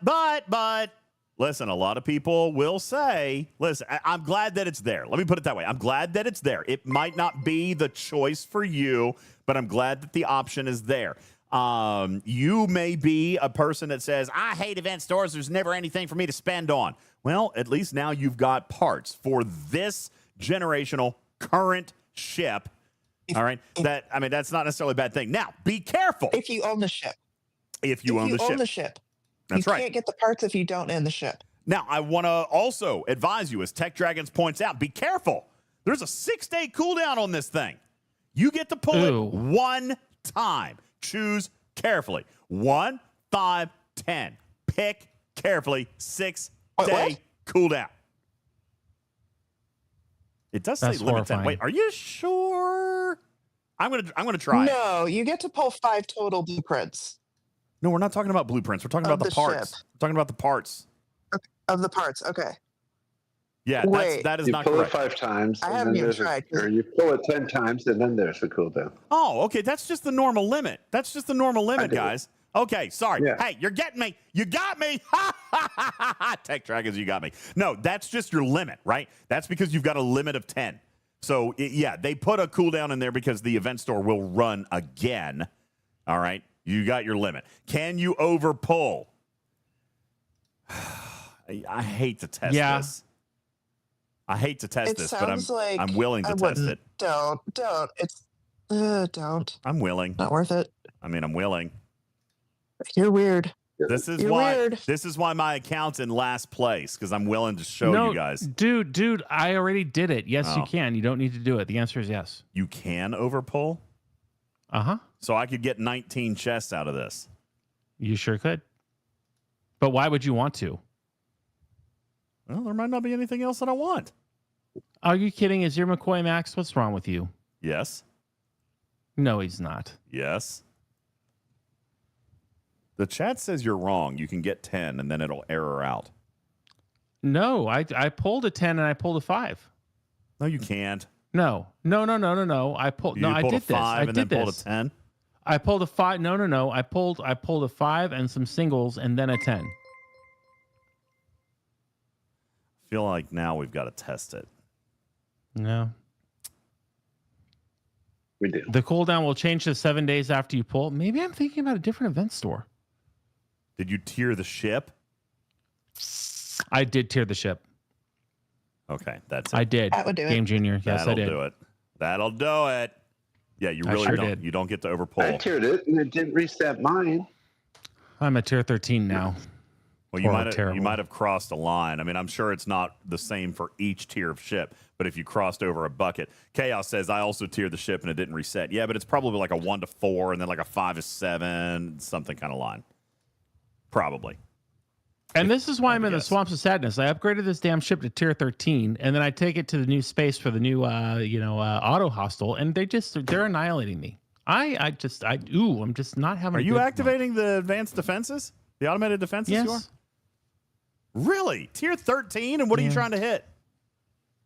listen, a lot of people will say, listen, I'm glad that it's there. Let me put it that way. I'm glad that it's there. It might not be the choice for you, but I'm glad that the option is there. You may be a person that says, I hate event stores. There's never anything for me to spend on. Well, at least now you've got parts for this generational current ship. All right. That's not necessarily a bad thing. Now, be careful.
If you own the ship.
If you own the ship. That's right.
You can't get the parts if you don't own the ship.
Now, I want to also advise you, as Tech Dragons points out, be careful. There's a 6-day cooldown on this thing. You get to pull it one time. Choose carefully. 1, 5, 10. Pick carefully. 6-day cooldown. It does say limit 10. Wait, are you sure? I'm gonna try.
No, you get to pull 5 total blueprints.
No, we're not talking about blueprints. We're talking about the parts.
Ship.
We're talking about the parts.
Of the parts, okay.
Yeah, that is not correct.
You pull it 5 times.
I haven't even tried.
Or you pull it 10 times, and then there's the cooldown.
Oh, okay. That's just the normal limit. That's just the normal limit, guys. Okay, sorry. Yeah. Hey, you're getting me. You got me. Tech Dragons, you got me. No, that's just your limit, right? That's because you've got a limit of 10. So, they put a cooldown in there because the event store will run again. All right? You got your limit. Can you overpull? I hate to test this. I hate to test this, but I'm willing to test it.
Don't. It's don't.
I'm willing.
Not worth it.
I mean, I'm willing.
You're weird.
This is why my account's in last place, because I'm willing to show you guys.
Dude, I already did it. Yes, you can. You don't need to do it. The answer is yes.
You can overpull?
Uh-huh.
So I could get 19 chests out of this.
You sure could. But why would you want to?
Well, there might not be anything else that I want.
Are you kidding? Is your McCoy Max? What's wrong with you?
Yes.
No, he's not.
Yes. The chat says you're wrong. You can get 10 and then it'll error out.
No, I pulled a 10 and I pulled a 5.
No, you can't.
No. I pulled.
You
I did
a
this.
5 and then pulled a 10.
I pulled a 5. No. I pulled a 5 and some singles and then a 10.
I feel like now we've got to test it.
No.
We do.
The cooldown will change to 7 days after you pull. Maybe I'm thinking about a different event store.
Did you tier the ship?
I did tier the ship.
Okay, that's it.
I did.
That would do it.
Game Junior. Yes, I did.
That'll do it. Yeah, you really don't. You don't get to overpull.
I tiered it, and it didn't reset mine.
I'm at tier 13 now.
Well, you
Or
might
terrible.
have crossed a line. I mean, I'm sure it's not the same for each tier of ship, but if you crossed over a bucket, Chaos says I also tiered the ship and it didn't reset. Yeah, but it's probably like a 1 to 4 and then like a 5 to 7, something kind of line. Probably.
And this is why I'm in the
guess.
swamps of sadness. I upgraded this damn ship to tier 13, and then I take it to the new space for the new, auto hostile, and they're annihilating me. I'm just not having.
Are
a
you
good
activating the advanced defenses? The automated defenses?
Yes.
You are? Really? Tier 13? And what are you trying to hit?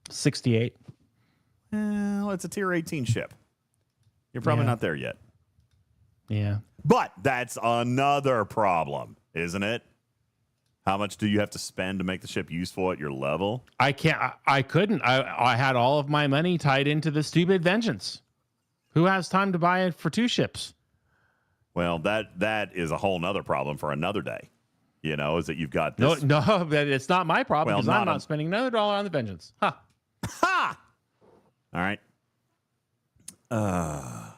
68.
Well, it's a tier 18 ship. You're probably
Yeah.
not there yet.
Yeah.
But that's another problem, isn't it? How much do you have to spend to make the ship useful at your level?
I can't. I couldn't. I had all of my money tied into the stupid vengeance. Who has time to buy it for 2 ships?
Well, that is a whole nother problem for another day. You know, is that you've got this.
No, but it's not my problem
Well,
because I'm not spending another dollar on the vengeance. Ha.
Ha! All right.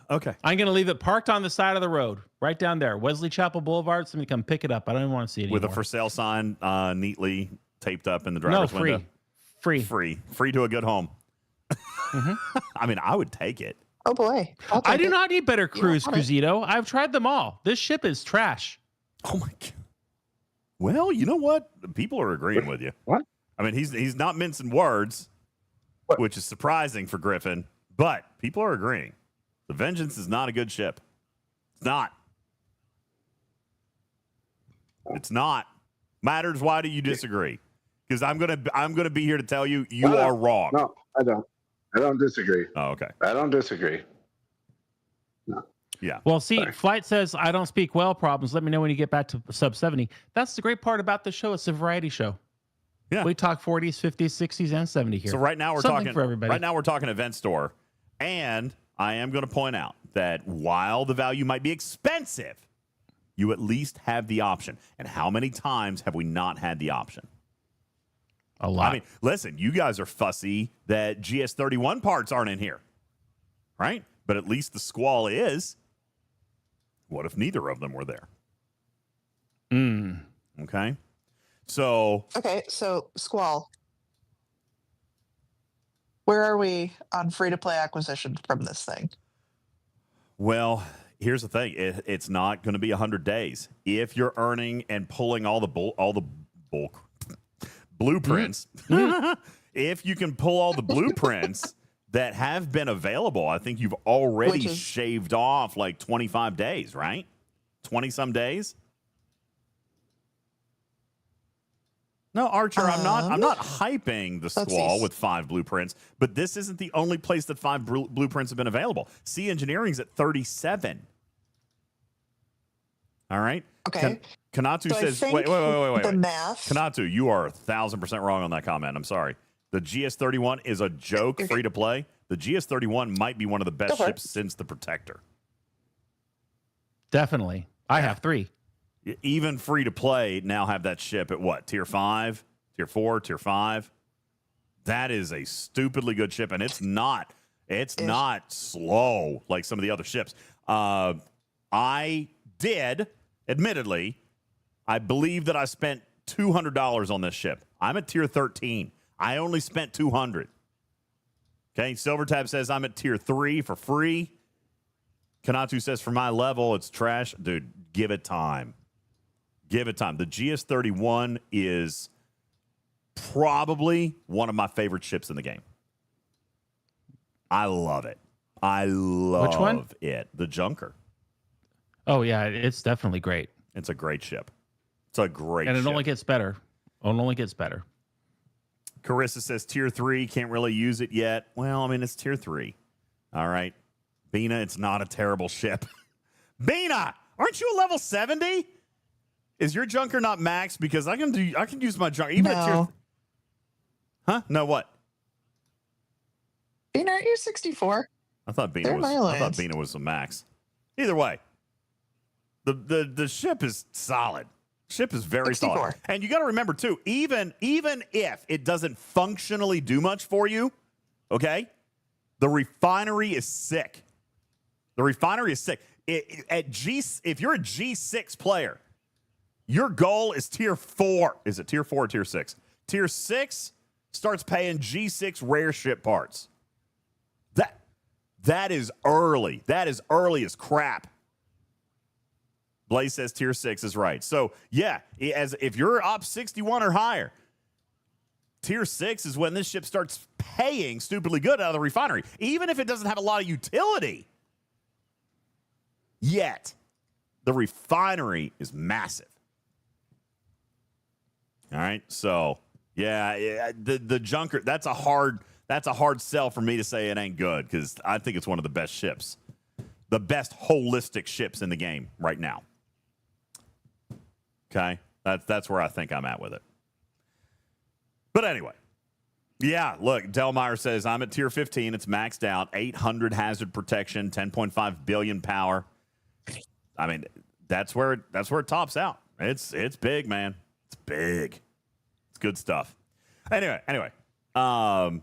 Okay.
I'm going to leave it parked on the side of the road, right down there, Wesley Chapel Boulevard. Somebody come pick it up. I don't even want to see it
With a
anymore.
for sale sign neatly taped up in the
No,
driver's
free.
window.
Free.
Free to a good home. I mean, I would take it.
Oh boy. I'll
I
take
do
it.
not need better crews,
want it.
Cruzito. I've tried them all. This ship is trash.
Oh my god. Well, you know what? People are agreeing with you.
What?
I mean, he's not mincing words,
What?
which is surprising for Griffin, but people are agreeing. The Vengeance is not a good ship. It's not. It's not. Matters, why do you disagree? Because I'm gonna be here to tell you
No,
are wrong.
No, I don't. I don't disagree.
Oh, okay.
I don't disagree.
Yeah.
Well, see,
Sorry.
Flight says, I don't speak well problems. Let me know when you get back to sub 70. That's the great part about the show. It's a variety show.
Yeah.
We talk 40s, 50s, 60s, and 70 here.
So right now we're
Something
talking
for everybody.
Right now we're talking event store, and I am going to point out that while the value might be expensive, you at least have the option. And how many times have we not had the option?
A lot.
I mean, listen, you guys are fussy that GS31 parts aren't in here, right? But at least the Squall is. What if neither of them were there? Okay. So
Okay, so Squall. Where are we on free to play acquisition from this thing?
well, here's the thing: it's not going to be 100 days. If you're earning and pulling all the bulk blueprints, if you can pull all the blueprints that have been available, I think you've already
Which is-
shaved off like 25 days, right? 20 some days. No, Archer, I'm not hyping the
let's
Squall
see.
with 5 blueprints, but this isn't the only place that 5 blueprints have been available. Sea Engineering's at 37. All right.
Okay.
Kanatu
So I
says,
think
wait.
the math.
Kanatu, you are 1,000% wrong on that comment. I'm sorry. The GS31 is a joke, free to play. The GS31 might be one of the best
Go for it.
ships since the Protector.
Definitely. I have 3.
Even free to play now have that ship at what? Tier 5, tier 4, tier 5. That is a stupidly good ship, and it's not slow like some of the other ships. I did, admittedly, I believe that I spent $200 on this ship. I'm at tier 13. I only spent $200. Okay, Silvertab says I'm at tier 3 for free. Kanatu says for my level, it's trash. Dude, give it time. Give it time. The GS31 is probably one of my favorite ships in the game. I love it. I love
Which one?
it. The Junker.
Oh, yeah. It's definitely great.
It's a great ship. It's a great
And it
ship.
only gets better. It only gets better.
Carissa says tier 3, can't really use it yet. Well, I mean, it's tier 3. All right. Bina, it's not a terrible ship. Bina, aren't you a level 70? Is your junker not max? Because I can use my junker even at tier.
No.
Huh? No, what?
Bina, aren't you 64?
I thought Bina
They're
was. I
violent.
thought Bina was the max. Either way, the ship is solid. Ship is very
64.
solid. And you got to remember too, even if it doesn't functionally do much for you, okay, the refinery is sick. The refinery is sick. If you're a G6 player, Your goal is tier 4. Is it tier 4 or tier 6? Tier 6 starts paying G6 rare ship parts. That is early. That is early as crap. Blaze says tier 6 is right. So, yeah, if you're up 61 or higher, tier 6 is when this ship starts paying stupidly good out of the refinery, even if it doesn't have a lot of utility. Yet, the refinery is massive. All right, so yeah, the junker, that's a hard sell for me to say it ain't good, because I think it's one of the best ships, the best holistic ships in the game right now. Okay, that's where I think I'm at with it. But anyway, yeah, look, Delmeyer says I'm at tier 15. It's maxed out, 800 hazard protection, 10.5 billion power. I mean, that's where it tops out. It's big, man. It's big. It's good stuff. Anyway, the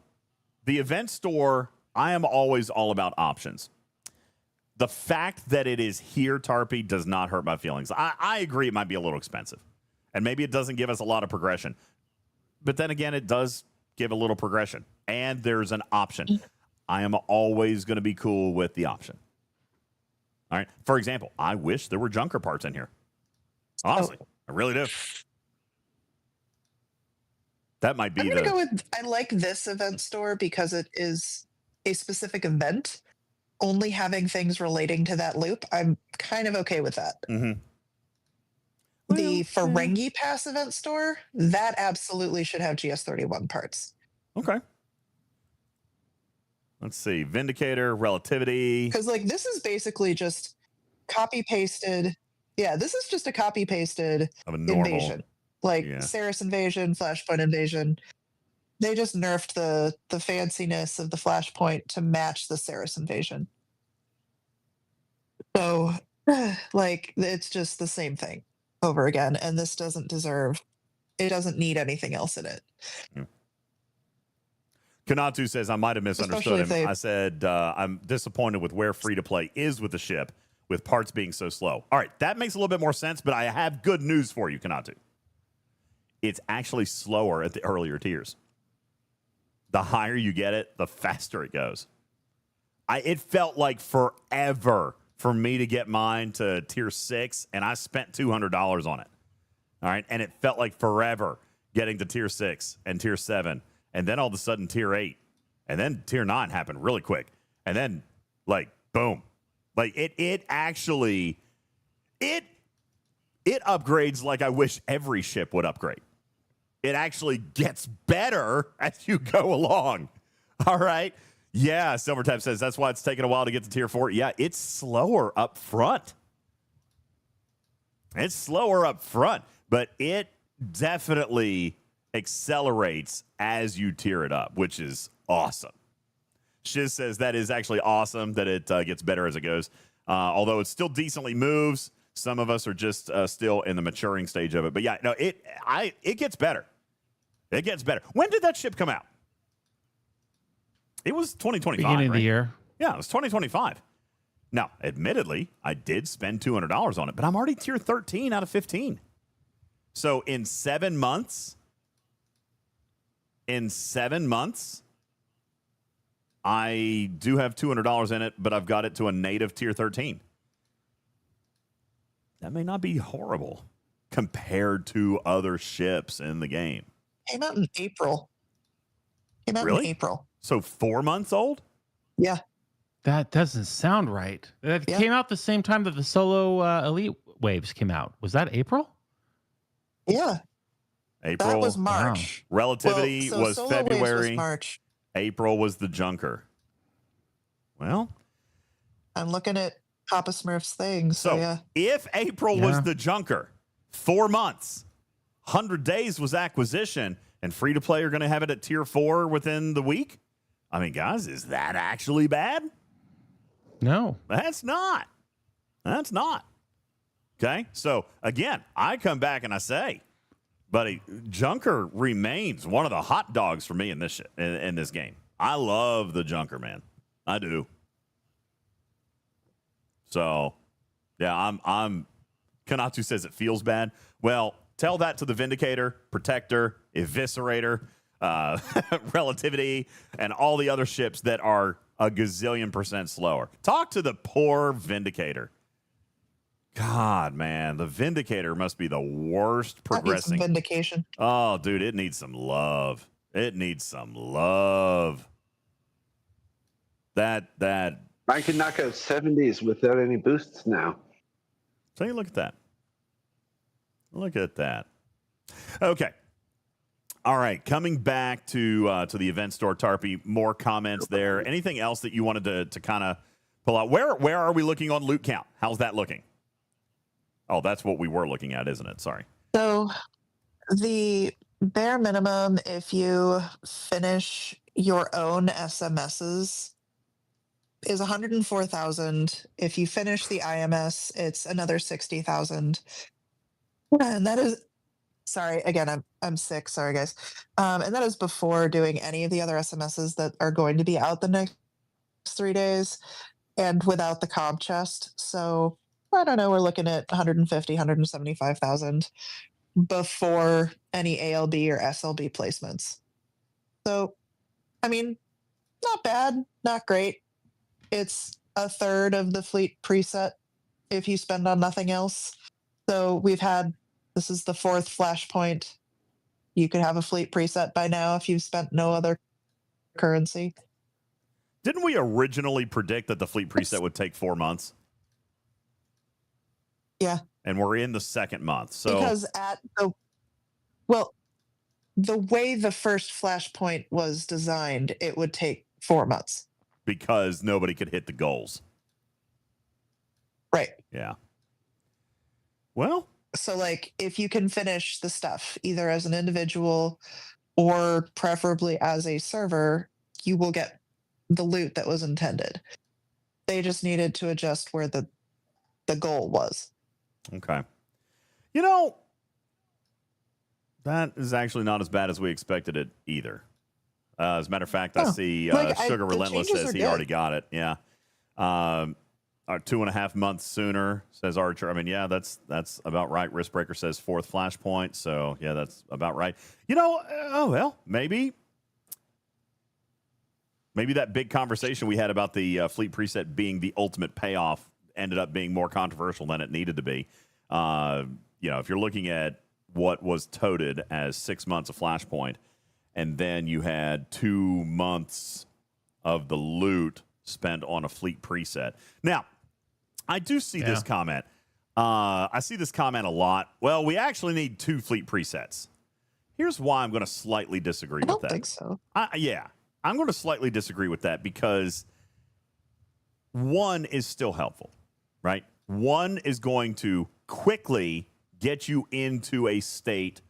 event store, I am always all about options. The fact that it is here, Tarpy, does not hurt my feelings. I agree it might be a little expensive, and maybe it doesn't give us a lot of progression. But then again, it does give a little progression, and there's an option. I am always going to be cool with the option. All right. For example, I wish there were junker parts in here. Honestly, I really do. That might be
I'm going to go with, I like this event store because it is a specific event, only having things relating to that loop. I'm kind of okay with that.
Mm-hmm.
The Ferengi Pass event store, that absolutely should have GS31 parts.
Okay. Let's see. Vindicator, Relativity.
Because, like, this is basically just copy-pasted. Yeah, this is just a copy-pasted
of a normal
invasion. Like, Ceres invasion, Flashpoint invasion. They just nerfed the fanciness of the Flashpoint to match the Ceres invasion. So, like, it's just the same thing over again. And this doesn't need anything else in it.
Kanatu says, I might have misunderstood him. I said, I'm disappointed with where free-to-play is with the ship, with parts being so slow. All right, that makes a little bit more sense, but I have good news for you, Kanatu. It's actually slower at the earlier tiers. The higher you get it, the faster it goes. It felt like forever for me to get mine to tier 6, and I spent $200 on it. All right, and it felt like forever getting to tier 6 and tier 7, and then all of a sudden tier 8, and then tier 9 happened really quick, and then, like, boom. Like, it actually upgrades like I wish every ship would upgrade. It actually gets better as you go along. All right? Yeah, Silvertap says that's why it's taking a while to get to tier 4. Yeah, it's slower up front. It's slower up front, but it definitely accelerates as you tier it up, which is awesome. Shiz says that is actually awesome that it gets better as it goes. Although it still decently moves, some of us are just still in the maturing stage of it. But yeah, no, it gets better. It gets better. When did that ship come out? It was 2025.
Beginning of the year.
Yeah, it was 2025. Now, admittedly, I did spend $200 on it, but I'm already tier 13 out of 15. So in 7 months, I do have $200 in it, but I've got it to a native tier 13. That may not be horrible compared to other ships in the game.
Came out in April.
Really?
In April.
So 4 months old?
Yeah.
That doesn't sound right. That came out the same time that the solo Elite Waves came out. Was that April?
Yeah.
April.
That was March.
Wow. Relativity was
Solo
February.
Waves was March.
April was the Junker. Well,
I'm looking at Papa Smurf's thing. So yeah.
If April was the Junker, 4 months, 100 days was acquisition, and free-to-play are going to have it at tier 4 within the week? I mean, guys, is that actually bad?
No.
That's not. That's not. Okay? So, again, I come back and I say, buddy, Junker remains one of the hot dogs for me in this in this game. I love the Junker, man. I do. So, yeah, I'm Kanatu says it feels bad. Well, tell that to the Vindicator, Protector, Eviscerator, Relativity, and all the other ships that are a gazillion % slower. Talk to the poor Vindicator. God, man, the Vindicator must be the worst progressing.
Vindication.
Oh, dude, it needs some love. It needs some love. That.
I can knock out 70s without any boosts now.
Take a look at that. Look at that. Okay. All right. Coming back to the event store, Tarpy, more comments there. Anything else that you wanted to kind of pull out? Where are we looking on loot count? How's that looking? Oh, that's what we were looking at, isn't it? Sorry.
So the bare minimum, if you finish your own SMSs, is 104,000. If you finish the IMS, it's another 60,000. And that is, sorry, again, I'm sick. Sorry, guys. And that is before doing any of the other SMSs that are going to be out the next 3 days and without the comp chest. So I don't know, we're looking at 150, 175,000 before any ALB or SLB placements. So, I mean, not bad, not great. It's a third of the fleet preset if you spend on nothing else. So this is the 4th Flashpoint. You could have a fleet preset by now if you've spent no other currency.
Didn't we originally predict that the fleet preset would take 4 months?
Yeah.
And we're in the 2nd month. So
because the way the first Flashpoint was designed, it would take 4 months.
Because nobody could hit the goals.
Right.
Yeah. Well.
So, like, if you can finish the stuff, either as an individual or preferably as a server, you will get the loot that was intended. They just needed to adjust where the goal was.
Okay. You know, that is actually not as bad as we expected it either. As a matter of fact, I see Sugar Relentless says he already got it. Yeah. 2.5 months sooner, says Archer. I mean, yeah, that's about right. Riskbreaker says 4th Flashpoint. So, yeah, that's about right. You know, maybe that big conversation we had about the fleet preset being the ultimate payoff ended up being more controversial than it needed to be. If you're looking at what was touted as 6 months of Flashpoint, and then you had 2 months of the loot spent on a fleet preset. Now, I do see this comment. I see this comment a lot. Well, we actually need 2 fleet presets. Here's why I'm going to slightly disagree with that.
I don't think so.
I'm going to slightly disagree with that because 1 is still helpful, right? 1 is going to quickly get you into a state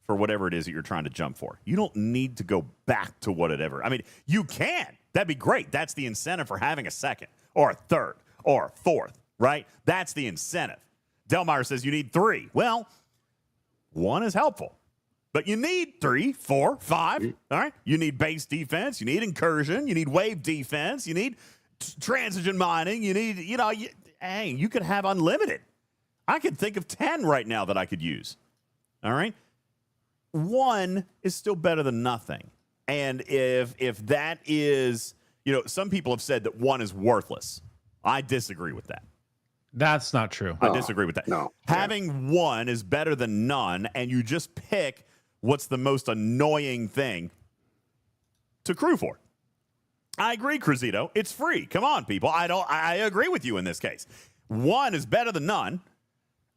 for whatever it is that you're trying to jump for. You don't need to go back to whatever. I mean, you can. That'd be great. That's the incentive for having a 2nd or a 3rd or a 4th, right? That's the incentive. Delmeyer says you need 3. Well, 1 is helpful, but you need 3, 4, 5. All right. You need base defense. You need incursion. You need wave defense. You need transition mining. You need, you could have unlimited. I could think of 10 right now that I could use. All right. 1 is still better than nothing. And if that is, some people have said that 1 is worthless. I disagree with that.
That's not true.
I disagree with that.
No.
Having 1 is better than none, and you just pick what's the most annoying thing to crew for. I agree, Cruzito. It's free. Come on, people. I agree with you in this case. 1 is better than none,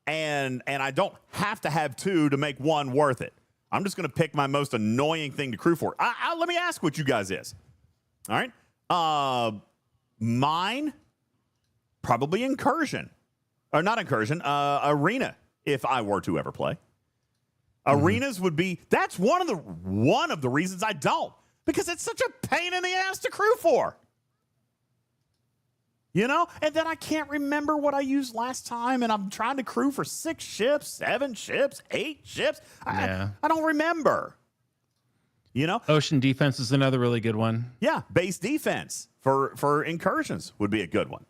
and I don't have to have 2 to make 1 worth it. I'm just going to pick my most annoying thing to crew for. Let me ask what you guys is. All right. Mine, probably incursion. Or not incursion, arena, if I were to ever play. Arenas would be, that's one of the reasons I don't. Because it's such a pain in the ass to crew for. And then I can't remember what I used last time, and I'm trying to crew for 6 ships, 7 ships, 8 ships. I don't remember.
Ocean defense is another really good one.
Yeah, base defense for incursions would be a good one.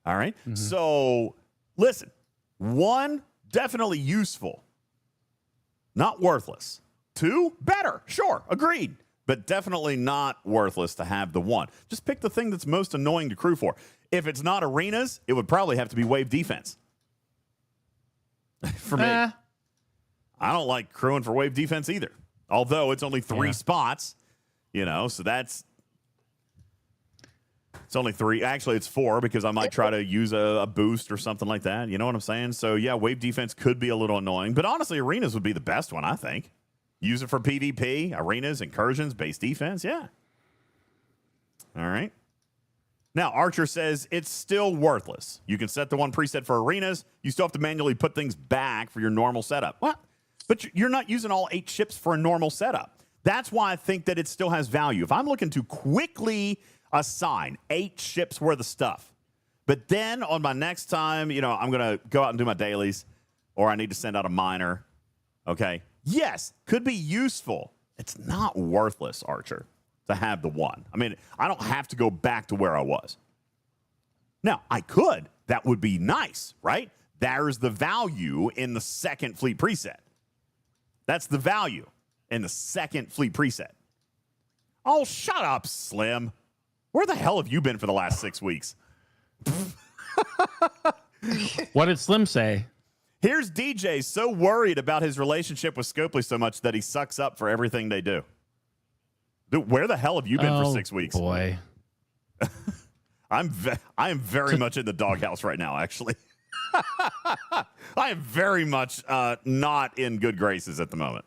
All right. So listen, 1 definitely useful. Not worthless. 2, better. Sure, agreed. But definitely not worthless to have the 1. Just pick the thing that's most annoying to crew for. If it's not arenas, it would probably have to be wave defense. For me. I don't like crewing for wave defense either. Although it's only 3 spots, so that's... It's only 3. Actually, it's 4 because I might try to use a boost or something like that. You know what I'm saying? So, yeah, wave defense could be a little annoying. But honestly, arenas would be the best one, I think. Use it for PvP, arenas, incursions, base defense. Yeah. All right. Now, Archer says it's still worthless. You can set the 1 preset for arenas. You still have to manually put things back for your normal setup. What? But you're not using all 8 ships for a normal setup. That's why I think that it still has value. If I'm looking to quickly assign 8 ships worth of stuff, but then on my next time, I'm going to go out and do my dailies, or I need to send out a miner. Okay. Yes, could be useful. It's not worthless, Archer, to have the 1. I mean, I don't have to go back to where I was. Now, I could. That would be nice, right? There's the value in the second fleet preset. That's the value in the second fleet preset. Oh, shut up, Slim. Where the hell have you been for the last 6 weeks?
What did Slim say?
Here's DJ so worried about his relationship with Scopely so much that he sucks up for everything they do. Dude, where the hell have you been for 6 weeks?
Boy.
I am very much in the doghouse right now, actually. I am very much not in good graces at the moment.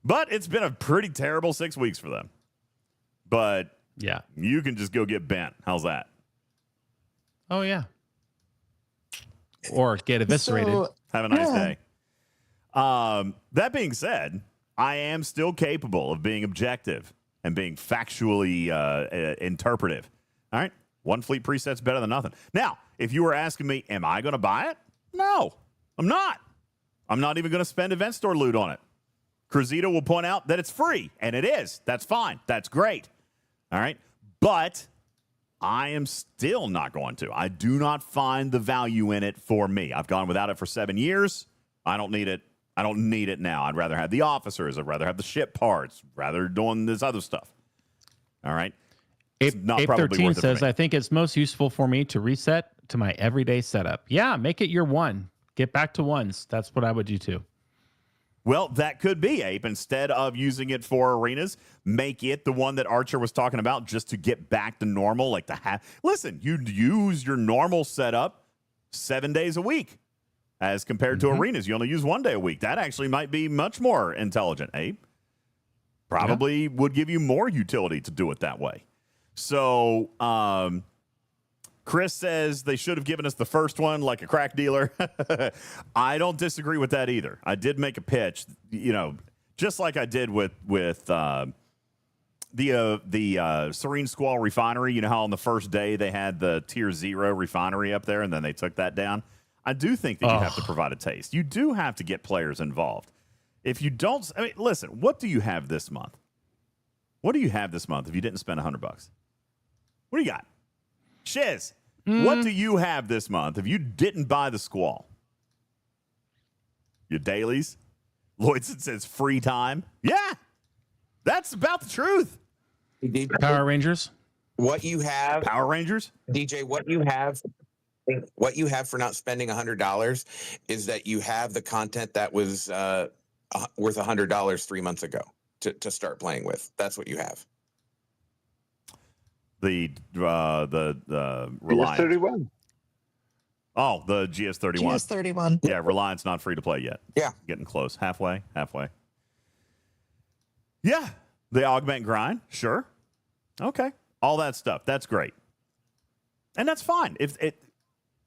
But it's been a pretty terrible 6 weeks for them. But yeah, you can just go get bent. How's that?
Oh, yeah. Or get eviscerated.
Have a nice day. That being said, I am still capable of being objective and being factually interpretive. All right? 1 fleet preset's better than nothing. Now, if you were asking me, am I going to buy it? No, I'm not. I'm not even going to spend event store loot on it. Cruzito will point out that it's free, and it is. That's fine. That's great. All right? But I am still not going to. I do not find the value in it for me. I've gone without it for 7 years. I don't need it. I don't need it now. I'd rather have the officers. I'd rather have the ship parts. Rather doing this other stuff. All right?
Ape 13 says, I think it's most useful for me to reset to my everyday setup. Yeah, make it your 1. Get back to 1s. That's what I would do too.
Well, that could be, Ape. Instead of using it for arenas, make it the one that Archer was talking about just to get back to normal. Like listen, you'd use your normal setup 7 days a week as compared to arenas. You only use 1 day a week. That actually might be much more intelligent, Ape. Probably would give you more utility to do it that way. So, Chris says they should have given us the first one like a crack dealer. I don't disagree with that either. I did make a pitch, just like I did with the Serene Squall refinery. You know how on the first day they had the tier 0 refinery up there and then they took that down? I do think that you have to provide a taste. You do have to get players involved. If you don't, listen, what do you have this month? What do you have this month if you didn't spend $100? What do you got? Shiz, what do you have this month if you didn't buy the Squall? Your dailies? Lloydson says free time. Yeah, that's about the truth.
Power Rangers?
What you have.
Power Rangers?
DJ, what you have for not spending $100 is that you have the content that was worth $100 3 months ago to start playing with. That's what you have.
The Reliance.
GS31.
Oh, the GS31.
GS31.
Yeah, Reliance not free to play yet.
Yeah.
Getting close. Halfway. Yeah. The augment grind. Sure. Okay. All that stuff. That's great. And that's fine.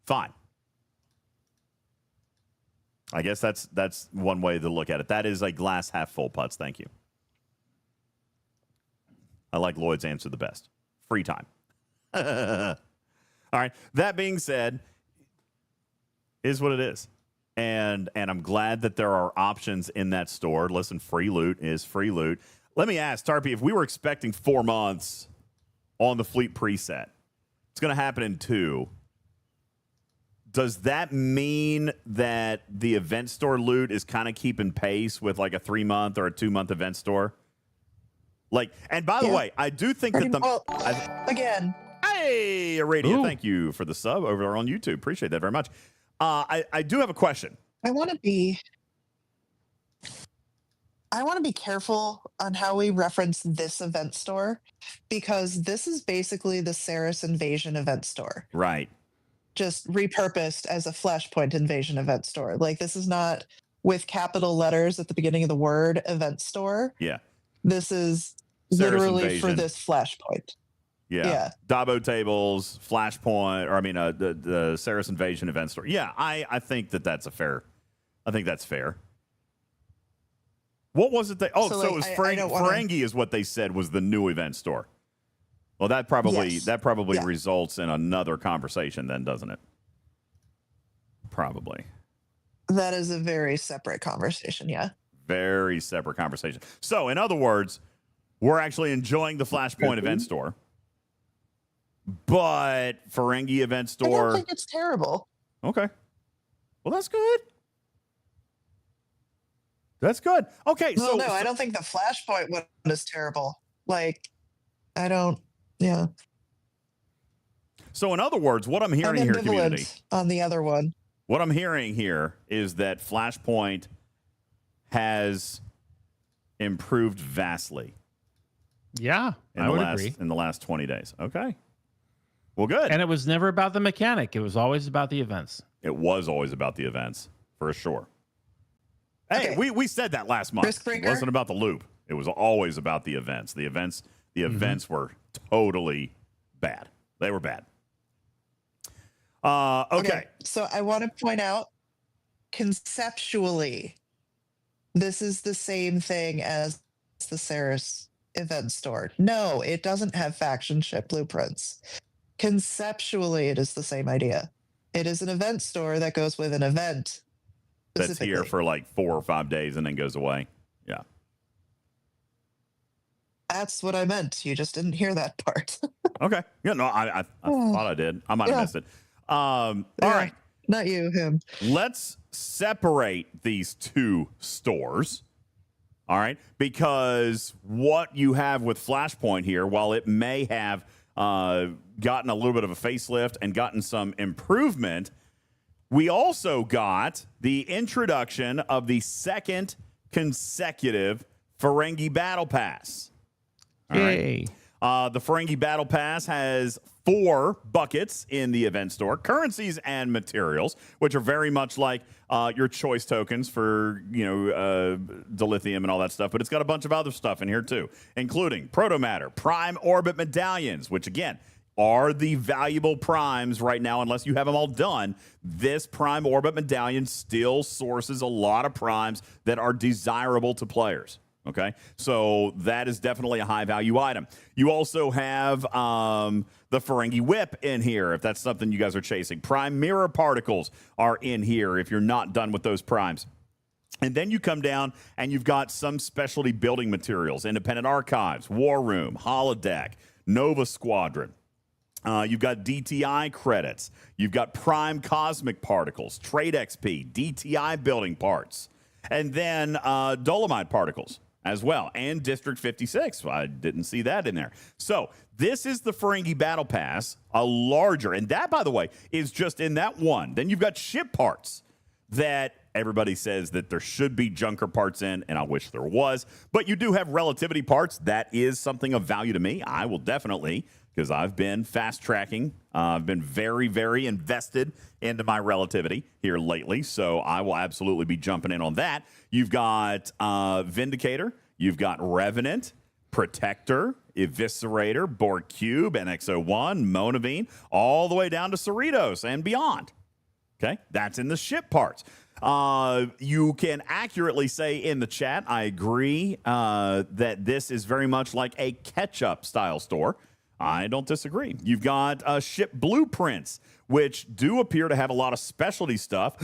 Fine. I guess that's one way to look at it. That is a glass half full, Putz. Thank you. I like Lloyd's answer the best. Free time. All right. That being said, is what it is. And I'm glad that there are options in that store. Listen, free loot is free loot. Let me ask, Tarpy, if we were expecting 4 months on the fleet preset, it's going to happen in 2. does that mean that the event store loot is kind of keeping pace with like a 3-month or a 2-month event store? Like, and by the way, I do think that
again.
Hey, Aradia, thank you for the sub over there on YouTube. Appreciate that very much. I do have a question.
I want to be careful on how we reference this event store, because this is basically the Saris Invasion event store.
Right.
Just repurposed as a Flashpoint Invasion event store. Like, this is not with capital letters at the beginning of the word event store.
Yeah.
This is
Saris
literally
Invasion.
for this Flashpoint.
Yeah. Dabo tables, Flashpoint, or I mean, the Saris Invasion event store. Yeah, I think that's fair. I think that's fair. What was it? It was Ferengi is what they said was the new event store. Well, that probably results in another conversation then, doesn't it? Probably.
That is a very separate conversation, yeah.
Very separate conversation. So, in other words, we're actually enjoying the Flashpoint event store. But Ferengi event store.
I don't think it's terrible.
Okay. Well, that's good. That's good. Okay.
No, I don't think the Flashpoint one is terrible. Like, I don't. Yeah.
So, in other words, what I'm hearing here, community,
on the other one.
What I'm hearing here is that Flashpoint has improved vastly.
Yeah, I would agree.
In the last 20 days. Okay. Well, good.
And it was never about the mechanic. It was always about the events.
It was always about the events, for sure. Hey, we said that last month. It wasn't about the loop. It was always about the events. The events were totally bad. They were bad. Okay.
So I want to point out, conceptually, this is the same thing as the Saris event store. No, it doesn't have faction ship blueprints. Conceptually, it is the same idea. It is an event store that goes with an event.
That's here for like 4 or 5 days and then goes away. Yeah.
That's what I meant. You just didn't hear that part.
Okay. Yeah, no, I thought I did. I might have missed it. All right.
Not you, him.
Let's separate these two stores. All right. Because what you have with Flashpoint here, while it may have gotten a little bit of a facelift and gotten some improvement, we also got the introduction of the second consecutive Ferengi Battle Pass. All right. The Ferengi Battle Pass has 4 buckets in the event store, currencies and materials, which are very much like your choice tokens for, dilithium and all that stuff. But it's got a bunch of other stuff in here, too, including protomatter, prime orbit medallions, which, again, are the valuable primes right now, unless you have them all done. This prime orbit medallion still sources a lot of primes that are desirable to players. Okay, so that is definitely a high value item. You also have the Ferengi whip in here, if that's something you guys are chasing. Prime mirror particles are in here if you're not done with those primes. And then you come down and you've got some specialty building materials: Independent Archives, War Room, Holodeck, Nova Squadron. You've got DTI credits. You've got Prime Cosmic Particles, Trade XP, DTI building parts, and then Dolomite Particles as well, and District 56. I didn't see that in there. So this is the Ferengi Battle Pass, a larger, and that, by the way, is just in that one. Then you've got ship parts that everybody says that there should be junker parts in, and I wish there was. But you do have relativity parts. That is something of value to me. I will definitely, because I've been fast tracking. I've been very, very invested into my relativity here lately. So I will absolutely be jumping in on that. You've got Vindicator. You've got Revenant, Protector, Eviscerator, Borg Cube, NX-01, Monavine, all the way down to Cerritos and beyond. Okay, that's in the ship parts. You can accurately say in the chat, I agree that this is very much like a catch-up style store. I don't disagree. You've got ship blueprints, which do appear to have a lot of specialty stuff.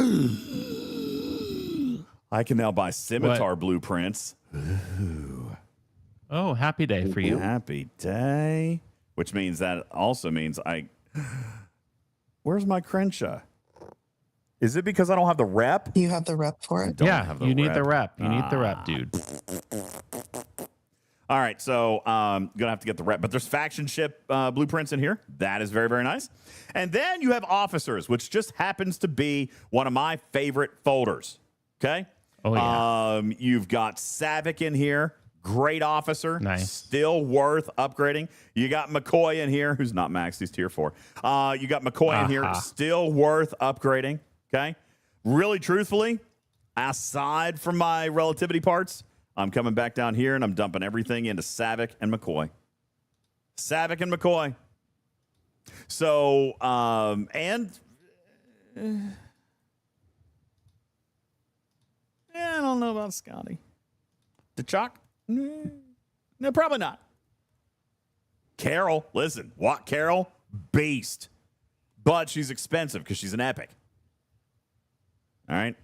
I can now buy scimitar blueprints. Ooh.
Oh, happy day for you.
Happy day. Which means that also means where's my Crenshaw? Is it because I don't have the rep?
You have the rep for it.
Don't
Yeah,
have the
you need the
rep.
rep. You need the rep, dude.
All right, so gonna have to get the rep, but there's faction ship blueprints in here. That is very, very nice. And then you have officers, which just happens to be one of my favorite folders. Okay.
Oh yeah.
You've got Savick in here, great officer,
Nice.
still worth upgrading. You got McCoy in here, who's not max, he's tier 4. You got McCoy in here, still worth upgrading. Okay. Really, truthfully, aside from my relativity parts, I'm coming back down here and I'm dumping everything into Savick and McCoy. Savick and McCoy. So, I don't know about Scotty. T'Chak? No, probably not. Carol, listen, what Carol? Beast. But she's expensive because she's an epic. All right?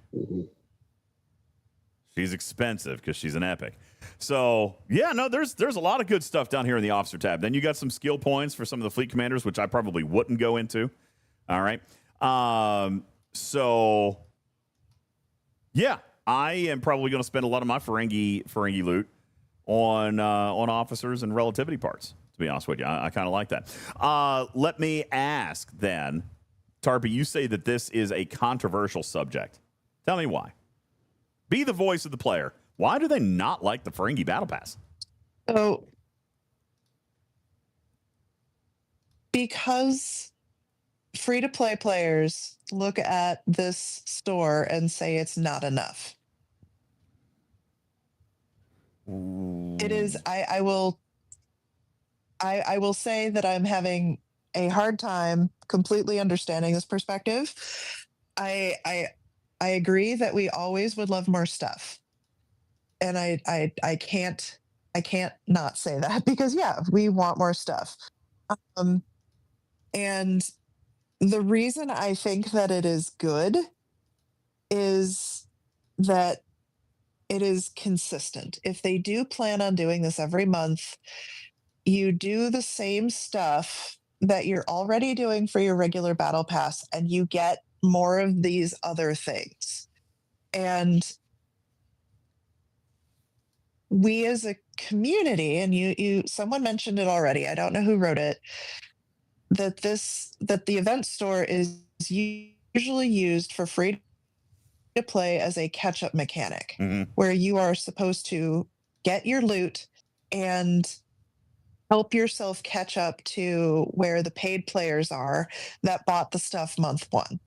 She's expensive because she's an epic. So, yeah, no, there's a lot of good stuff down here in the officer tab. Then you got some skill points for some of the fleet commanders, which I probably wouldn't go into. All right. So, yeah, I am probably going to spend a lot of my Ferengi loot on officers and relativity parts, to be honest with you. I kind of like that. Let me ask then, Tarpy, you say that this is a controversial subject. Tell me why. Be the voice of the player. Why do they not like the Ferengi Battle Pass?
So, because free-to-play players look at this store and say it's not enough. It is. I will say that I'm having a hard time completely understanding this perspective. I agree that we always would love more stuff. And I can't not say that because yeah, we want more stuff. And the reason I think that it is good is that it is consistent. If they do plan on doing this every month, you do the same stuff that you're already doing for your regular battle pass and you get more of these other things. And we as a community, and you someone mentioned it already, I don't know who wrote it, that the event store is usually used for free to play as a catch-up mechanic, where you are supposed to get your loot and help yourself catch up to where the paid players are that bought the stuff month one.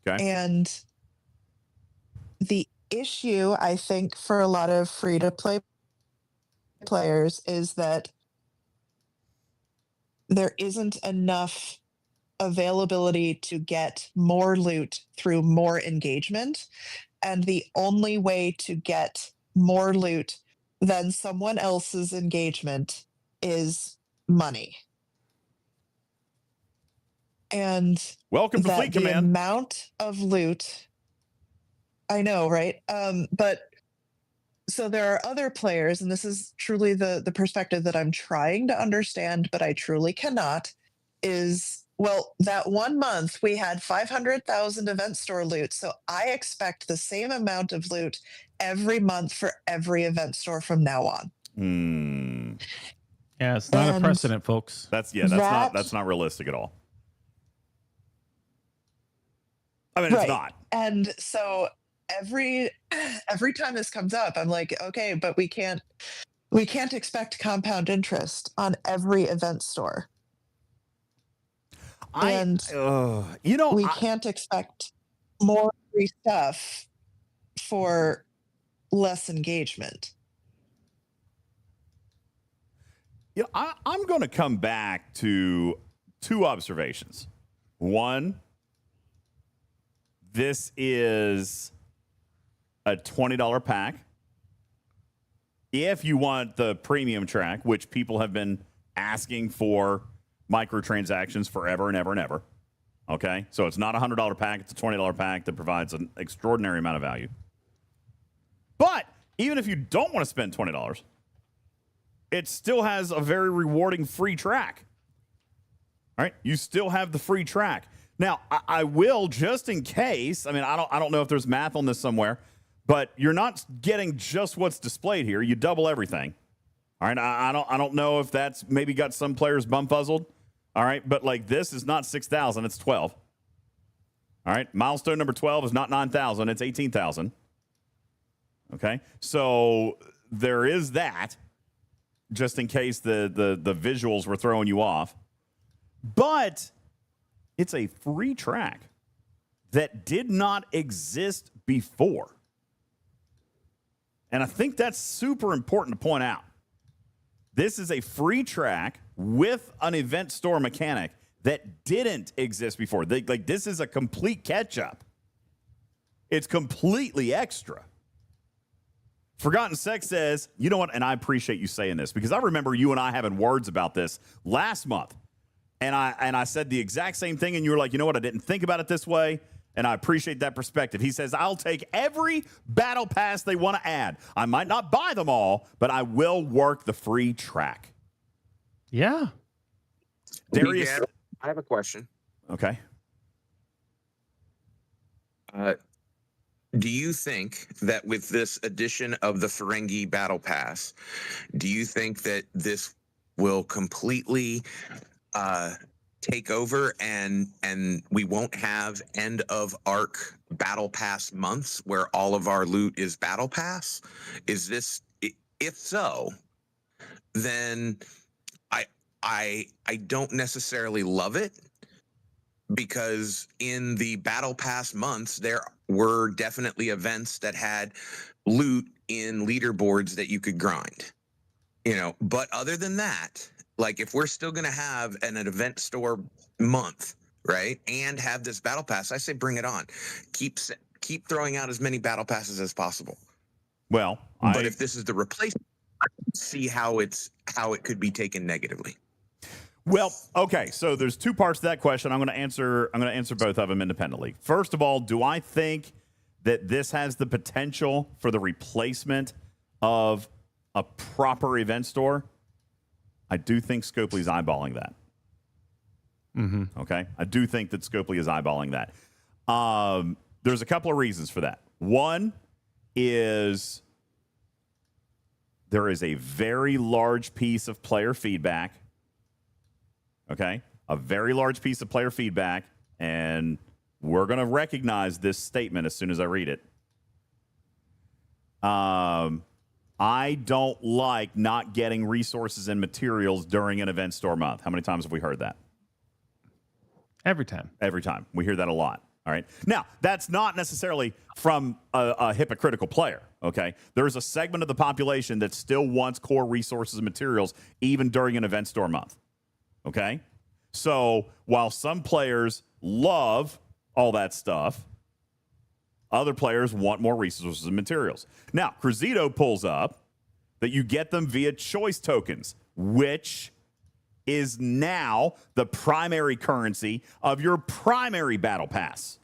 Okay.
And the issue, I think, for a lot of free-to-play players is that there isn't enough availability to get more loot through more engagement. And the only way to get more loot than someone else's engagement is money. And
welcome to Fleet
the
Command.
Amount of loot, I know, right? But so there are other players, and this is truly the perspective that I'm trying to understand, but I truly cannot, is, well, that 1 month we had 500,000 event store loot, so I expect the same amount of loot every month for every event store from now on.
Yeah, it's not a precedent, folks.
That's not realistic at all. I mean,
right.
It's not.
And so every time this comes up, I'm like, okay, but we can't expect compound interest on every event store. We can't expect more free stuff for less engagement.
Yeah, I'm going to come back to two observations. One, this is a $20 pack. If you want the premium track, which people have been asking for microtransactions forever and ever and ever. Okay? So it's not a $100 pack. It's a $20 pack that provides an extraordinary amount of value. But even if you don't want to spend $20, it still has a very rewarding free track. All right? You still have the free track. Now, I will, just in case. I mean, I don't know if there's math on this somewhere, but you're not getting just what's displayed here. You double everything. All right. I don't know if that's maybe got some players bumfuzzled. All right, but like this is not 6,000, it's 12. All right, milestone number 12 is not 9,000, it's 18,000. Okay, so there is that, just in case the visuals were throwing you off. But it's a free track that did not exist before. And I think that's super important to point out. This is a free track with an event store mechanic that didn't exist before. This is a complete catch-up. It's completely extra. Forgotten Sex says, you know what, and I appreciate you saying this, because I remember you and I having words about this last month. And I said the exact same thing, and you were like, you know what, I didn't think about it this way, and I appreciate that perspective. He says, I'll take every battle pass they want to add. I might not buy them all, but I will work the free track.
Yeah.
Darius,
I have a question.
Okay.
Do you think that with this addition of the Ferengi Battle Pass, do you think that this will completely take over and we won't have end of arc Battle Pass months where all of our loot is Battle Pass? Is this, if so, then I don't necessarily love it, because in the Battle Pass months, there were definitely events that had loot in leaderboards that you could grind, you know. But other than that, like if we're still going to have an event store month, right, and have this Battle Pass, I say bring it on. Keep throwing out as many Battle Passes as possible.
Well,
but if this is the replacement, I can see how it could be taken negatively.
Well, okay, so there's two parts to that question. I'm going to answer both of them independently. First of all, do I think that this has the potential for the replacement of a proper event store? I do think Scopely's eyeballing that.
Mm-hmm.
Okay, I do think that Scopely is eyeballing that. There's a couple of reasons for that. One is there is a very large piece of player feedback. Okay, a very large piece of player feedback, and we're going to recognize this statement as soon as I read it. I don't like not getting resources and materials during an event store month. How many times have we heard that?
Every time.
Every time. We hear that a lot. All right. Now, that's not necessarily from a hypocritical player. Okay. There's a segment of the population that still wants core resources and materials even during an event store month. Okay? So while some players love all that stuff, other players want more resources and materials. Now, Cruzito pulls up that you get them via choice tokens, which is now the primary currency of your primary battle pass.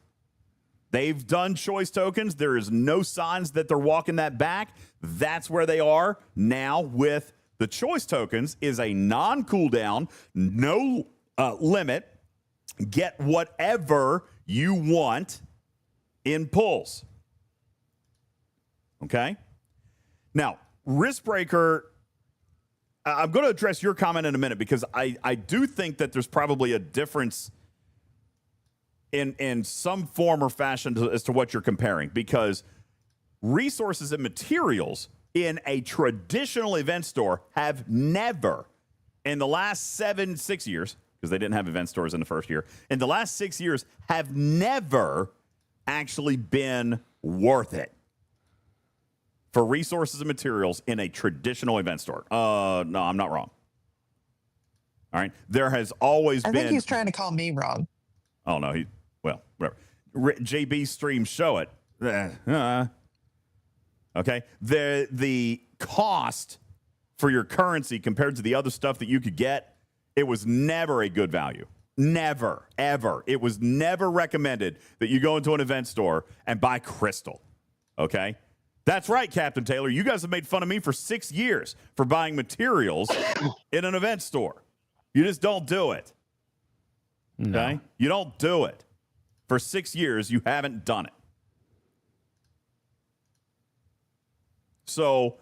They've done choice tokens. There is no signs that they're walking that back. That's where they are now with the choice tokens is a non-cooldown, no limit, get whatever you want in pulls. Okay? Now, Riskbreaker, I'm going to address your comment in a minute, because I do think that there's probably a difference in some form or fashion as to what you're comparing, because resources and materials in a traditional event store have never, in the last 6 years, because they didn't have event stores in the first year, in the last 6 years, have never actually been worth it for resources and materials in a traditional event store. No, I'm not wrong. All right. There has always been.
I think he's trying to call me wrong.
Oh, no. Well, whatever. JB's streams show it. Okay. The cost for your currency compared to the other stuff that you could get, it was never a good value. Never, ever. It was never recommended that you go into an event store and buy crystal. Okay? That's right, Captain Taylor. You guys have made fun of me for 6 years for buying materials in an event store. You just don't do it.
No.
Okay? You don't do it. For 6 years, you haven't done it. So,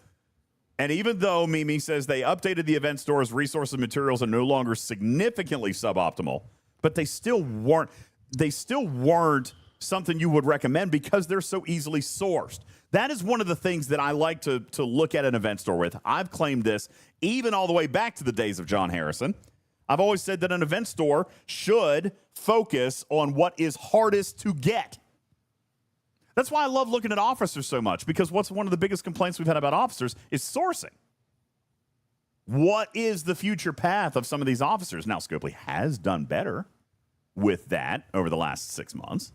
and even though Mimi says they updated the event store's resources and materials are no longer significantly suboptimal, but they still weren't something you would recommend because they're so easily sourced. That is one of the things that I like to look at an event store with. I've claimed this even all the way back to the days of John Harrison. I've always said that an event store should focus on what is hardest to get. That's why I love looking at officers so much, because what's one of the biggest complaints we've had about officers is sourcing. What is the future path of some of these officers? Now, Scopely has done better with that over the last 6 months.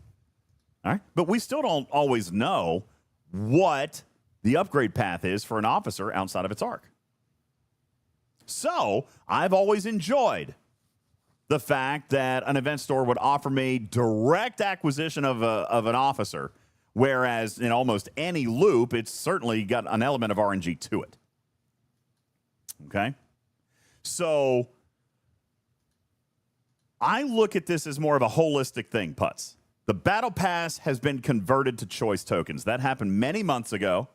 All right. But we still don't always know what the upgrade path is for an officer outside of its arc. So I've always enjoyed the fact that an event store would offer me direct acquisition of an officer, whereas in almost any loop, it's certainly got an element of RNG to it. Okay? So I look at this as more of a holistic thing, Putz. The Battle Pass has been converted to choice tokens. That happened many months ago.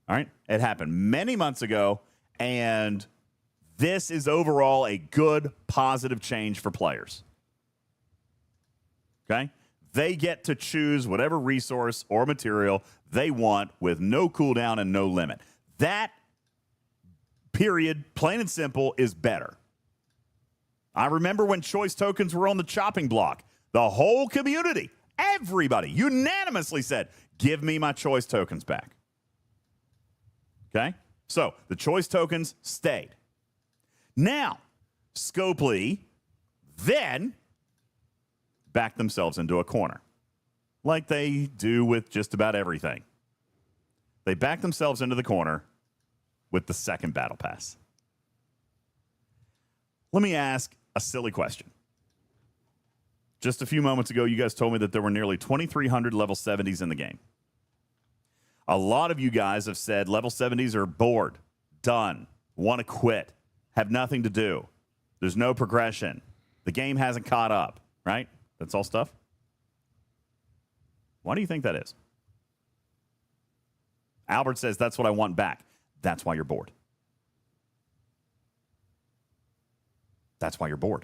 All right? It happened many months ago, and this is overall a good, positive change for players. Okay? They get to choose whatever resource or material they want with no cooldown and no limit. That, period, plain and simple, is better. I remember when choice tokens were on the chopping block. The whole community, everybody, unanimously said, give me my choice tokens back. Okay? So the choice tokens stayed. Now, Scopely then backed themselves into a corner, like they do with just about everything. They backed themselves into the corner with the second Battle Pass. Let me ask a silly question. Just a few moments ago, you guys told me that there were nearly 2,300 level 70s in the game. A lot of you guys have said level 70s are bored, done, want to quit, have nothing to do. There's no progression. The game hasn't caught up, right? That's all stuff. Why do you think that is? Albert says, that's what I want back. That's why you're bored. That's why you're bored.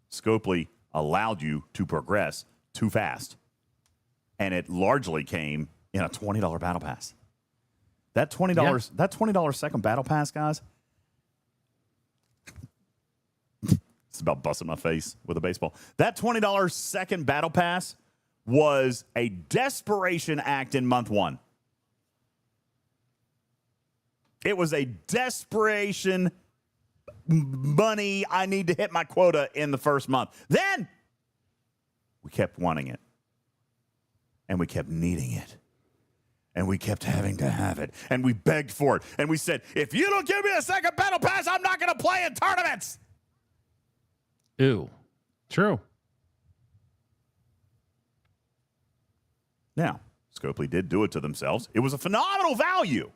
Scopely allowed you to progress too fast. And it largely came in a $20 Battle Pass. That $20 second Battle Pass, guys, it's about busting my face with a baseball. That $20 second Battle Pass was a desperation act in month one. It was a desperation money. I need to hit my quota in the first month. Then we kept wanting it. And we kept needing it. And we kept having to have it. And we begged for it. And we said, if you don't give me a second Battle Pass, I'm not going to play in tournaments.
Ooh, true.
Now, Scopely did do it to themselves. It was a phenomenal value.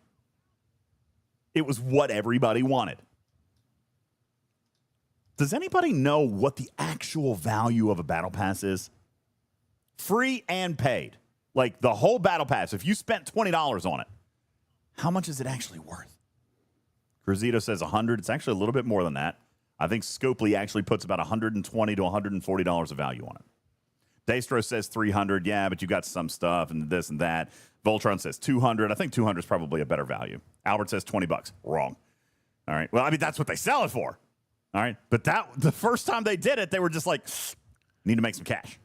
It was what everybody wanted. Does anybody know what the actual value of a Battle Pass is? Free and paid. Like the whole Battle Pass, if you spent $20 on it, how much is it actually worth? Cruzito says 100. It's actually a little bit more than that. I think Scopely actually puts about $120 to $140 of value on it. Daystro says 300. Yeah, but you got some stuff and this and that. Voltron says 200. I think 200 is probably a better value. Albert says $20. Wrong. All right. Well, I mean, that's what they sell it for. All right. But the first time they did it, they were just like, need to make some cash.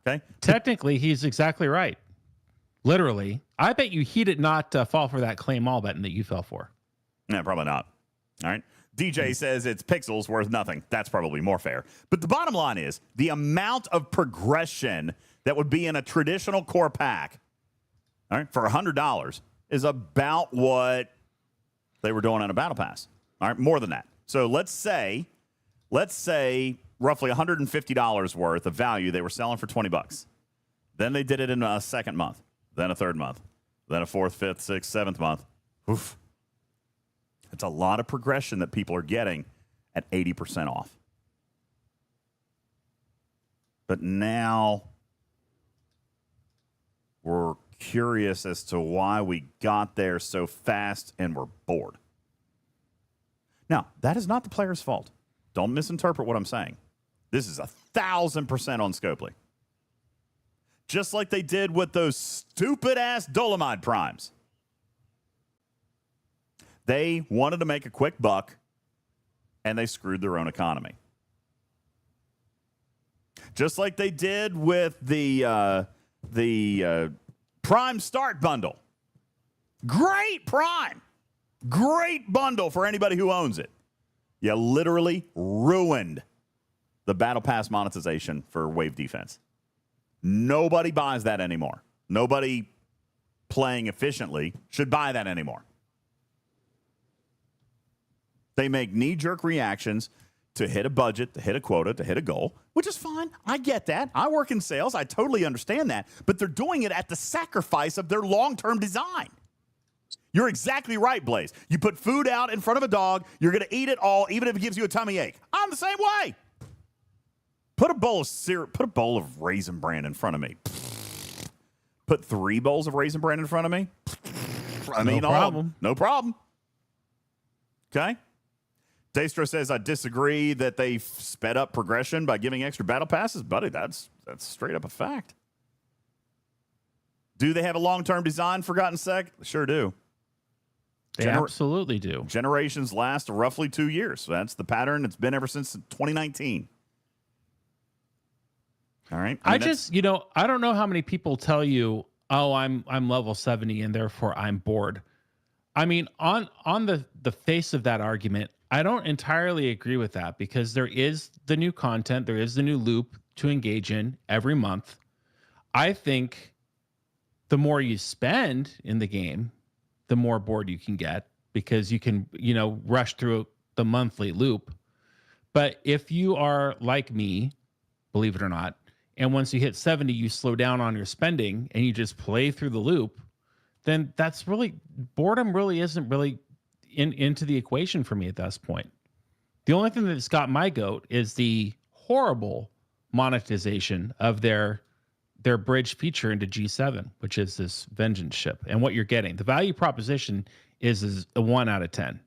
Okay.
Technically, he's exactly right. Literally. I bet you he did not fall for that claim all button that you fell for.
Yeah, probably not. All right. DJ says it's pixels worth nothing. That's probably more fair. But the bottom line is the amount of progression that would be in a traditional core pack, all right, for $100 is about what they were doing on a Battle Pass. All right, more than that. So let's say roughly $150 worth of value they were selling for $20. Then they did it in a second month, then a third month, then a fourth, fifth, sixth, seventh month. Oof. It's a lot of progression that people are getting at 80% off. But now we're curious as to why we got there so fast and we're bored. Now, that is not the player's fault. Don't misinterpret what I'm saying. This is 1,000% on Scopely. Just like they did with those stupid-ass Dolomite Primes. They wanted to make a quick buck, and they screwed their own economy. Just like they did with the Prime Start Bundle. Great Prime. Great bundle for anybody who owns it. You literally ruined the Battle Pass monetization for Wave Defense. Nobody buys that anymore. Nobody playing efficiently should buy that anymore. They make knee-jerk reactions to hit a budget, to hit a quota, to hit a goal, which is fine. I get that. I work in sales. I totally understand that. But they're doing it at the sacrifice of their long-term design. You're exactly right, Blaze. You put food out in front of a dog, you're going to eat it all, even if it gives you a tummy ache. I'm the same way. Put a bowl of syrup, put a bowl of Raisin Bran in front of me. Put 3 bowls of Raisin Bran in front of me. I mean,
no problem.
No problem. Okay? Dastro says, I disagree that they sped up progression by giving extra battle passes. Buddy, that's straight up a fact. Do they have a long-term design, Forgotten Sec? Sure do.
They absolutely do.
Generations last roughly 2 years. So that's the pattern. It's been ever since 2019. All right.
I just, I don't know how many people tell you, oh, I'm level 70 and therefore I'm bored. I mean, on the face of that argument, I don't entirely agree with that because there is the new content, there is the new loop to engage in every month. I think the more you spend in the game, the more bored you can get because you can, rush through the monthly loop. But if you are like me, believe it or not, and once you hit 70, you slow down on your spending and you just play through the loop, then that's really, boredom really isn't really into the equation for me at this point. The only thing that's got my goat is the horrible monetization of their bridge feature into G7, which is this vengeance ship. And what you're getting, the value proposition is a 1 out of 10.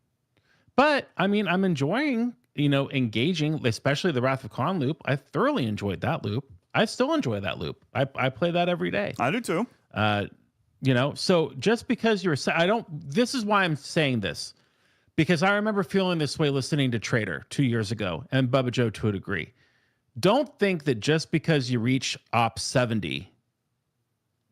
But I mean, I'm enjoying, engaging, especially the Wrath of Khan loop. I thoroughly enjoyed that loop. I still enjoy that loop. I play that every day.
I do too.
So just because this is why I'm saying this, because I remember feeling this way listening to Trader 2 years ago and Bubba Joe to a degree. Don't think that just because you reach Op 70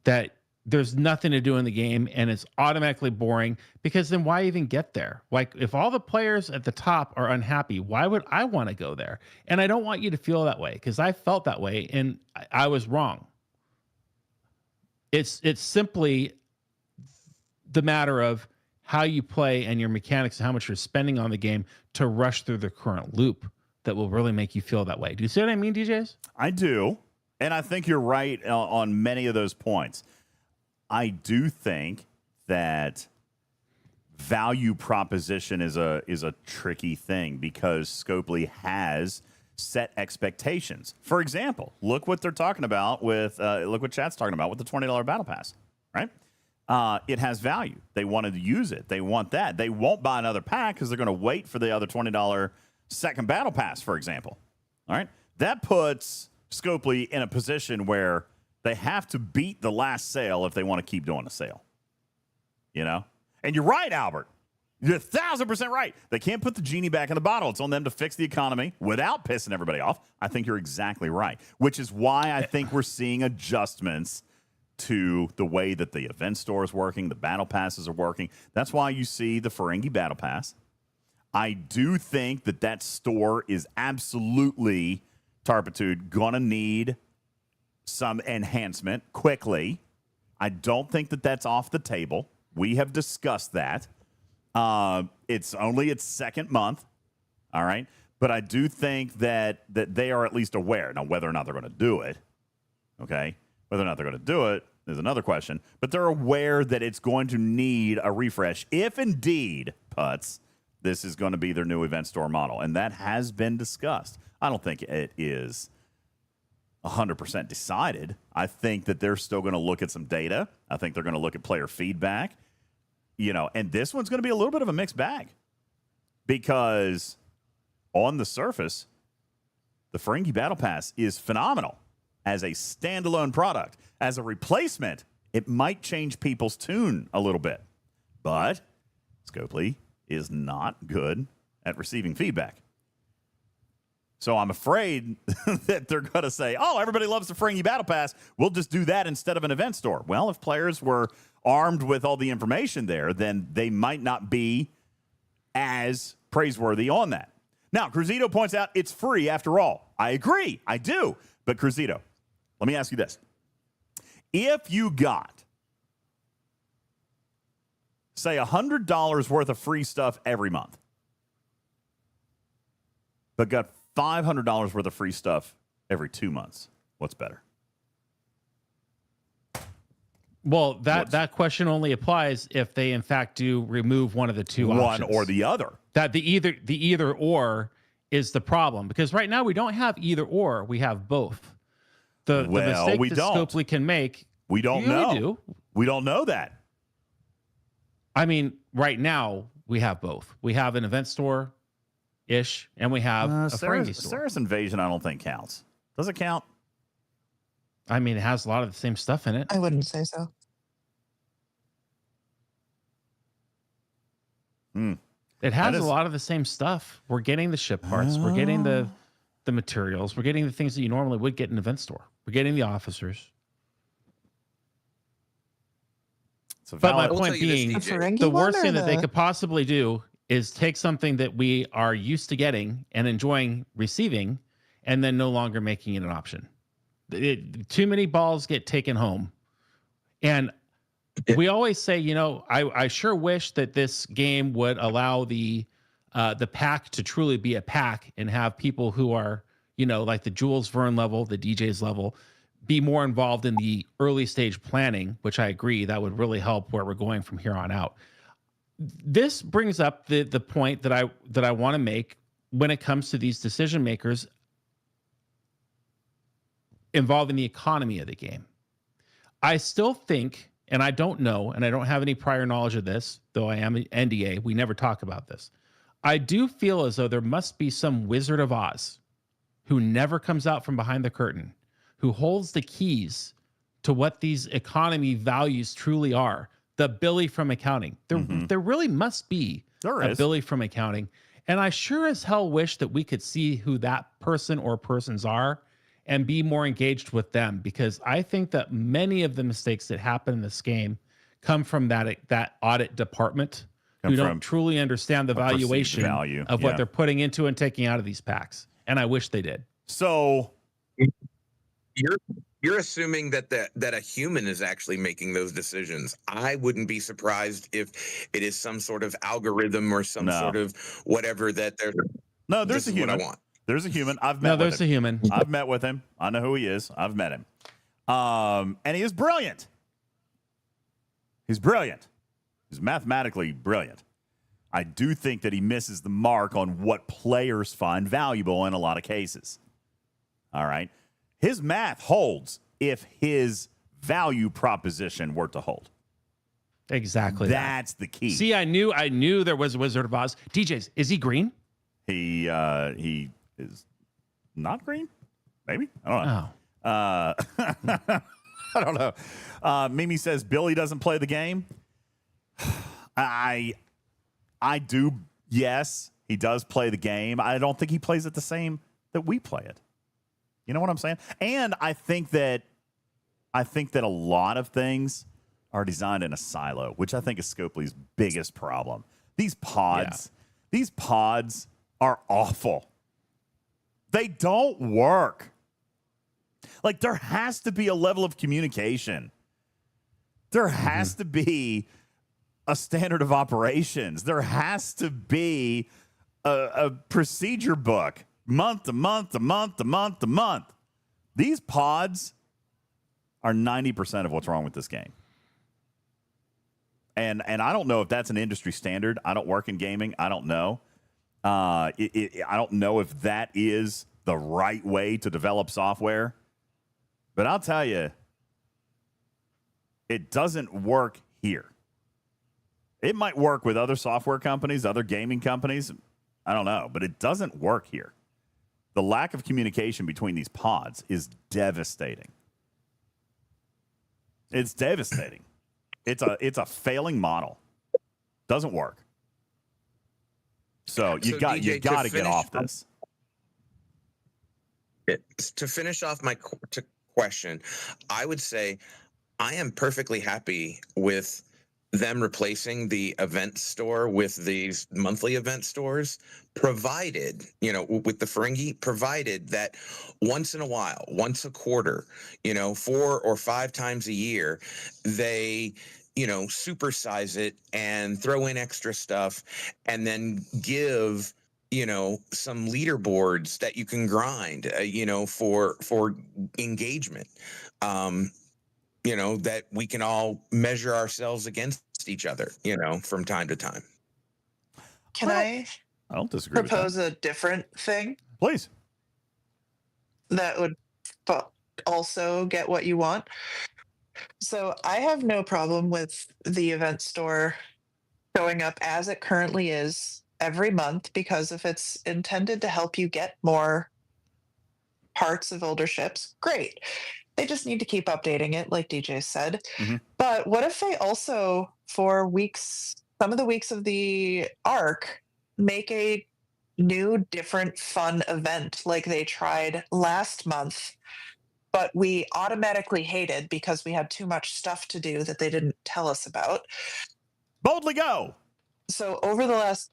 that there's nothing to do in the game and it's automatically boring, because then why even get there? Like, if all the players at the top are unhappy, why would I want to go there? And I don't want you to feel that way, because I felt that way and I was wrong. It's simply the matter of how you play and your mechanics and how much you're spending on the game to rush through the current loop that will really make you feel that way. Do you see what I mean, DJs?
I do. And I think you're right on many of those points. I do think that value proposition is a tricky thing because Scopely has set expectations. For example, look what they're talking about with, look what chat's talking about with the $20 Battle Pass, right? It has value. They wanted to use it. They want that. They won't buy another pack because they're going to wait for the other $20 second Battle Pass, for example. All right? That puts Scopely in a position where they have to beat the last sale if they want to keep doing a sale. And you're right, Albert. You're 1,000% right. They can't put the genie back in the bottle. It's on them to fix the economy without pissing everybody off. I think you're exactly right, which is why I think we're seeing adjustments to the way that the event store is working, the battle passes are working. That's why you see the Ferengi battle pass. I do think that store is absolutely, Tarpitude, going to need some enhancement quickly. I don't think that's off the table. We have discussed that. It's only its second month, all right? But I do think that they are at least aware. Now, whether or not they're going to do it, okay? Whether or not they're going to do it is another question. But they're aware that it's going to need a refresh if indeed, Putz, this is going to be their new event store model. And that has been discussed. I don't think it is 100% decided. I think that they're still going to look at some data. I think they're going to look at player feedback. And this one's going to be a little bit of a mixed bag because on the surface, the Ferengi Battle Pass is phenomenal as a standalone product. As a replacement, it might change people's tune a little bit. But Scopely is not good at receiving feedback. So I'm afraid that they're going to say, oh, everybody loves the Ferengi Battle Pass. We'll just do that instead of an event store. Well, if players were armed with all the information there, then they might not be as praiseworthy on that. Now, Cruzito points out it's free after all. I agree. I do. But Cruzito, let me ask you this. If you got, say, $100 worth of free stuff every month, but got $500 worth of free stuff every 2 months, what's better?
Well, that question only applies if they in fact do remove one of the two options.
One or the other.
That the either or is the problem, because right now we don't have either or, we have both. The mistake that Scopely can make.
We don't know. We don't know that.
I mean, right now we have both. We have an event store ish, and we have a Ferengi store.
Sarah's Invasion, I don't think counts. Does it count?
I mean, it has a lot of the same stuff in it.
I wouldn't say so.
It has a lot of the same stuff. We're getting the ship parts. We're getting the materials. We're getting the things that you normally would get in an event store. We're getting the officers. But my point being, the worst thing that they could possibly do is take something that we are used to getting and enjoying receiving, and then no longer making it an option. Too many balls get taken home. And we always say, I sure wish that this game would allow the pack to truly be a pack and have people who are, like the Jules Verne level, the DJs level, be more involved in the early stage planning, which I agree that would really help where we're going from here on out. This brings up the point that I want to make when it comes to these decision makers involving the economy of the game. I still think, and I don't know, and I don't have any prior knowledge of this, though I am an NDA, we never talk about this. I do feel as though there must be some Wizard of Oz who never comes out from behind the curtain, who holds the keys to what these economy values truly are. The Billy from accounting. There really must be a Billy from accounting. And I sure as hell wish that we could see who that person or persons are and be more engaged with them, because I think that many of the mistakes that happen in this game come from that audit department who don't truly understand the valuation of what they're putting into and taking out of these packs. And I wish they did.
So
you're assuming that a human is actually making those decisions. I wouldn't be surprised if it is some sort of algorithm or some sort of whatever that they're.
No, there's a human. There's a human. I've met with him.
A human.
I've met with him. I know who he is. I've met him. And he is brilliant. He's brilliant. He's mathematically brilliant. I do think that he misses the mark on what players find valuable in a lot of cases. All right. His math holds if his value proposition were to hold.
Exactly.
That's the key.
See, I knew there was a Wizard of Oz. DJz, is he green?
He is not green. Maybe. I don't know. I don't know. Mimi says Billy doesn't play the game. I do. Yes, he does play the game. I don't think he plays it the same that we play it. You know what I'm saying? And I think that a lot of things are designed in a silo, which I think is Scopely's biggest problem. These pods are awful. They don't work. Like, there has to be a level of communication. There has to be a standard of operations. There has to be a procedure book. Month to month to month to month to month. These pods are 90% of what's wrong with this game. And I don't know if that's an industry standard. I don't work in gaming. I don't know. I don't know if that is the right way to develop software. But I'll tell you, it doesn't work here. It might work with other software companies, other gaming companies. I don't know, but it doesn't work here. The lack of communication between these pods is devastating. It's devastating. It's a failing model. Doesn't work. So you got
DJ,
to get off this.
To finish off my question, I would say I am perfectly happy with them replacing the event store with these monthly event stores, provided, with the Ferengi, provided that once in a while, once a quarter, 4 or 5 times a year, they supersize it and throw in extra stuff and then give some leaderboards that you can grind for engagement, that we can all measure ourselves against each other from time to time.
Can I
don't disagree
propose
with
a different thing
that. Please.
that would also get what you want? So I have no problem with the event store showing up as it currently is every month, because if it's intended to help you get more parts of older ships, great. They just need to keep updating it, like DJ said.
Mm-hmm.
But what if they also, for weeks, some of the weeks of the arc, make a new, different, fun event like they tried last month, but we automatically hated because we had too much stuff to do that they didn't tell us about?
Boldly Go.
So over the last,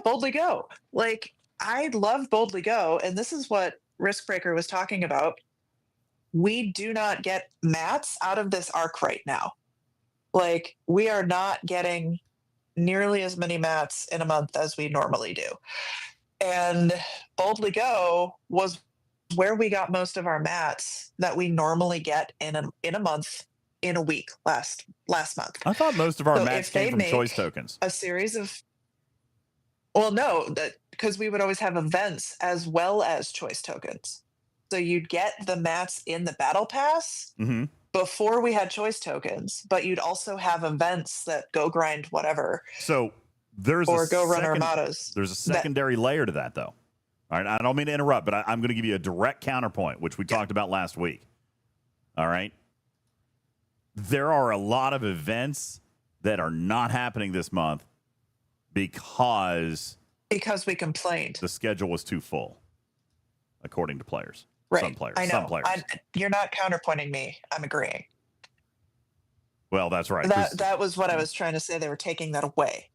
Boldly Go. Like, I love Boldly Go, and this is what Riskbreaker was talking about. We do not get mats out of this arc right now. Like, we are not getting nearly as many mats in a month as we normally do. And Boldly Go was where we got most of our mats that we normally get in a month, in a week last month.
I thought most of our
So
mats
if they
came from
make
choice tokens.
a series of, well, no, because we would always have events as well as choice tokens. So you'd get the mats in the battle pass
Mm-hmm.
before we had choice tokens, but you'd also have events that go grind whatever.
So there's
or go run armadas.
There's a secondary layer to that, though. All right, I don't mean to interrupt, but I'm going to give you a direct counterpoint, which we talked about last week. All right, there are a lot of events that are not happening this month because
we complained.
The schedule was too full, according to players.
Right.
Some players.
I know.
Some players.
You're not counterpointing me. I'm agreeing.
Well, that's right.
That was what I was trying to say. They were taking that away,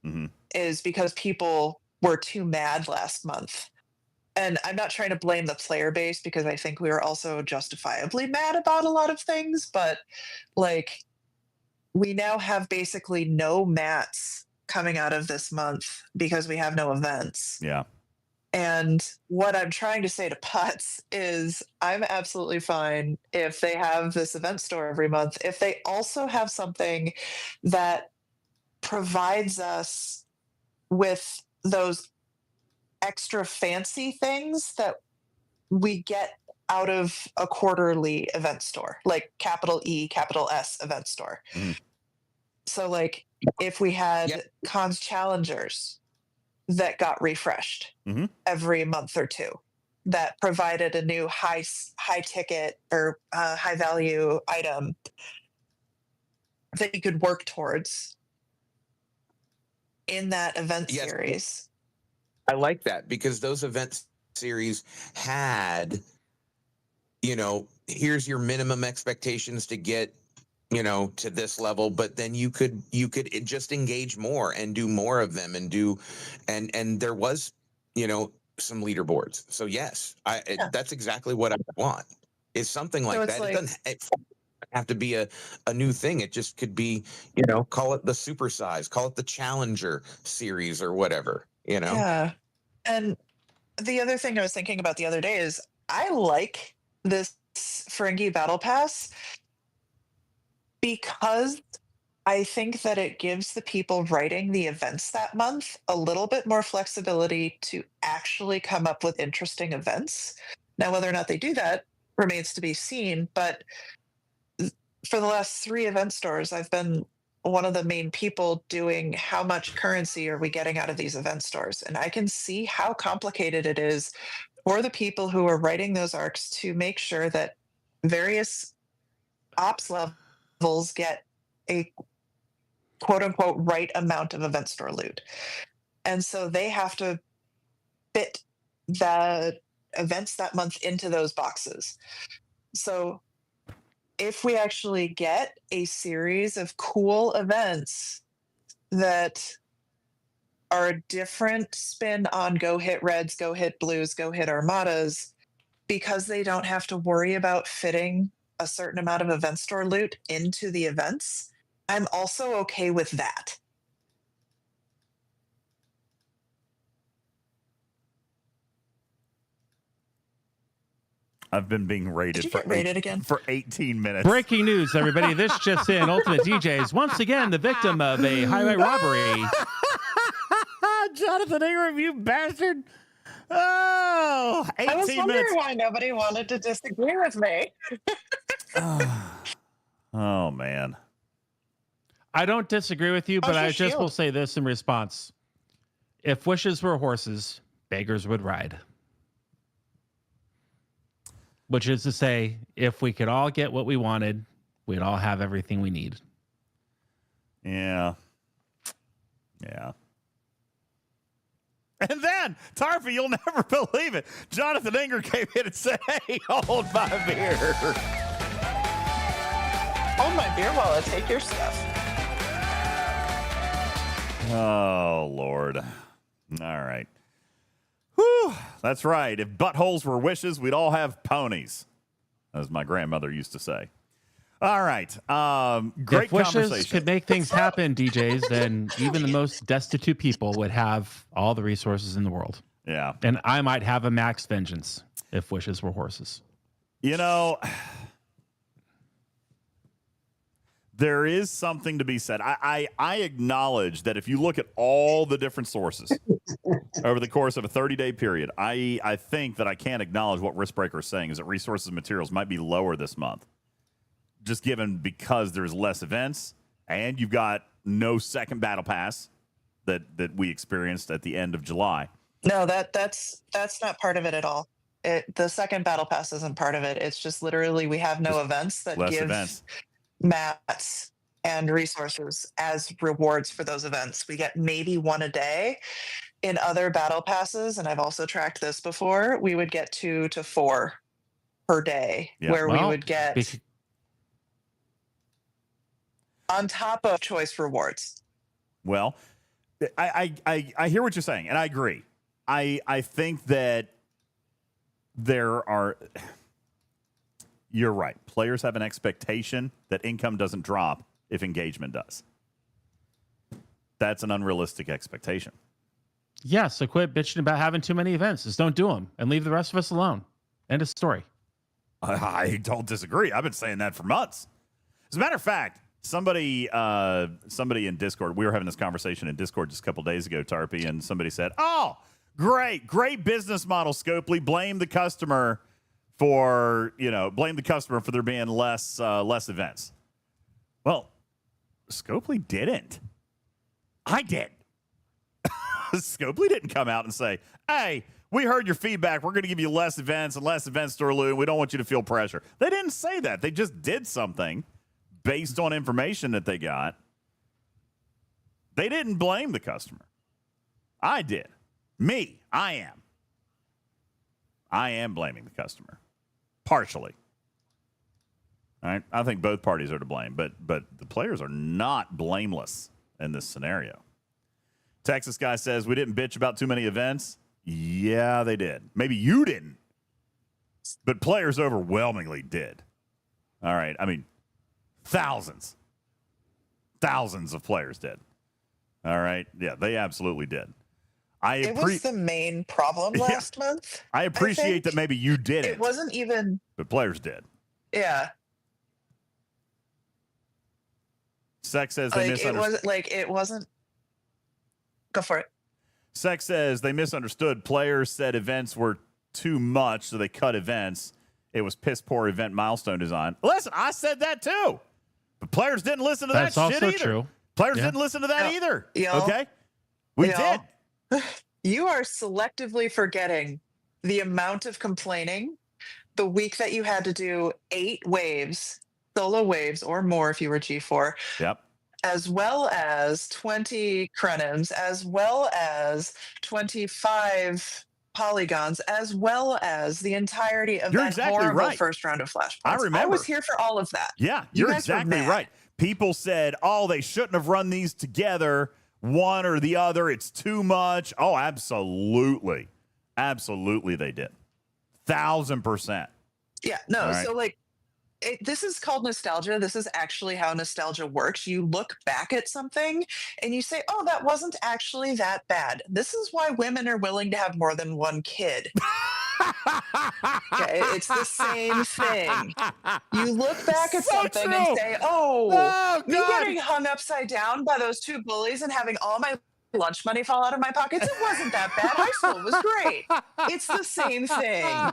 is because people were too mad last month. And I'm not trying to blame the player base, because I think we were also justifiably mad about a lot of things. But like, we now have basically no mats coming out of this month because we have no events.
Yeah.
And what I'm trying to say to Putz is I'm absolutely fine if they have this event store every month, if they also have something that provides us with those extra fancy things that we get out of a quarterly event store, like capital E, capital S event store. So like, if we had cons challengers that got refreshed every month or two, that provided a new high ticket or high value item that you could work towards in that event series.
I like that, because those event series had, here's your minimum expectations to get, to this level, but then you could just engage more and do more of them and there was, some leaderboards. So yes, that's exactly what I want, is something like that. It doesn't have to be a new thing. It just could be, call it the supersize, call it the challenger series or whatever,
Yeah. And the other thing I was thinking about the other day is I like this Ferengi Battle Pass because I think that it gives the people writing the events that month a little bit more flexibility to actually come up with interesting events. Now, whether or not they do that remains to be seen. But for the last 3 event stores, I've been one of the main people doing how much currency are we getting out of these event stores. And I can see how complicated it is for the people who are writing those arcs to make sure that various ops levels get a quote unquote right amount of event store loot. And so they have to fit the events that month into those boxes. So if we actually get a series of cool events that are a different spin on go hit reds, go hit blues, go hit armadas, because they don't have to worry about fitting a certain amount of event store loot into the events, I'm also okay with that.
I've been being rated
Did you get rated again?
for 18 minutes.
Breaking news, everybody. This just in. UltimatDJz, once again, the victim of a highway robbery.
Jonathan Ingram, you bastard. Oh, 18
I was wondering
minutes.
why nobody wanted to disagree with me.
Oh, man.
I don't disagree with you, but
How's your
I just
shield?
will say this in response. If wishes were horses, beggars would ride. Which is to say, if we could all get what we wanted, we'd all have everything we need.
Yeah. Yeah. And then, Tarfy, you'll never believe it. Jonathan Ingram came in and said, hey, hold my beer.
Hold my beer while I take your stuff.
Oh, Lord. All right. Whew. That's right. If buttholes were wishes, we'd all have ponies, as my grandmother used to say. All right. Great
if wishes
conversation.
could make things happen, DJs, then even the most destitute people would have all the resources in the world.
Yeah.
And I might have a max vengeance if wishes were horses.
You know, there is something to be said. I acknowledge that if you look at all the different sources over the course of a 30-day period, I think that I can acknowledge what Riskbreaker is saying is that resources and materials might be lower this month. Just given because there's less events and you've got no second battle pass that we experienced at the end of July.
No, that's not part of it at all. The second battle pass isn't part of it. It's just literally we have no
Just
events that
less
give
events.
mats and resources as rewards for those events. We get maybe 1 a day. In other battle passes, and I've also tracked this before, we would get 2 to 4 per day,
Yeah.
where we
Well,
would get on top of choice rewards.
Well, I hear what you're saying, and I agree. I think that there are. You're right. Players have an expectation that income doesn't drop if engagement does. That's an unrealistic expectation.
Yeah, so quit bitching about having too many events. Just don't do them and leave the rest of us alone. End of story.
I don't disagree. I've been saying that for months. As a matter of fact, somebody in Discord, we were having this conversation in Discord just a couple days ago, Tarpy, and somebody said, oh, great business model, Scopely. Blame the customer for there being less events. Well, Scopely didn't. I did. Scopely didn't come out and say, hey, we heard your feedback. We're going to give you less events and less event store loot. We don't want you to feel pressure. They didn't say that. They just did something based on information that they got. They didn't blame the customer. I did. I am blaming the customer. Partially. All right. I think both parties are to blame, but the players are not blameless in this scenario. Texas guy says, we didn't bitch about too many events. Yeah, they did. Maybe you didn't, but players overwhelmingly did. All right. I mean, thousands of players did. All right. Yeah, they absolutely did.
It was the main problem last month.
I appreciate that maybe you didn't.
It wasn't even.
But players did.
Yeah.
Sex says they misunderstood.
It wasn't. Go for it.
Sex says they misunderstood. Players said events were too much, so they cut events. it was piss poor event milestone design. Listen, I said that too. But players didn't listen to
That's
that shit
also
either.
true.
Players
Yeah.
didn't listen to that either.
Y'all.
Okay? We
Y'all.
did.
You are selectively forgetting the amount of complaining the week that you had to do 8 waves, solo waves or more if you were G4,
Yep.
as well as 20 crenums, as well as 25 polygons, as well as the entirety of
You're
that
exactly
horrible
right.
first round of Flashpoints.
I
I
remember.
was here for all of that.
Yeah,
You
you're
guys were
exactly
mad.
right. People said, oh, they shouldn't have run these together, one or the other. It's too much. Oh, absolutely. Absolutely, they did. 1,000%.
Yeah, no.
All right.
So like, this is called nostalgia. This is actually how nostalgia works. You look back at something and you say, "Oh, that wasn't actually that bad." This is why women are willing to have more than one kid. Okay, it's the same thing. You look back at
So
something
true.
and say, "Oh,
Oh,
me
God.
getting hung upside down by those 2 bullies and having all my lunch money fall out of my pockets, it wasn't that bad. High school was great." It's the same thing.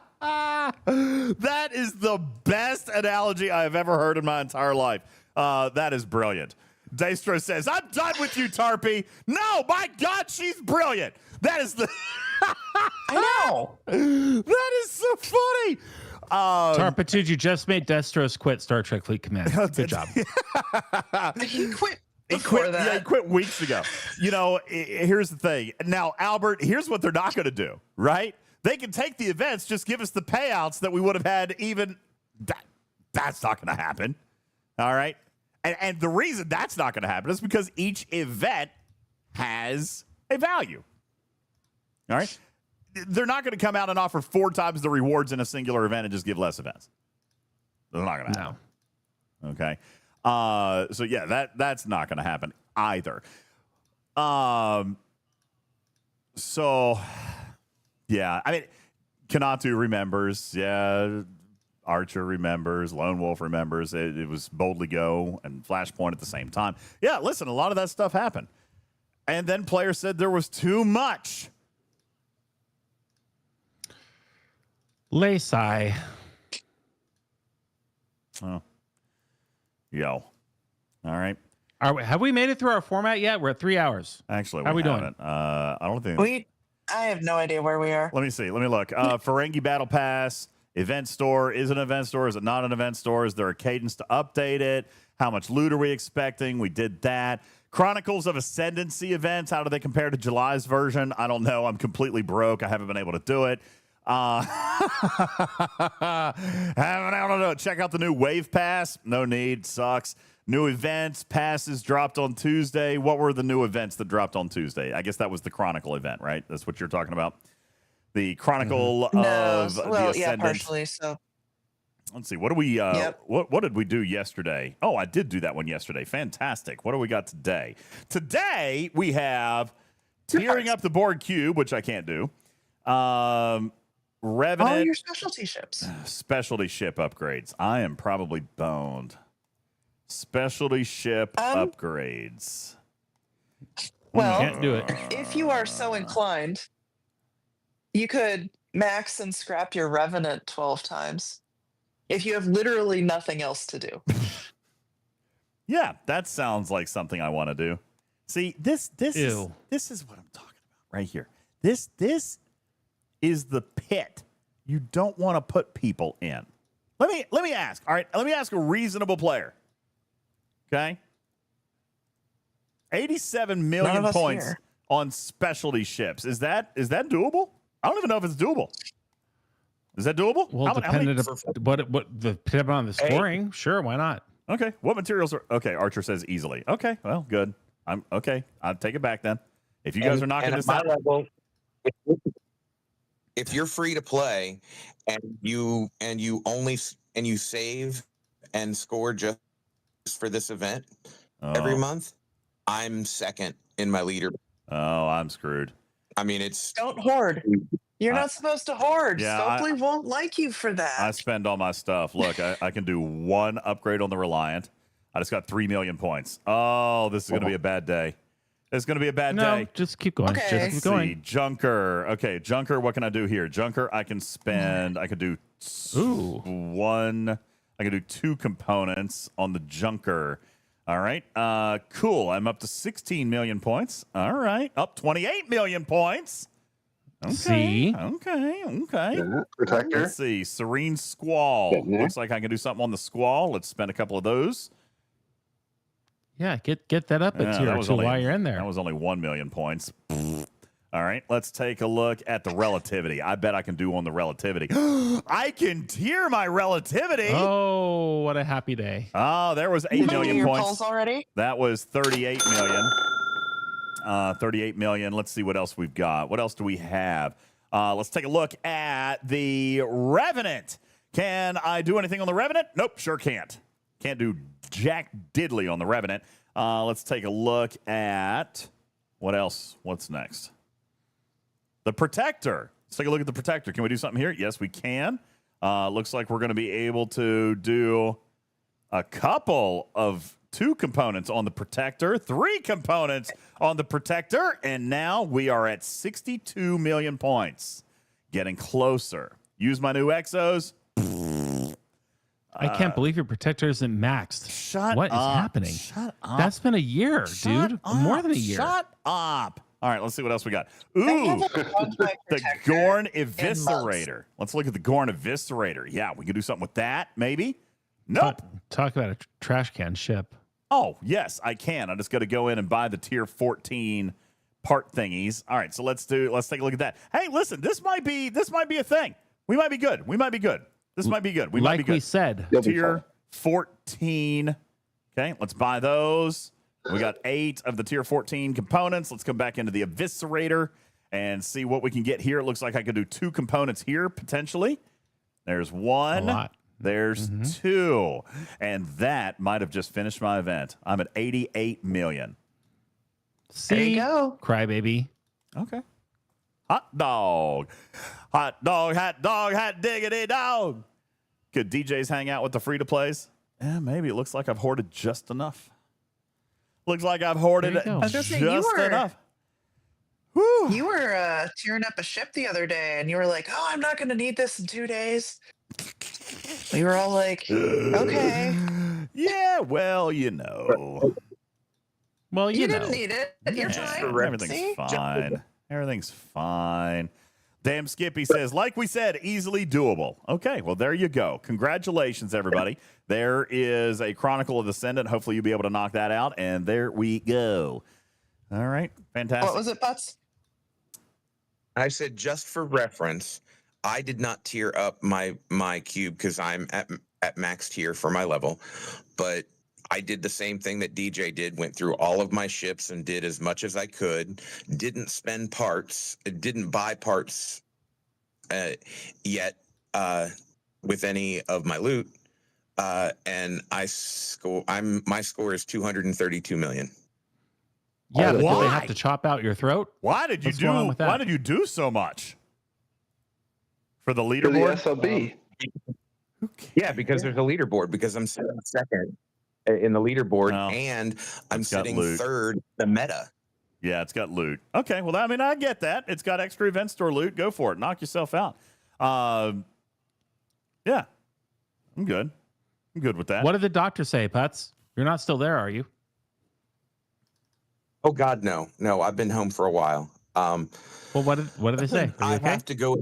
That is the best analogy I have ever heard in my entire life. That is brilliant. Daystro says, I'm done with you, Tarpy. No, my God, she's brilliant. That is the...
I know.
That is so funny.
Tarpitude, you just made Destros quit Star Trek Fleet Command. Good job.
He quit
He
before
quit,
that.
yeah, he quit weeks ago. You know, here's the thing. Now, Albert, here's what they're not going to do, right? They can take the events, just give us the payouts that we would have had even. That's not going to happen. All right? And the reason that's not going to happen is because each event has a value. All right? They're not going to come out and offer 4 times the rewards in a singular event and just give less events. They're not going to happen. No. Okay? So yeah, that's not going to happen either. So yeah, I mean, Kanatu remembers. Yeah, Archer remembers. Lone Wolf remembers. It was Boldly Go and Flashpoint at the same time. Yeah, listen, a lot of that stuff happened, and then players said there was too much.
Laysai.
Oh, yo. All right.
Have we made it through our format yet? We're at 3 hours.
Actually,
How we doing?
haven't. I don't think.
I have no idea where we are.
Let me see. Let me look. Ferengi Battle Pass, event store. Is it an event store? Is it not an event store? Is there a cadence to update it? How much loot are we expecting? We did that. Chronicles of Ascendancy events. How do they compare to July's version? I don't know. I'm completely broke. I haven't been able to do it. I don't know. Check out the new Wave Pass. No need. Sucks. New events, passes dropped on Tuesday. What were the new events that dropped on Tuesday? I guess that was the Chronicle event, right? That's what you're talking about. The Chronicle of the Ascendant.
Yeah, partially. So
let's see. What do we? What did we do yesterday? Oh, I did do that one yesterday. Fantastic. What do we got today? Today we have tearing up the board cube, which I can't do. Revenant.
all your specialty ships.
Specialty ship upgrades. I am probably boned. Specialty ship upgrades.
Well,
Can't do it.
if you are so inclined, you could max and scrap your Revenant 12 times. If you have literally nothing else to do.
Yeah, that sounds like something I want to do. See, this is what I'm talking about right here. This is the pit you don't want to put people in. Let me ask. All right, let me ask a reasonable player. Okay? 87 million points
here.
on specialty ships. Is that doable? I don't even know if it's doable. Is that doable?
Well, depending on the scoring, sure, why not?
Okay. What materials are okay? Archer says easily. Okay. Well, good. I'm okay. I'll take it back then. If you guys are knocking this out,
if you're free to play and you save and score just for this event every month, I'm second in my leader.
Oh, I'm screwed.
I mean, it's
Don't hoard. You're not supposed to hoard.
Yeah,
Stokely won't like you for that.
I spend all my stuff. Look, I can do one upgrade on the Reliant. I just got 3 million points. Oh, this is going to be a bad day. It's going to be a bad day.
Just keep going.
Okay.
Just keep going.
See, Junker. Okay, Junker, what can I do here? Junker, I can spend, I could do one. I can do 2 components on the junker. All right. Cool. I'm up to 16 million points. All right. Up 28 million points. Okay.
See?
Okay.
Yeah, protector.
Let's see. Serene Squall.
Getting there.
Looks like I can do something on the Squall. Let's spend a couple of those.
Yeah, get that up a tier
that
or
was
two
only-
while you're in there.
That was only 1 million points. All right, let's take a look at the relativity. I bet I can do on the relativity. I can tier my relativity.
Oh, what a happy day.
Oh, there was 8
Did you do
million
your
points.
polls already?
That was 38 million. 38 million. Let's see what else we've got. What else do we have? Let's take a look at the Revenant. Can I do anything on the Revenant? Nope, sure can't. Can't do jack diddly on the Revenant. Let's take a look at what else? What's next? The Protector. Let's take a look at the Protector. Can we do something here? Yes, we can. Looks like we're going to be able to do a couple of 2 components on the Protector, 3 components on the Protector, and now we are at 62 million points. Getting closer. Use my new exos.
I can't believe your protector isn't maxed.
Shut
What is
up.
happening?
Shut up.
That's been a year,
Shut
dude.
up.
More than a year.
Shut up. All right, let's see what else we got.
I
Ooh,
haven't touched my
the
protector
Gorn
in
Eviscerator. Let's look at the Gorn Eviscerator. Yeah, we could do something with that, maybe. Nope.
Talk about a trash can ship.
Oh, yes, I can. I just got to go in and buy the tier 14 part thingies. All right, so let's take a look at that. Hey, listen, this might be a thing. We might be good. This might be good. We might be good.
We said.
You'll be
Tier 14. Okay, let's buy those. We got 8 of the tier 14 components. Let's come back into the Eviscerator and see what we can get here. It looks like I could do 2 components here, potentially. There's 1.
A lot.
There's 2. And that might have just finished my event. I'm at 88 million.
See?
There you go.
Crybaby.
Okay. Hot dog. Hot dog, hot diggity dog. Could DJs hang out with the free-to-plays? Yeah, maybe. It looks like I've hoarded just enough. Looks like I've hoarded
There you go. I was
gonna
just
say, you were-
enough. Whew.
You were tearing up a ship the other day, and you were like, "Oh, I'm not going to need this in 2 days." We were all like, "Okay."
Yeah, well, you know.
Well,
You
you
didn't
know.
need it. You're
Yeah,
fine.
everything's
See?
fine. Everything's fine. Damn Skippy says, like we said, easily doable. Okay, well, there you go. Congratulations, everybody. There is a Chronicle of the Ascendant. Hopefully you'll be able to knock that out. And there we go. All right, fantastic.
What was it, Butts?
I said, just for reference, I did not tier up my cube because I'm at max tier for my level, but I did the same thing that DJ did, went through all of my ships and did as much as I could, didn't spend parts, didn't buy parts yet with any of my loot, and my score is 232 million.
Yeah, but do
Why?
they have to chop out your throat?
Why did you
What's going on with that?
Why did you do so much for the
For the
leaderboard?
SLB.
Yeah, because there's a leaderboard, because I'm sitting second in the leaderboard,
Oh,
and I'm
it's got
sitting
loot.
third in the meta.
Yeah, it's got loot. Okay, well, I mean, I get that. It's got extra event store loot. Go for it. Knock yourself out. Yeah, I'm good. I'm good with that.
What did the doctor say, Putz? You're not still there, are you?
Oh God, no. I've been home for a while.
Well, what did they say? Are you
I
okay?
have to go.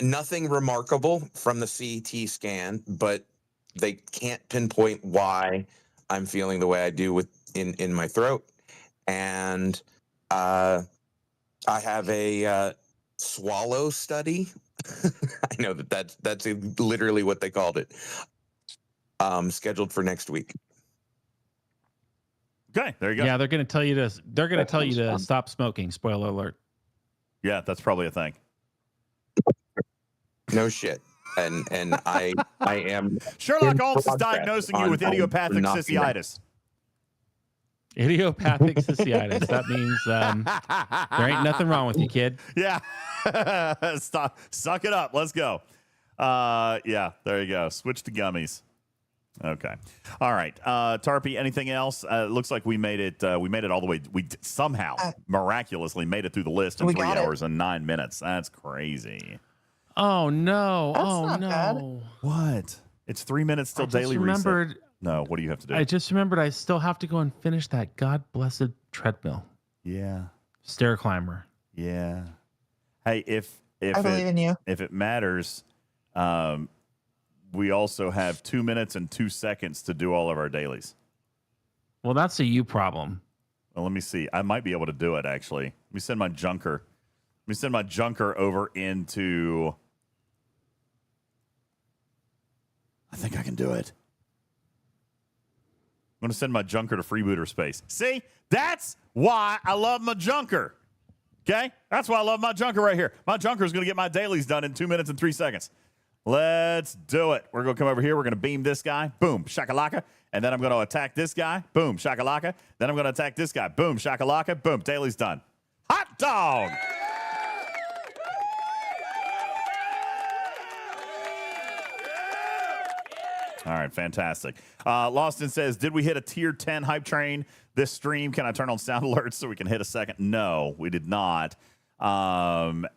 Nothing remarkable from the CT scan, but they can't pinpoint why I'm feeling the way I do in my throat, and I have a swallow study. I know that's literally what they called it. Scheduled for next week.
Okay, there you go.
Yeah, they're going to tell you to stop smoking. Spoiler alert.
Yeah, that's probably a thing.
No shit. And I am
Sherlock
in
Holmes is
progress
diagnosing you
on
with idiopathic
knocking that.
cystitis.
Idiopathic cystitis. That means there ain't nothing wrong with you, kid.
Yeah. Stop. Suck it up. Let's go. Yeah, there you go. Switch to gummies. Okay. All right. Tarpy, anything else? It looks like we made it all the way. We somehow miraculously made it through the list in
We
3
got it.
hours and 9 minutes. That's crazy.
Oh no!
That's
Oh
not bad.
no!
What? It's 3 minutes till daily reset. No, what do you have to do?
I just remembered I still have to go and finish that God blessed treadmill.
Yeah.
Stair climber.
Yeah. Hey, if
I believe in you.
If it matters, we also have 2 minutes and 2 seconds to do all of our dailies.
Well, that's a you problem.
Well, let me see. I might be able to do it, actually. Let me send my junker. Let me send my junker over into... I think I can do it. I'm going to send my junker to freebooter space. See? That's why I love my junker. Okay? That's why I love my junker right here. My junker is going to get my dailies done in 2 minutes and 3 seconds. Let's do it. We're going to come over here. We're going to beam this guy. Boom. Shakalaka. And then I'm going to attack this guy. Boom. Shakalaka. Then I'm going to attack this guy. Boom. Shakalaka. Boom. Daily's done. Hot dog. All right, fantastic. Lawston says, did we hit a tier 10 hype train this stream? Can I turn on sound alerts so we can hit a second? No, we did not. And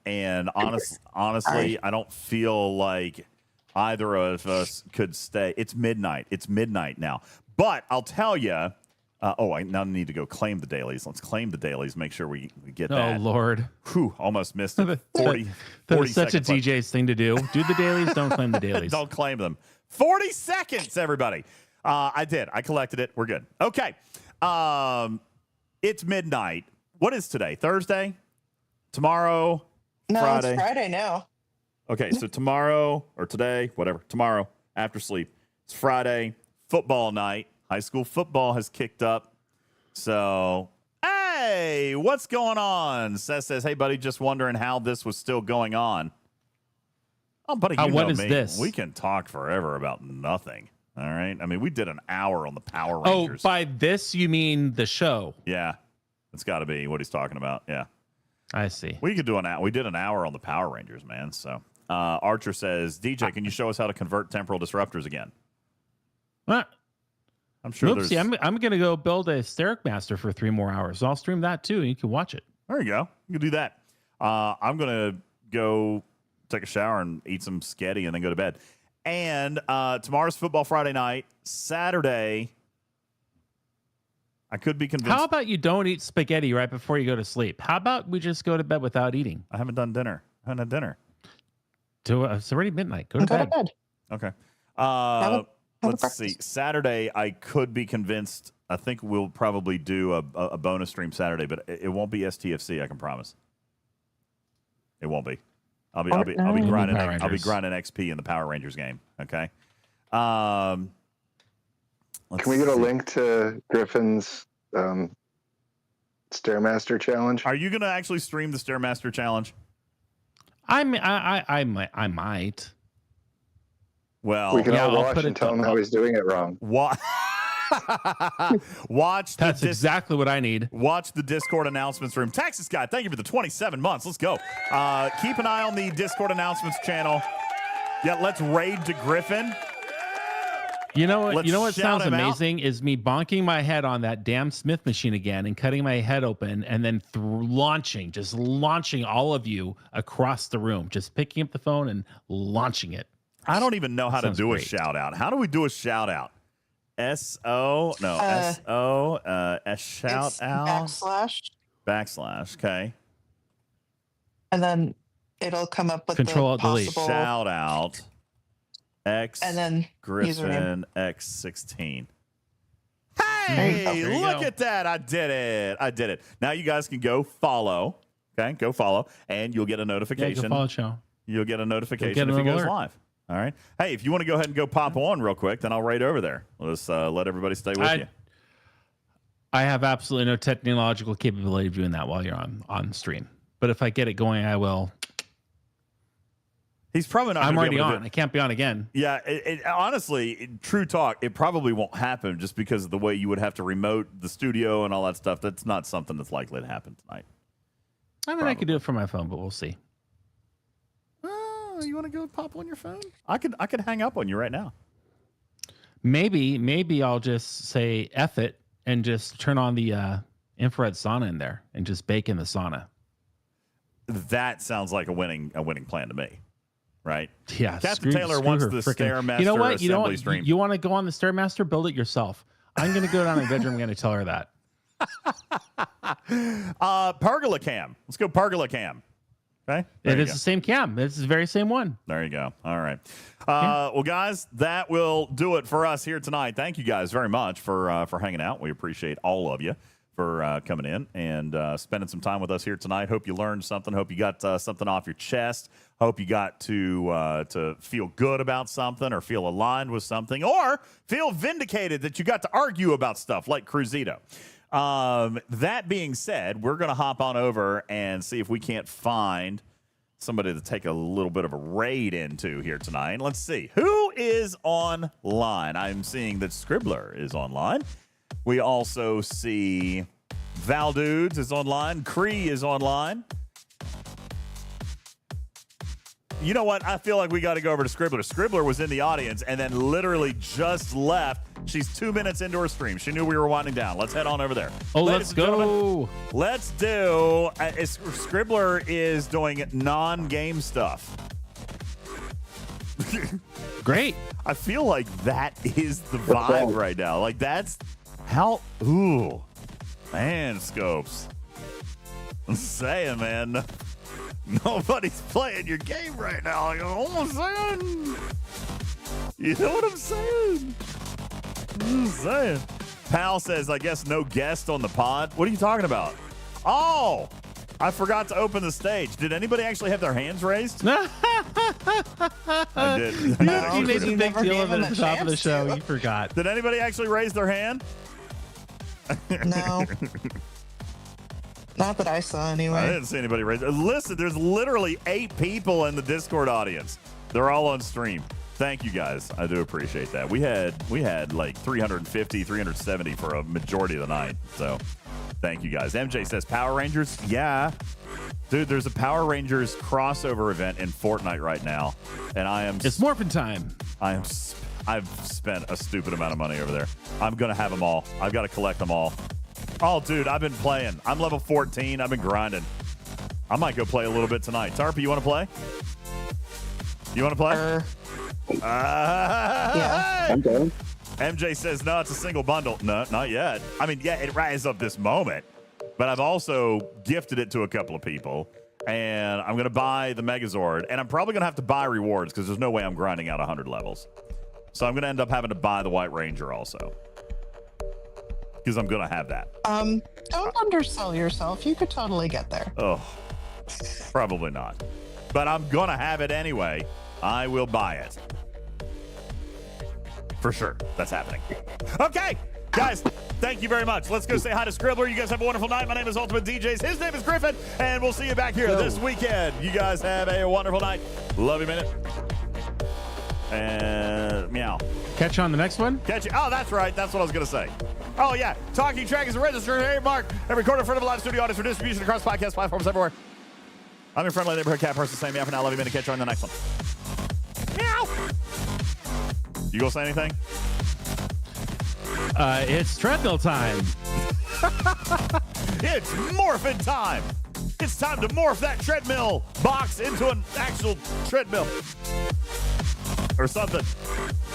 honestly, I don't feel like either of us could stay. It's midnight. It's midnight now. But I'll tell you, I now need to go claim the dailies. Let's claim the dailies, make sure we get that.
Oh, Lord.
Whew, almost missed it. 40
That's such a
seconds left.
DJ's thing to do. Do the dailies, don't claim the dailies.
Don't claim them. 40 seconds, everybody. I did. I collected it. We're good. Okay. It's midnight. What is today? Thursday? Tomorrow?
No,
Friday?
it's Friday now.
Okay, so tomorrow or today, whatever, tomorrow after sleep, it's Friday, football night. High school football has kicked up. So, hey, what's going on? Seth says, hey, buddy, just wondering how this was still going on. Oh, buddy, you
what
know
is
me.
this?
We can talk forever about nothing. All right. I mean, we did an hour on the Power
Oh,
Rangers.
by this, you mean the show?
Yeah. It's got to be what he's talking about. Yeah.
I see.
We could do an hour. We did an hour on the Power Rangers, man. So Archer says, DJ, can you show us how to convert temporal disruptors again?
What?
I'm sure
Oopsie, I'm going to go build a Steric Master for 3 more hours. I'll stream that too, and you can watch it.
There you go. You can do that. I'm going to go take a shower and eat some sketty and then go to bed. And tomorrow's Football Friday night. Saturday, I could be convinced.
How about you don't eat spaghetti right before you go to sleep? How about we just go to bed without eating?
I haven't done dinner. I haven't had dinner.
It's already midnight. Go to bed.
Okay.
Have
Let's see. Saturday, I could be convinced. I think we'll probably do a bonus stream Saturday, but it won't be STFC. I can promise. It won't be. I'll be grinding. I'll be grinding XP in the Power Rangers game. Okay.
Can we get a link to Griffin's Stairmaster challenge?
Are you going to actually stream the Stairmaster challenge?
I might.
Well,
we can all
I'll
watch
put
and
it
tell him how he's doing it wrong.
Watch.
That's exactly what I need.
Watch the Discord announcements room. Texas guy, thank you for the 27 months. Let's go. Keep an eye on the Discord announcements channel. Yeah, let's raid to Griffin.
You know what?
Let's
You know what
shout
sounds
him out.
amazing is me bonking my head on that damn Smith machine again and cutting my head open and then just launching all of you across the room, just picking up the phone and launching it.
I don't even know how to do
great.
a shout out. How do we do a shout out? S-O, no, S-O, shout out. Backslash, okay.
And then it'll come up with
Control,
the
delete.
possible
Shout out X
and then
Griffin
username.
X16. Hey, look at that. I did it. Now you guys can go follow. Okay, go follow, and you'll get a
Yeah,
notification.
go follow the show.
You'll get a notification
You'll
if
get
it
an
goes
alert.
live. All right. Hey, if you want to go ahead and go pop on real quick, then I'll raid over there. Let's let everybody stay with you.
I have absolutely no technological capability of doing that while you're on stream. But if I get it going, I will.
He's probably not.
I'm
gonna be
already
able to
on. I can't be on again.
Yeah, honestly, true talk, it probably won't happen just because of the way you would have to remote the studio and all that stuff. That's not something that's likely to happen tonight.
I mean, I could do it from my phone, but we'll see.
Oh, you want to go pop on your phone? I could hang up on you right now.
Maybe I'll just say F it and just turn on the infrared sauna in there and just bake in the sauna.
That sounds like a winning plan to me. right?
Yeah,
Captain Taylor wants
her
the
frickin'-
Stairmaster
You know what?
assembly stream.
You want to go on the Stairmaster? Build it yourself. I'm going to go down in the bedroom. I'm going to tell her that.
Pergola cam. Let's go pergola cam. Okay.
It is the same cam. It's the very same one.
There you go. All right. Well, guys, that will do it for us here tonight. Thank you guys very much for hanging out. We appreciate all of you for coming in and spending some time with us here tonight. Hope you learned something. Hope you got something off your chest. Hope you got to feel good about something or feel aligned with something or feel vindicated that you got to argue about stuff like Cruzito. That being said, we're going to hop on over and see if we can't find somebody to take a little bit of a raid into here tonight. Let's see. Who is online? I'm seeing that Scribbler is online. We also see Valdudes is online. Cree is online. You know what? I feel like we got to go over to Scribbler. Scribbler was in the audience and then literally just left. She's 2 minutes into her stream. She knew we were winding down. Let's head on over there.
Oh,
Ladies
let's go.
Let's do. Scribbler is doing non-game stuff.
Great.
I feel like that is the vibe right now. Like that's how. Ooh, man, Scopes. I'm saying, man. Nobody's playing your game right now. Like, I'm saying. You know what I'm saying? I'm saying. Pal says, I guess no guest on the pod. What are you talking about? Oh, I forgot to open the stage. Did anybody actually have their hands raised? I did.
You made a big deal of it at the top of the show. You forgot.
Did anybody actually raise their hand?
No. Not that I saw, anyway.
I didn't see anybody raise. Listen, there's literally 8 people in the Discord audience. They're all on stream. Thank you guys. I do appreciate that. We had like 350, 370 for a majority of the night. So thank you guys. MJ says Power Rangers. Yeah. Dude, there's a Power Rangers crossover event in Fortnite right now. And
It's morphin' time.
I've spent a stupid amount of money over there. I'm going to have them all. I've got to collect them all. Oh, dude, I've been playing. I'm level 14. I've been grinding. I might go play a little bit tonight. Tarpy, you want to play? You want to play?
Yeah.
I'm done.
MJ says, no, it's a single bundle. No, not yet. I mean, yeah, it rises up this moment. But I've also gifted it to a couple of people. And I'm going to buy the Megazord. And I'm probably going to have to buy rewards because there's no way I'm grinding out 100 levels. So I'm going to end up having to buy the White Ranger also. Because I'm going to have that.
Don't undersell yourself. You could totally get there.
Oh, probably not. But I'm going to have it anyway. I will buy it. For sure. That's happening. Okay. Guys, thank you very much. Let's go say hi to Scribbler. You guys have a wonderful night. My name is UltimatDJz. His name is Griffin. And we'll see you back here this weekend. You guys have a wonderful night. Love you, minute. And meow.
Catch you on the next one?
Catch you. Oh, that's right. That's what I was going to say. Oh, yeah. Talking Track is a registered trademark and recorded in front of a live studio audience for distribution across podcast platforms everywhere. I'm your friendly neighborhood cat person saying meow for now. Love you, minute. Catch you on the next one. Meow. You gonna say anything?
It's treadmill time.
It's morphin' time. It's time to morph that treadmill box into an actual treadmill. Or something.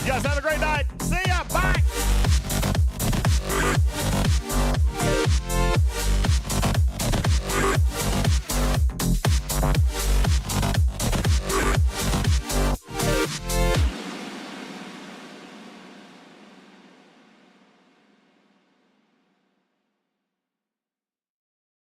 You guys have a great night. See ya. Bye.